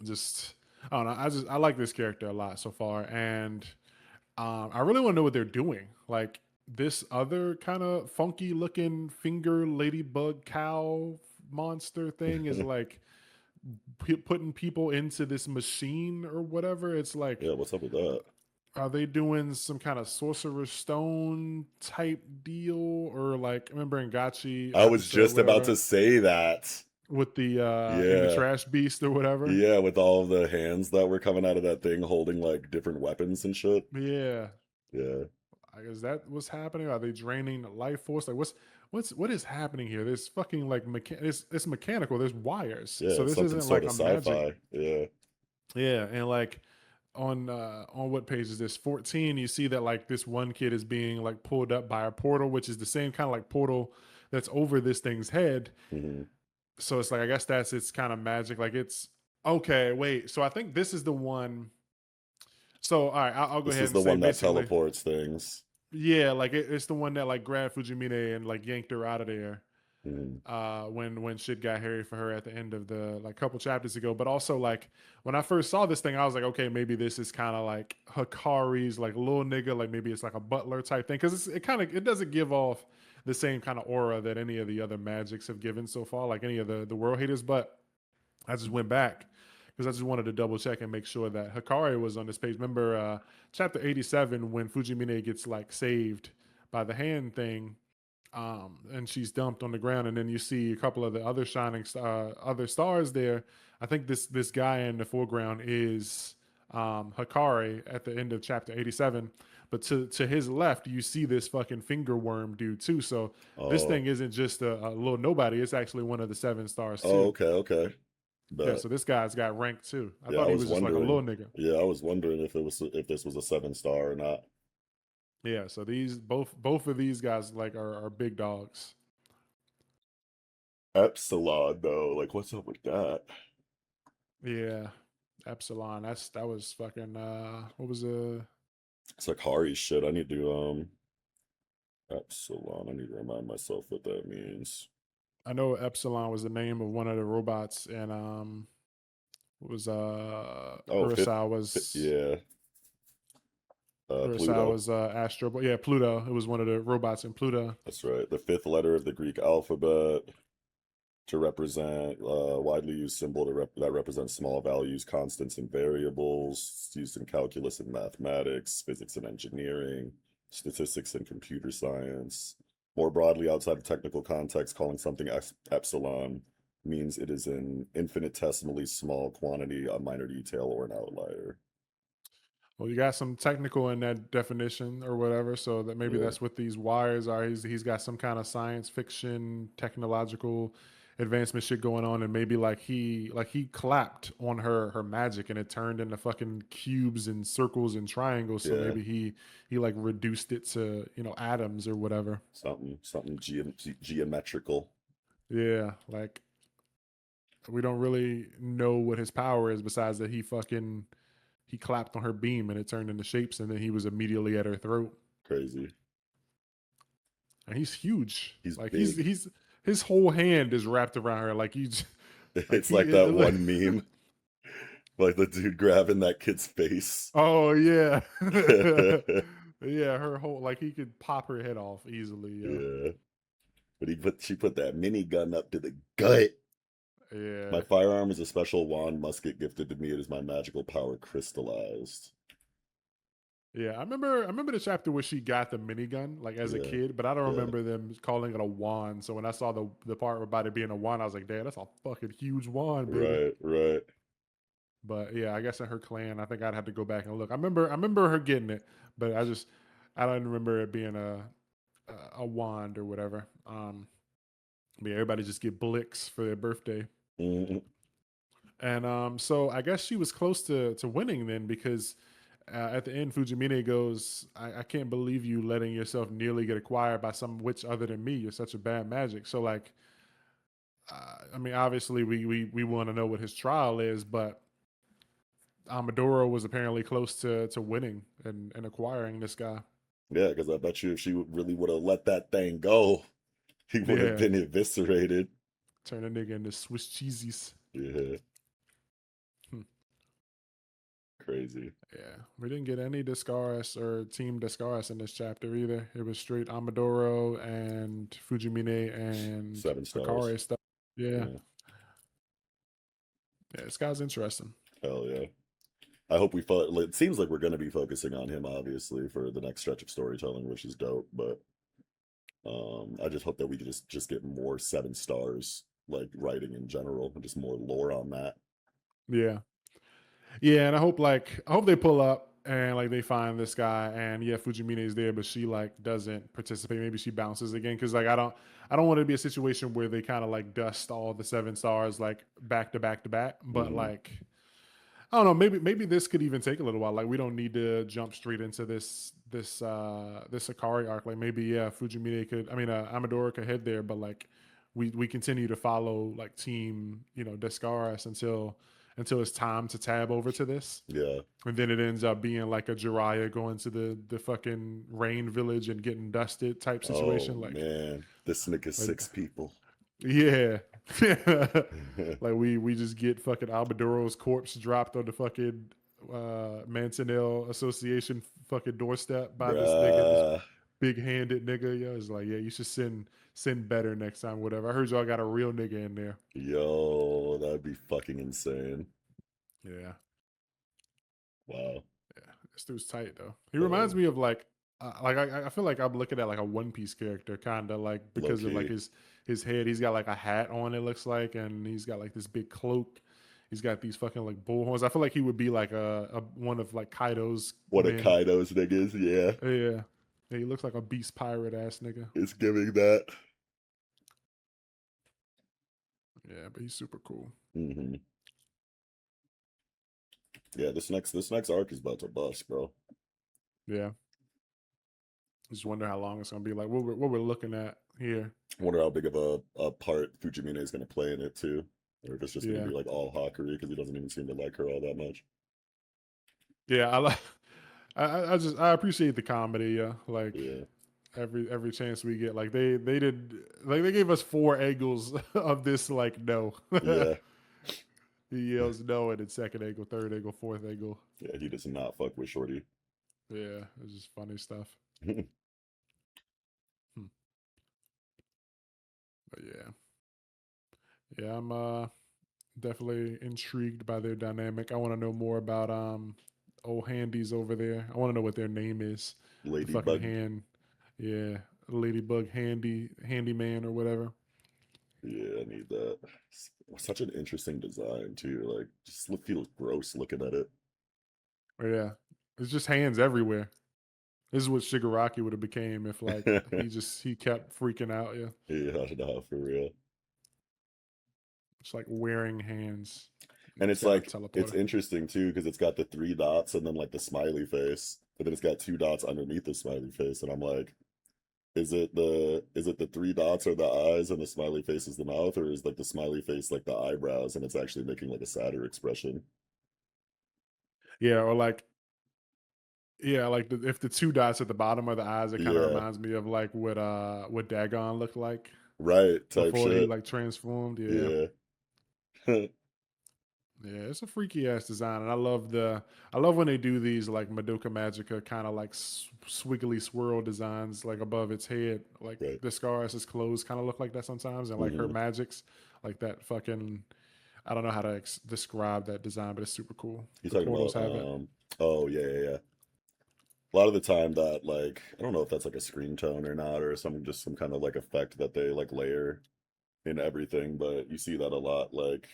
just I don't know. I like this character a lot so far, and I really want to know what they're doing. Like this other kind of funky looking finger ladybug cow monster thing is like putting people into this machine or whatever. It's like, Yeah, what's up with that? are they doing some kind of sorcerer's stone type deal? Or like, remember in Gachi I was episode, just about whatever, to say that. with the in the Yeah. trash beast or whatever? Yeah, with all the hands that were coming out of that thing holding like different weapons and shit. Yeah. Yeah. I guess that what's happening. Are they draining the life force? Like what is happening here? There's fucking like it's mechanical. There's wires. Yeah, So it's this something isn't sort like of a magic. sci-fi. Yeah. Yeah, and like on what page is this? 14, you see that like this one kid is being like pulled up by a portal, which is the same kind of like portal that's over this thing's head. Hmm. So it's like I guess that's its kind of magic. Like it's okay, wait. So I think this is the one. So all right, I'll go This ahead is and the say one that basically, teleports things. yeah, like it's the one that like grabbed Fujimine and like yanked her out of there Hmm. when shit got hairy for her at the end of the like couple chapters ago. But also like when I first saw this thing, I was like, okay, maybe this is kind of like Hikari's like little nigga, like maybe it's like a butler type thing, because it kind of it doesn't give off the same kind of aura that any of the other magics have given so far, like any of the world haters. But I just went back because I just wanted to double check and make sure that Hikari was on this page. Remember chapter 87 when Fujimine gets like saved by the hand thing, and she's dumped on the ground, and then you see a couple of the other other stars there. I think this guy in the foreground is Hikari at the end of chapter 87. But to his left, you see this fucking finger worm dude too. So this Oh. thing isn't just a little nobody; it's actually one of the seven stars Oh, too. okay, okay. Yeah, But so this guy's got rank too. I yeah, thought he was just like a little nigga. I was wondering if this was a 7 star or not. Yeah, so these both of these guys like are big dogs. Epsilon though, like what's up with that? Yeah, Epsilon. That was fucking what was It's like Hari shit. I need to Epsilon. I need to remind myself what that means. I know Epsilon was the name of one of the robots, and what was Oh, Urasawa's yeah, Pluto. Astro. Yeah, Pluto. It was one of the robots in Pluto. That's right. The fifth letter of the Greek alphabet to represent widely used symbol that represents small values, constants, and variables. It's used in calculus and mathematics, physics and engineering, statistics and computer science. More broadly, outside of technical context, calling something epsilon means it is an infinitesimally small quantity, a minor detail, or an outlier. Well, you got some technical in that definition or whatever, so that maybe Yeah, that's what these wires are. He's got some kind of science fiction, technological advancement shit going on, and maybe like he clapped on her magic, and it turned into fucking cubes and circles and triangles. So yeah, maybe he like reduced it to atoms or whatever. something geometrical. Yeah, like we don't really know what his power is besides that he clapped on her beam and it turned into shapes, and then he was immediately at her throat. Crazy. And he's huge. He's Like big. he's his whole hand is wrapped around her. Like like It's he. like that one meme, like the dude grabbing that kid's face. Oh yeah, Yeah, yeah. Her whole like he could pop her head off easily. Yo. but she put that minigun up to the gut. My Yeah, firearm is a special wand musket gifted to me. It is my magical power crystallized. yeah. I remember the chapter where she got the minigun like as a Yeah, kid, but I don't yeah, remember them calling it a wand. So when I saw the part about it being a wand, I was like, damn, that's a fucking huge wand, baby. right, right. But yeah, I guess in her clan, I think I'd have to go back and look. I remember her getting it, but I don't remember it being a wand or whatever. But yeah, everybody just get blicks for their birthday, Mhm. and so I guess she was close to winning then because at the end, Fujimine goes, I can't believe you letting yourself nearly get acquired by some witch other than me. You're such a bad magic. So like, I mean, obviously we want to know what his trial is, but Amadoro was apparently close to winning and acquiring this guy. Yeah, because I bet you if she really would have let that thing go, he would have Yeah, been eviscerated. turn a nigga into Swiss cheesies. Yeah, Hmm. crazy. Yeah, we didn't get any Discaris or Team Discaris in this chapter either. It was straight Amadoro and Fujimine and 7 stars. Hakare stuff. Yeah, Yeah, yeah, this guy's interesting. hell yeah. I hope it seems like we're going to be focusing on him, obviously, for the next stretch of storytelling, which is dope. But I just hope that we can just get more 7 stars, like writing in general, and just more lore on that. Yeah, yeah, and I hope they pull up and like they find this guy and yeah, Fujimine is there, but she like doesn't participate. Maybe she bounces again because like I don't want it to be a situation where they kind of like dust all the 7 stars like back to back to back. But Hmm. like I don't know, maybe this could even take a little while. Like we don't need to jump straight into this Akari arc. Like maybe yeah, Fujimine could I mean Amadora could head there, but like we continue to follow like team, Descaris until it's time to tab over to this. Yeah. And then it ends up being like a Jiraiya going to the fucking rain village and getting dusted type Oh situation. man, this nigga Like 6 people. yeah. Like we just get fucking Albeduro's corpse dropped on the fucking Mangonel Association fucking doorstep by this nigga, this Bruh. big handed nigga. Yeah, it's like, yeah, you should send better next time, whatever. I heard y'all got a real nigga in there. Yo, that'd be fucking insane. Yeah. Wow. Yeah. This dude's tight though. He Hell reminds yeah. me of like I feel like I'm looking at like a One Piece character, kind of like Low because of like key. his head. He's got like a hat on. It looks like, and he's got like this big cloak. He's got these fucking like bull horns. I feel like he would be like a one of like Kaido's One of men. Kaido's niggas, yeah. Yeah, yeah. He looks like a beast pirate ass nigga. It's giving that. Yeah, but he's super cool. Hmm. Yeah, this next arc is about to bust, bro. Yeah. Just wonder how long it's gonna be. Like what we're looking at here. I wonder how big of a part Fujimine is going to play in it too, or if it's just going to Yeah, be like all Hakurei because he doesn't even seem to like her all that much. yeah. I like. I appreciate the comedy. Yeah, like Yeah, every chance we get. Like they did. Like they gave us 4 angles of this. Like no. yeah, He yells no, and then second angle, third angle, fourth angle. yeah. He does not fuck with Shorty. Yeah, it's just funny stuff. Hmm. But yeah, I'm definitely intrigued by their dynamic. I want to know more about old handies over there. I want to know what their name is. The fucking Ladybug. hand, yeah, ladybug handyman or whatever. Yeah, I need that. Such an interesting design too. Like, just feels gross looking at it. But yeah, it's just hands everywhere. This is what Shigaraki would have became if like he kept freaking out. Yeah, Yeah, no, for real. it's like wearing hands. And It's it's got a like it's teleporter. interesting too because it's got the 3 dots and then like the smiley face, but then it's got 2 dots underneath the smiley face, and I'm like, is it the 3 dots or the eyes and the smiley face is the mouth, or is like the smiley face like the eyebrows and it's actually making like a sadder expression? Yeah, or like yeah, like if the 2 dots at the bottom are the eyes, it kind of Yeah, reminds me of like what Dagon looked like right, type before he shit. like transformed. Yeah. Yeah. Yeah, it's a freaky ass design, and I love when they do these like Madoka Magica kind of like swiggly swirl designs like above its head, like Right. the Scaris's clothes kind of look like that sometimes, and like her Hmm. magics, like that fucking I don't know how to describe that design, but it's super cool. You're The talking portals about have it. oh yeah, yeah, yeah. A lot of the time that like I don't know if that's like a screen tone or not, or some kind of like effect that they like layer in everything, but you see that a lot like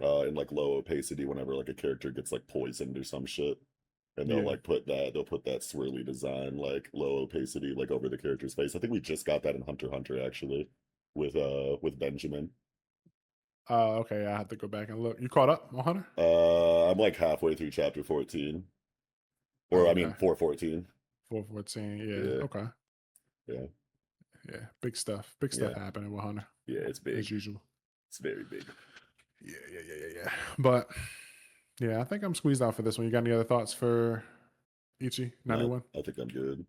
in like low opacity whenever like a character gets like poisoned or some shit. And Yeah. they'll put that swirly design like low opacity like over the character's face. I think we just got that in Hunter x Hunter actually with Benjamin. Okay, I have to go back and look. You caught up, 100? I'm like halfway through chapter 14. Or Oh, I okay. mean 414. 414. Yeah. Yeah, Okay. yeah, Yeah. Big stuff. Big stuff yeah, happening with Hunter yeah. It's as big. usual. It's very big. Yeah. But yeah, I think I'm squeezed out for this one. You got any other thoughts for Ichi No, 91? I think I'm good.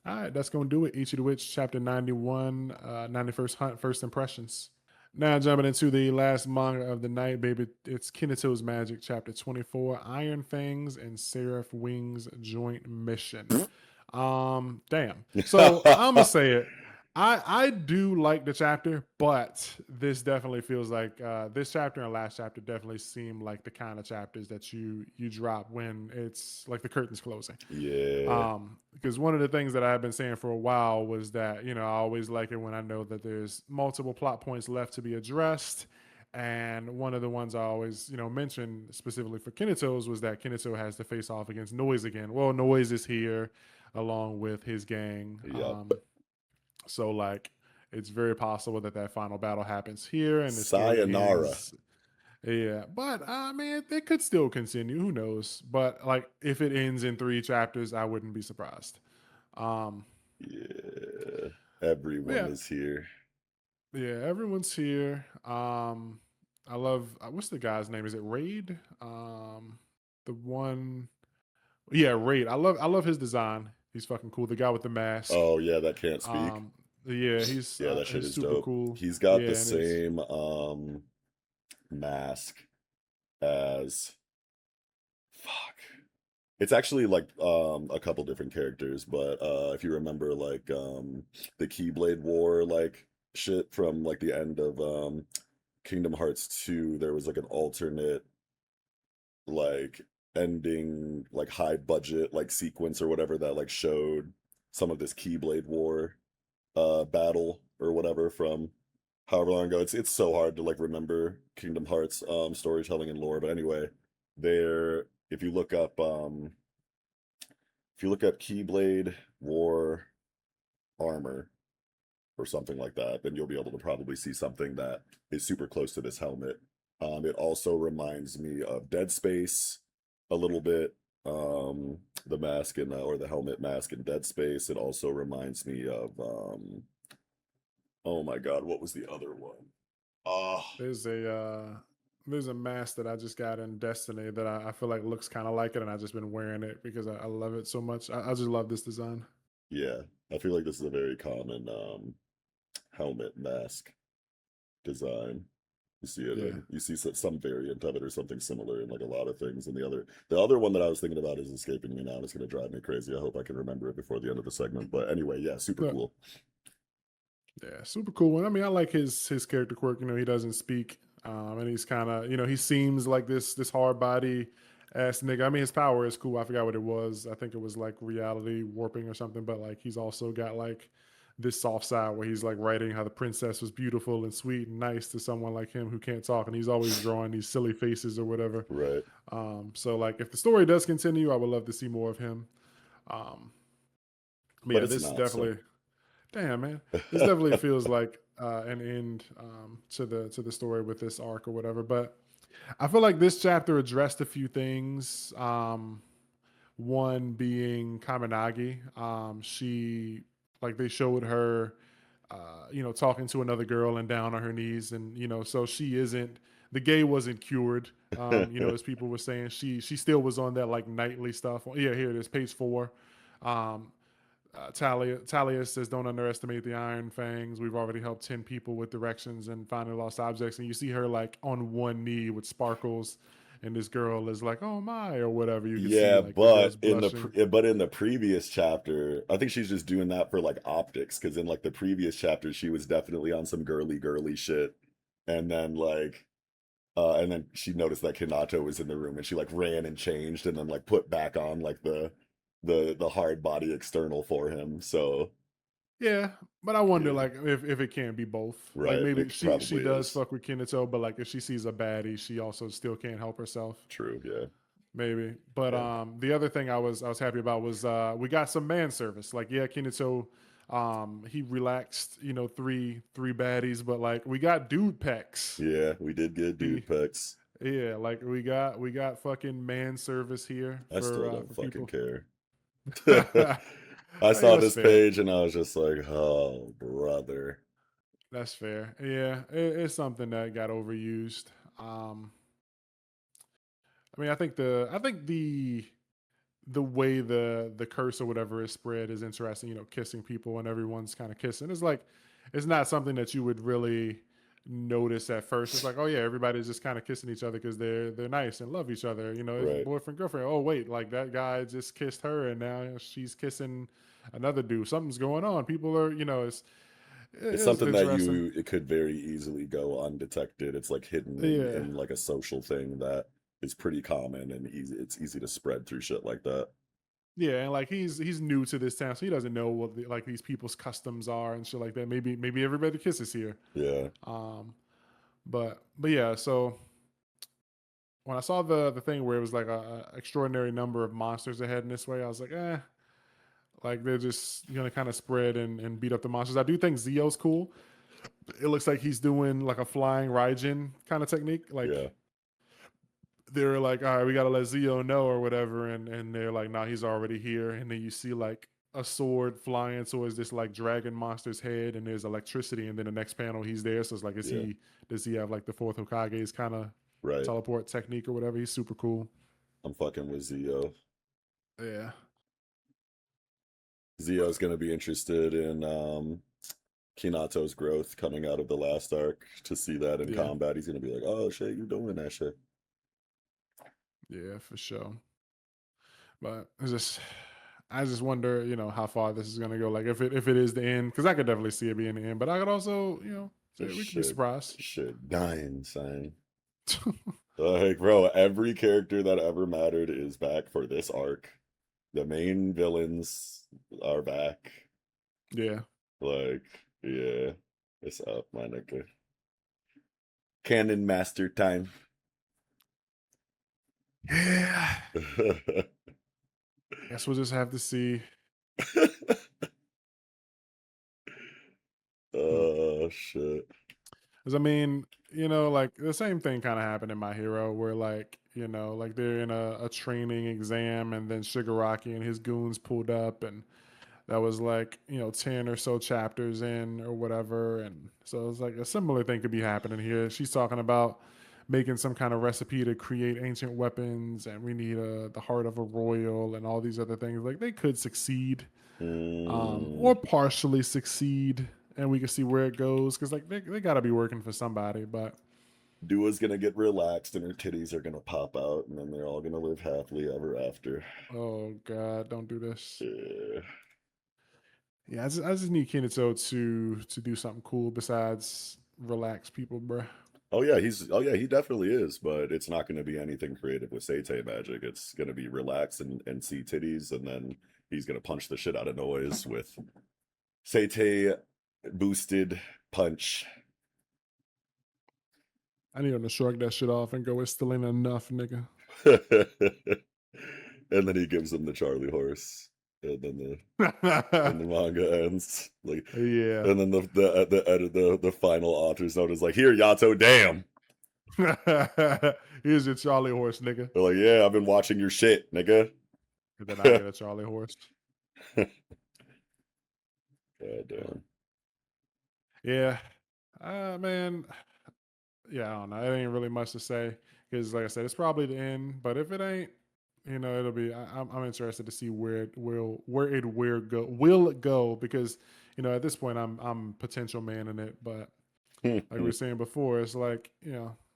All right, that's going to do it. Ichi the Witch, chapter 91, 91st Hunt, First Impressions. Now jumping into the last manga of the night, baby. It's Kinato's Magic, chapter 24, Iron Fangs and Seraph Wings Joint Mission. Damn. So I'm gonna say it. I do like the chapter, but this definitely feels like this chapter and last chapter definitely seem like the kind of chapters that you drop when it's like the curtains closing. Yeah, Because one of the things that I've been saying for a while was that, I always like it when I know that there's multiple plot points left to be addressed. And one of the ones I always, mentioned specifically for Kineto's was that Kinato has to face off against Noise again. Well, Noise is here along with his gang. yep. So, like, it's very possible that that final battle happens here and the story Sayonara. ends. Yeah, but I mean, it could still continue. Who knows? But like, if it ends in 3 chapters, I wouldn't be surprised. Um, Yeah, everyone yeah, is here. yeah, everyone's here. I love what's the guy's name? Is it Raid? The one, yeah, Raid. I love his design. He's fucking cool. The guy with the mask. Oh yeah, that can't speak. Yeah, Yeah, that shit he's is super dope. cool. He's got the Yeah, and it's same mask as fuck. It's actually like a couple different characters, but if you remember like the Keyblade War like shit from like the end of Kingdom Hearts 2, there was like an alternate like ending like high budget like sequence or whatever that like showed some of this Keyblade War battle or whatever from however long ago. It's so hard to like remember Kingdom Hearts storytelling and lore. But anyway, there if you look up Keyblade War armor or something like that, then you'll be able to probably see something that is super close to this helmet. It also reminds me of Dead Space a little bit. the mask in or the helmet mask in Dead Space. It also reminds me of oh my god, what was the other one? Oh There's a there's a mask that I just got in Destiny that I feel like looks kind of like it, and I've just been wearing it because I love it so much. I just love this design. yeah, I feel like this is a very common helmet mask design. You see it Yeah. in you see some variant of it or something similar in like a lot of things. And the other one that I was thinking about is escaping me now, and it's gonna drive me crazy. I hope I can remember it before the end of the segment. But anyway, yeah, super Yeah. cool. Yeah, super cool one. I mean, I like his character quirk. You know, he doesn't speak, and he's kind of, you know, he seems like this hard body ass nigga. I mean, his power is cool. I forgot what it was. I think it was like reality warping or something. But like, he's also got like this soft side where he's like writing how the princess was beautiful and sweet and nice to someone like him who can't talk, and he's always drawing these silly faces or whatever. Right. So like, if the story does continue, I would love to see more of him. Um, but But yeah, it's this not, so definitely. Damn, man, this definitely feels like an end to the story with this arc or whatever. But I feel like this chapter addressed a few things. One being Kaminagi. She like they showed her, you know, talking to another girl and down on her knees, and you know, so she isn't the gay wasn't cured. You know, as people were saying, she still was on that like nightly stuff. Yeah, here it is, page 4. Um, Talia says, "Don't underestimate the Iron Fangs. We've already helped 10 people with directions and finding lost objects." And you see her like on one knee with sparkles, and this girl is like, "Oh my," or whatever. You can see Yeah, like the girl's but in the blushing. but in the previous chapter, I think she's just doing that for like optics. Because in like the previous chapter, she was definitely on some girly shit, and then and then she noticed that Kinato was in the room, and she like ran and changed, and then like put back on like the hard body external for him. So Yeah, but I wonder yeah, like if it can be both. Like right, maybe it she probably does is fuck with Kinato, but like if she sees a baddie, she also still can't help herself. true. Yeah, Maybe. But yeah, the other thing I was happy about was we got some man service. Like yeah, Kinato he relaxed, you know, three baddies, but like we got dude pecs. yeah. We did get We dude pecs. yeah, like we got fucking man service here I still don't for fucking people. care. I I mean, saw that's this fair. page and I was just like, oh, brother. That's fair. Yeah, it's something that got overused. Um I mean, I think the way the curse or whatever is spread is interesting. You know, kissing people and everyone's kind of kissing. It's like it's not something that you would really notice at first. It's like, oh yeah, everybody's just kind of kissing each other because they're nice and love each other. You know, it's Right. boyfriend girlfriend. Oh wait, like that guy just kissed her and now she's kissing another dude. Something's going on. People are, you know, It's it's something that interesting. it could very easily go undetected. It's like hidden Yeah. in like a social thing that is pretty common and it's easy to spread through shit like that. Yeah, and like he's new to this town, so he doesn't know what like these people's customs are and shit like that. Maybe everybody kisses here. Yeah. Um, but yeah, so when I saw the thing where it was like a extraordinary number of monsters ahead in this way, I was like, like they're just gonna kind of spread and beat up the monsters. I do think Zio's cool. It looks like he's doing like a flying Raijin kind of technique. Yeah. Like they're like, all right, we gotta let Zio know or whatever, and they're like, nah, he's already here. And then you see like a sword flying towards this like dragon monster's head, and there's electricity, and then the next panel he's there. So it's like, Yeah. does he have like the fourth Hokage's kind of Right. teleport technique or whatever? He's super cool. I'm fucking with Zio. Yeah, Zio's but gonna be interested in Kinato's growth coming out of the last arc to see that in yeah, combat. He's gonna be like, oh shit, you doing that shit. yeah, for sure. But it's just, I just wonder, you know, how far this is gonna go. Like if it is the end, because I could definitely see it being the end, but I could also, you know, say This we could be surprised. shit dying, son. Like, bro, every character that ever mattered is back for this arc. The main villains are back. Yeah. Like, yeah, it's up, my nigga. Cannon Master time. Yeah. Guess we'll just have to see. Hmm. Oh shit. Because I mean, like the same thing kind of happened in My Hero, where like like they're in a training exam, and then Shigaraki and his goons pulled up, and that was like 10 or so chapters in or whatever, and so it's like a similar thing could be happening here. She's talking about making some kind of recipe to create ancient weapons, and we need the heart of a royal and all these other things. Like they could succeed, Mm, or partially succeed, and we can see where it goes, because like they got to be working for somebody. But Dua's gonna get relaxed and her titties are gonna pop out, and then they're all gonna live happily ever after. oh god, don't do this. Yeah. Yeah, I just need Kinato to do something cool besides relax people, bruh. Oh yeah, he definitely is, but it's not gonna be anything creative with Seitei magic. It's gonna be relax and see titties, and then he's gonna punch the shit out of noise with Seitei boosted punch. I need him to shrug that shit off and go, "It still ain't enough, nigga." And then he gives him the Charlie horse. And then the manga ends. Like, Yeah. and then the final author's note is like, here, Yato, damn. Here's your Charlie horse, nigga. They're like, yeah, I've been watching your shit, nigga. And then I get a Charlie horse. God damn. Yeah. Man. Yeah, I don't know. It ain't really much to say, because, like I said, it's probably the end. But if it ain't, it'll be. I'm interested to see where it go, because at this point I'm potential man in it. But like we were saying before, it's like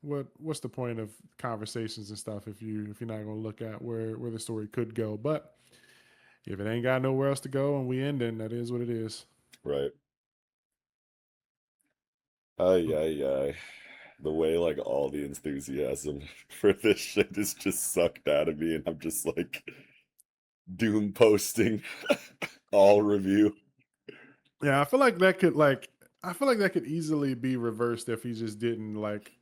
what's the point of conversations and stuff if you're not gonna look at where the story could go. But if it ain't got nowhere else to go and we end, then that is what it is. Right. Ay, ay, ay. The way like all the enthusiasm for this shit is just sucked out of me, and I'm just like doom posting all review. Yeah, I feel like that could easily be reversed if he just didn't like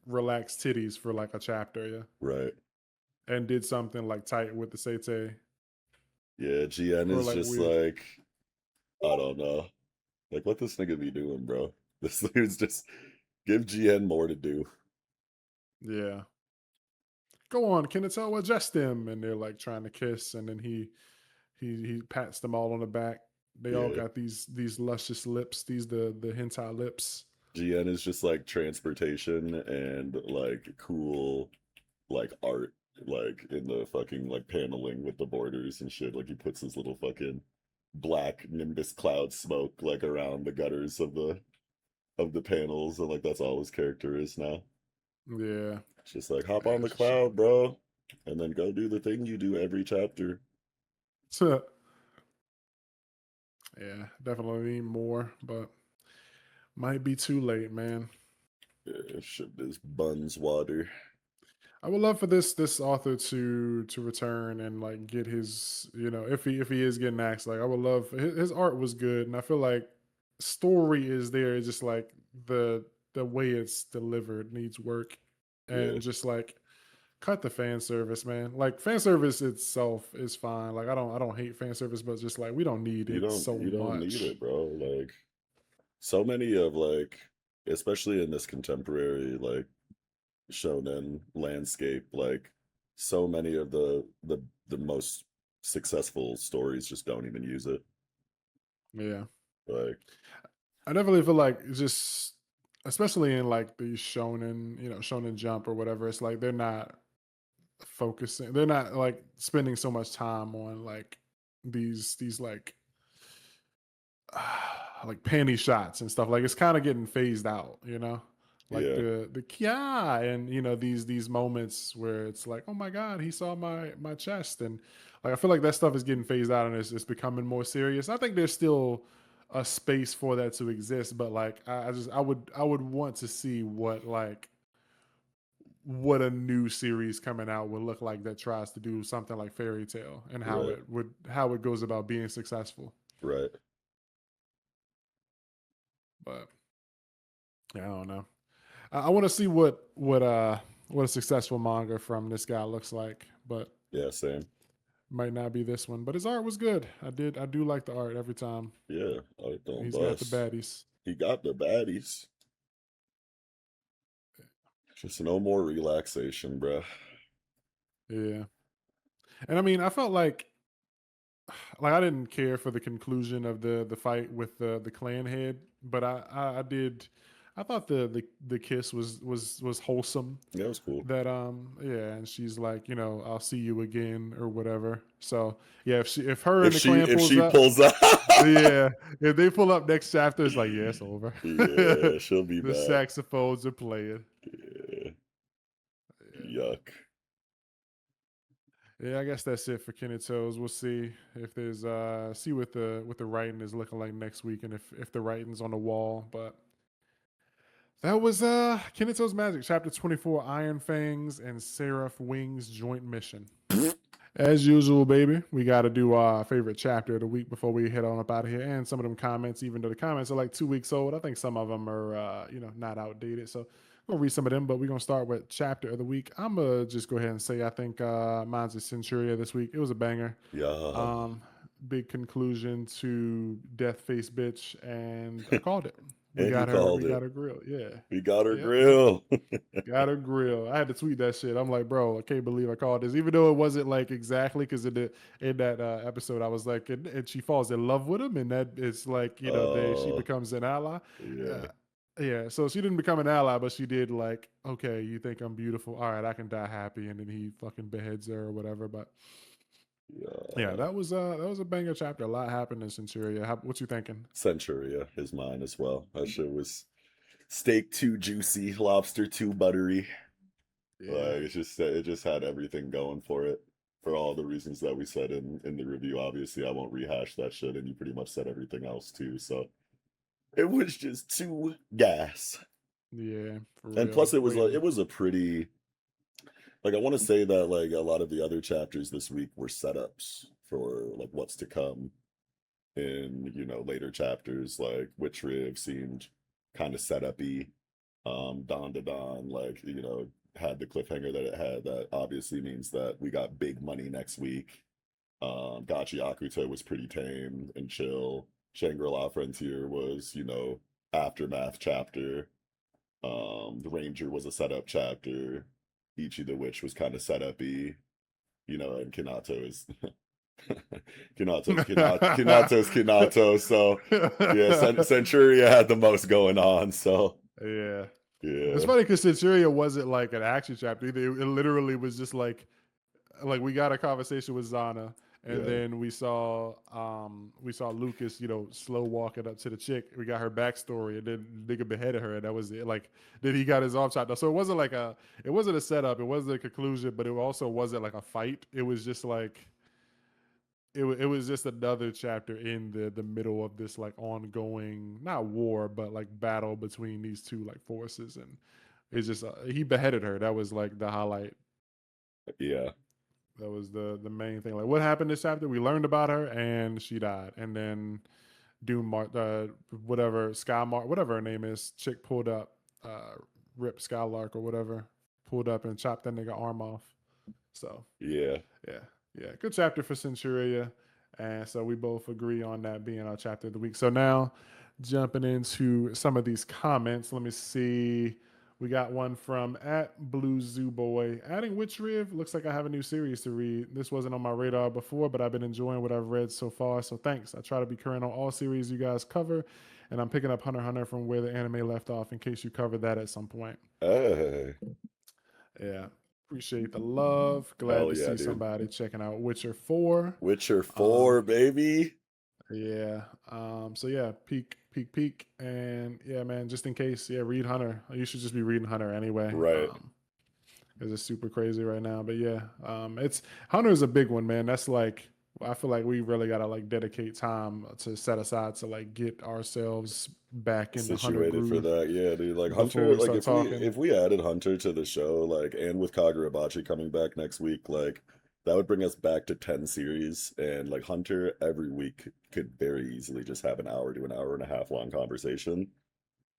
relax titties for like a chapter, yeah, Right. and did something like tight with the Sete, Yeah, GN or is like just weird. like, I don't know. Like, what this nigga be doing, bro? This dude's just give GN more to do. Yeah, go on, Kinato, adjust them, and they're like trying to kiss, and then he pats them all on the back. They all Yeah. got these luscious lips, these the hentai lips. GN is just like transportation and like cool like art like in the fucking like paneling with the borders and shit. Like he puts his little fucking black nimbus cloud smoke like around the gutters of the panels, and like that's all his character is now. Yeah, It's just like hop on the that's for sure. cloud, bro, and then go do the thing you do every chapter. Yeah, definitely need more, but might be too late, man. Yeah, shit is buns water. I would love for this author to return and like get his, if he is getting axed, like I would love his art was good, and I feel like story is there. It's just like the way it's delivered needs work, Yeah. and just like cut the fan service, man. Like fan service itself is fine. Like I don't hate fan service, but just like we don't need You it don't so you don't need much. it, bro. Like so many of like especially in this contemporary like shonen landscape, like so many of the most successful stories just don't even use it. Yeah. Like, I definitely feel like it's just, especially in like the shonen, shonen jump or whatever, it's like they're not focusing, they're not like spending so much time on like these like panty shots and stuff. Like it's kind of getting phased out, like yeah, the kia, and these moments where it's like, oh my god, he saw my chest, and like I feel like that stuff is getting phased out, and it's becoming more serious. I think there's still a space for that to exist, but like I would want to see what a new series coming out would look like that tries to do something like Fairy Tale, and right, how it goes about being successful. right. But yeah, I don't know. I want to see what a successful manga from this guy looks like, but Yeah, same. might not be this one. But his art was good. I do like the art every time. Yeah, I don't He's got the bust. baddies. He got the baddies. Just no more relaxation, bruh. Yeah. And I mean, I felt like I didn't care for the conclusion of the fight with the clan head, but I did. I thought the kiss was wholesome. Yeah, it was cool. That yeah, and she's like, I'll see you again or whatever. So yeah, if her and If the she clan if pulls she up, pulls up, yeah, if they pull up next chapter, it's like, yeah, it's over. yeah, she'll be The back. saxophones are playing. Yeah, Yeah. yuck. Yeah, I guess that's it for Kinatos. We'll see if there's see what the writing is looking like next week, and if the writing's on the wall. But that was Kineto's Magic, Chapter 24, Iron Fangs and Seraph Wings Joint Mission. As usual, baby, we got to do our favorite chapter of the week before we head on up out of here. And some of them comments, even though the comments are like 2 weeks old, I think some of them are, not outdated. So we'll read some of them, but we're going to start with chapter of the week. I'm going to just go ahead and say I think mine's is Centuria this week. It was a banger. Yeah. Um, Big conclusion to Death Face Bitch, and I called it. We And he got her. We called got it. her grill. Yeah. We got her Yep. grill. Got her grill. I had to tweet that shit. I'm like, bro, I can't believe I called this, even though it wasn't like exactly because in that episode, I was like, and she falls in love with him, and that it's like, she becomes an ally. Yeah. Yeah. So she didn't become an ally, but she did like, okay, you think I'm beautiful? All right, I can die happy, and then he fucking beheads her or whatever. But yeah, that was a banger chapter. A lot happened in Centuria. What you thinking? Centuria is mine as well. That shit was steak too juicy, lobster too buttery. Yeah. Like it just had everything going for it. For all the reasons that we said in the review. Obviously, I won't rehash that shit, and you pretty much said everything else too. So it was just too gas. Yeah, for And real. plus it was Waiting. a pretty, like, I want to say that like a lot of the other chapters this week were setups for like what's to come in, later chapters. Like Witchriv seemed kind of setup-y. Dandadan, like, had the cliffhanger that it had. That obviously means that we got big money next week. Gachiakuta was pretty tame and chill. Shangri-La Frontier was, aftermath chapter. The Ranger was a setup chapter. Ichi the Witch was kind of setup-y, and Kinato is Kinato's Kinato. So yeah, Centuria had the most going on. So Yeah. It's yeah, funny because Centuria wasn't like an action chapter either. It literally was just like we got a conversation with Zana, and yeah, then we saw Lucas, slow walking up to the chick. We got her backstory, and then nigga beheaded her, and that was it. Like then he got his arm chopped off. So it wasn't a setup, it wasn't a conclusion, but it also wasn't like a fight. It was just like it was just another chapter in the middle of this like ongoing, not war, but like battle between these two like forces. And it's just he beheaded her. That was like the highlight. yeah, That was the main thing. Like what happened this chapter? We learned about her and she died. And then whatever Skymark, whatever her name is, chick pulled up, Rip Skylark or whatever, pulled up and chopped that nigga arm off. So yeah. yeah, yeah, good chapter for Centuria, and so we both agree on that being our chapter of the week. So now, jumping into some of these comments, let me see. We got one from at Blue Zoo Boy. Adding Witchriv, looks like I have a new series to read. This wasn't on my radar before, but I've been enjoying what I've read so far. So thanks. I try to be current on all series you guys cover, and I'm picking up Hunter x Hunter from where the anime left off in case you covered that at some point. Hey, Yeah. Appreciate the love. Glad hell to yeah, see dude. somebody checking out Witcher 4. Witcher Um, 4, baby. yeah. So yeah, peak. And yeah, man, just in case, yeah, read Hunter. You should just be reading Hunter anyway. Right. Because it's super crazy right now. But yeah, it's Hunter is a big one, man. That's like I feel like we really gotta like dedicate time to set aside to like get ourselves back in the Hunter Situated for groove that, yeah, dude. Like before Hunter, we like start if we talking. added Hunter to the show, like, and with Kagurabachi coming back next week, like that would bring us back to 10 series. And like Hunter every week could very easily just have an hour to an hour and a half long conversation,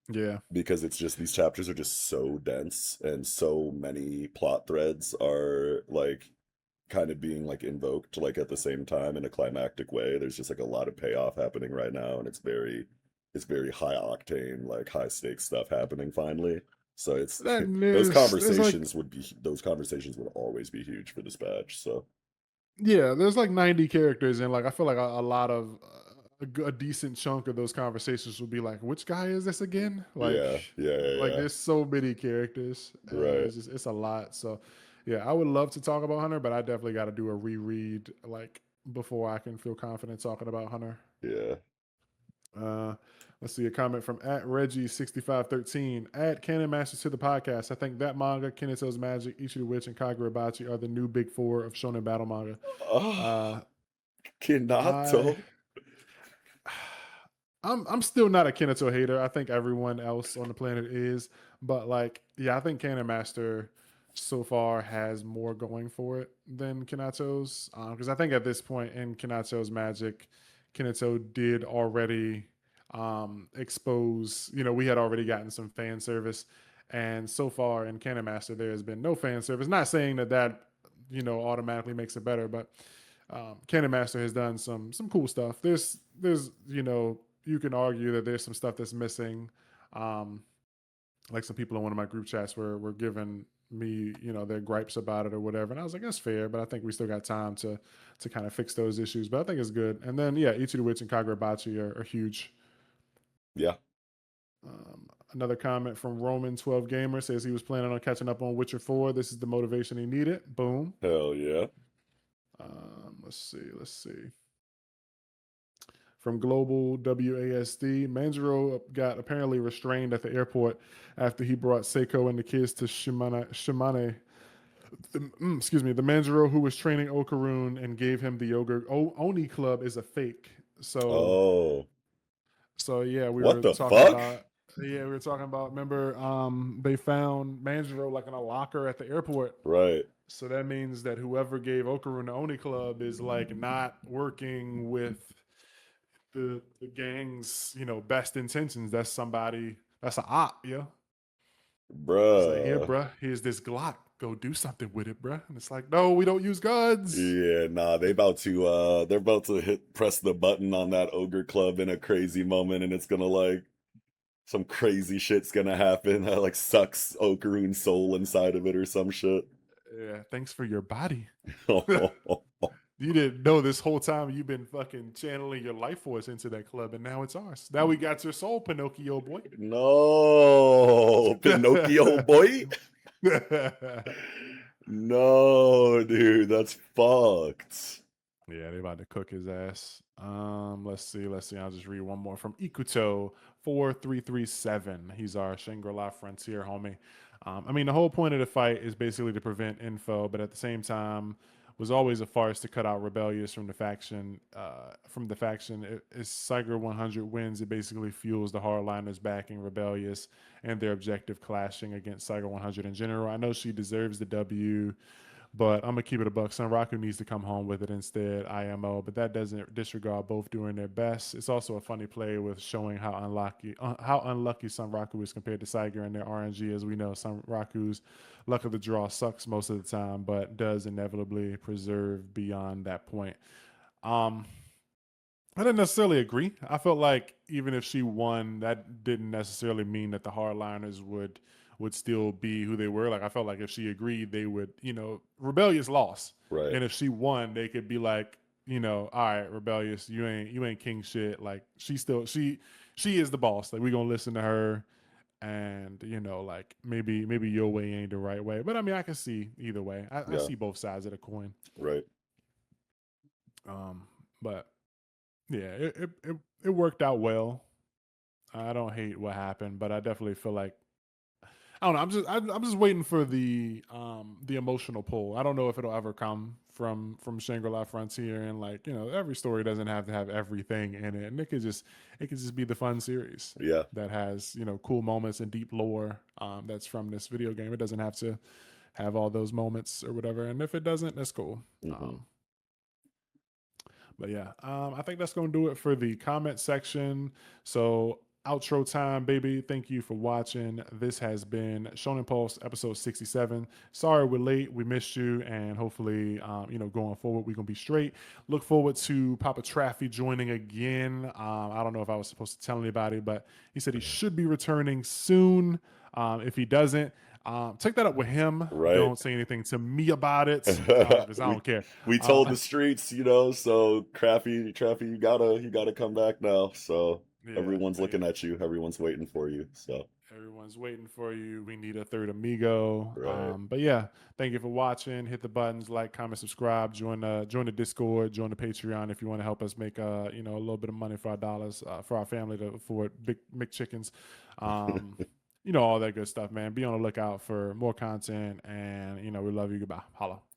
Yeah. because it's just these chapters are just so dense, and so many plot threads are like kind of being like invoked like at the same time in a climactic way. There's just like a lot of payoff happening right now, and it's very high octane, like high stakes stuff happening finally. So it's Then those there's like conversations would always be huge for Dispatch. So yeah, there's like 90 characters, and like I feel like a lot of a decent chunk of those conversations will be like, which guy is this again? yeah, yeah, yeah, Like yeah. there's so many characters. Right. It's a lot. So yeah, I would love to talk about Hunter, but I definitely got to do a reread like before I can feel confident talking about Hunter. Yeah. Uh, let's see a comment from at Reggie6513. Add Canon Masters to the podcast. I think that manga, Kineto's Magic, Ichi the Witch, and Kagurabachi are the new big four of shonen battle manga. Oh, Uh, I Kinato. I'm still not a Kinato hater. I think everyone else on the planet is, but like, yeah, I think Canon Master so far has more going for it than Kinato's. Because I think at this point in Kinato's Magic, Kinato did already expose. You know, we had already gotten some fan service, and so far in Canon Master, there has been no fan service. Not saying that automatically makes it better, but Canon Master has done some cool stuff. There's you can argue that there's some stuff that's missing. Um, like some people in one of my group chats were giving me their gripes about it or whatever, and I was like, that's fair, but I think we still got time to kind of fix those issues. But I think it's good. And then yeah, Ichi the Witch and Kagurabachi are huge. Yeah. Another comment from Roman 12 Gamer says he was planning on catching up on Witcher 4. This is the motivation he needed. Boom. Hell yeah. Let's see. From Global WASD, Manjiro got apparently restrained at the airport after he brought Seiko and the kids to Shimane. Excuse me, the Manjiro who was training Okarun and gave him the yogurt Oni Club is a fake. So, Oh, so yeah, what the fuck? we were talking about. Remember, they found Manjiro like in a locker at the airport. Right. So that means that whoever gave Okarun the Oni Club is like not working with the gang's best intentions. That's somebody that's a op, yeah. It's like, here, Bruh. bruh, here's this Glock. Go do something with it, bruh. And it's like, no, we don't use guns. Yeah, nah, they're about to press the button on that ogre club in a crazy moment, and it's gonna like some crazy shit's gonna happen that like sucks Okaru's soul inside of it or some shit. Yeah, thanks for your body. You didn't know this whole time you've been fucking channeling your life force into that club, and now it's ours. Now we got your soul, Pinocchio boy. No, Pinocchio boy. No, dude, that's fucked. Yeah, they about to cook his ass. Let's see. I'll just read one more from Ikuto 4337. He's our Shangri-La Frontier homie. I mean, the whole point of the fight is basically to prevent info, but at the same time, was always a farce to cut out rebellious from the faction. As Cyger 100 wins, it basically fuels the hardliners backing rebellious and their objective clashing against Cyger 100 in general. I know she deserves the W, but I'm gonna keep it a buck. Sunraku needs to come home with it instead, IMO. But that doesn't disregard both doing their best. It's also a funny play with showing how unlucky Sunraku is compared to Saiger and their RNG. As we know, Sunraku's luck of the draw sucks most of the time, but does inevitably preserve beyond that point. I didn't necessarily agree. I felt like even if she won, that didn't necessarily mean that the hardliners would still be who they were. Like I felt like if she agreed, they would, rebellious loss. Right. And if she won, they could be like, all right, rebellious, you ain't king shit. Like she is the boss. Like we gonna listen to her, and like maybe your way ain't the right way. But I mean, I can see either way. I see both sides of the coin. Right. But yeah, it worked out well. I don't hate what happened, but I definitely feel like I don't know. I'm just waiting for the emotional pull. I don't know if it'll ever come from Shangri-La Frontier, and like every story doesn't have to have everything in it, and it could just be the fun series. Yeah. That has cool moments and deep lore that's from this video game. It doesn't have to have all those moments or whatever, and if it doesn't, that's cool. Mm-hmm. But yeah, I think that's going to do it for the comment section. So outro time, baby. Thank you for watching. This has been Shonen Pulse episode 67. Sorry we're late. We missed you, and hopefully, going forward we're gonna be straight. Look forward to Papa Traffy joining again. I don't know if I was supposed to tell anybody, but he said he should be returning soon. If he doesn't, take that up with him. Right. Don't say anything to me about it because I we don't care. we told the streets, you know, so Traffy, you gotta come back now. So Yeah, everyone's yeah. looking at you, everyone's waiting for you. So Everyone's waiting for you. We need a third amigo. right. But yeah, thank you for watching. Hit the buttons, like, comment, subscribe, join the Discord, join the Patreon if you want to help us make a little bit of money for our dollars, for our family to afford big McChickens. All that good stuff, man. Be on the lookout for more content, and we love you. Goodbye. Holla.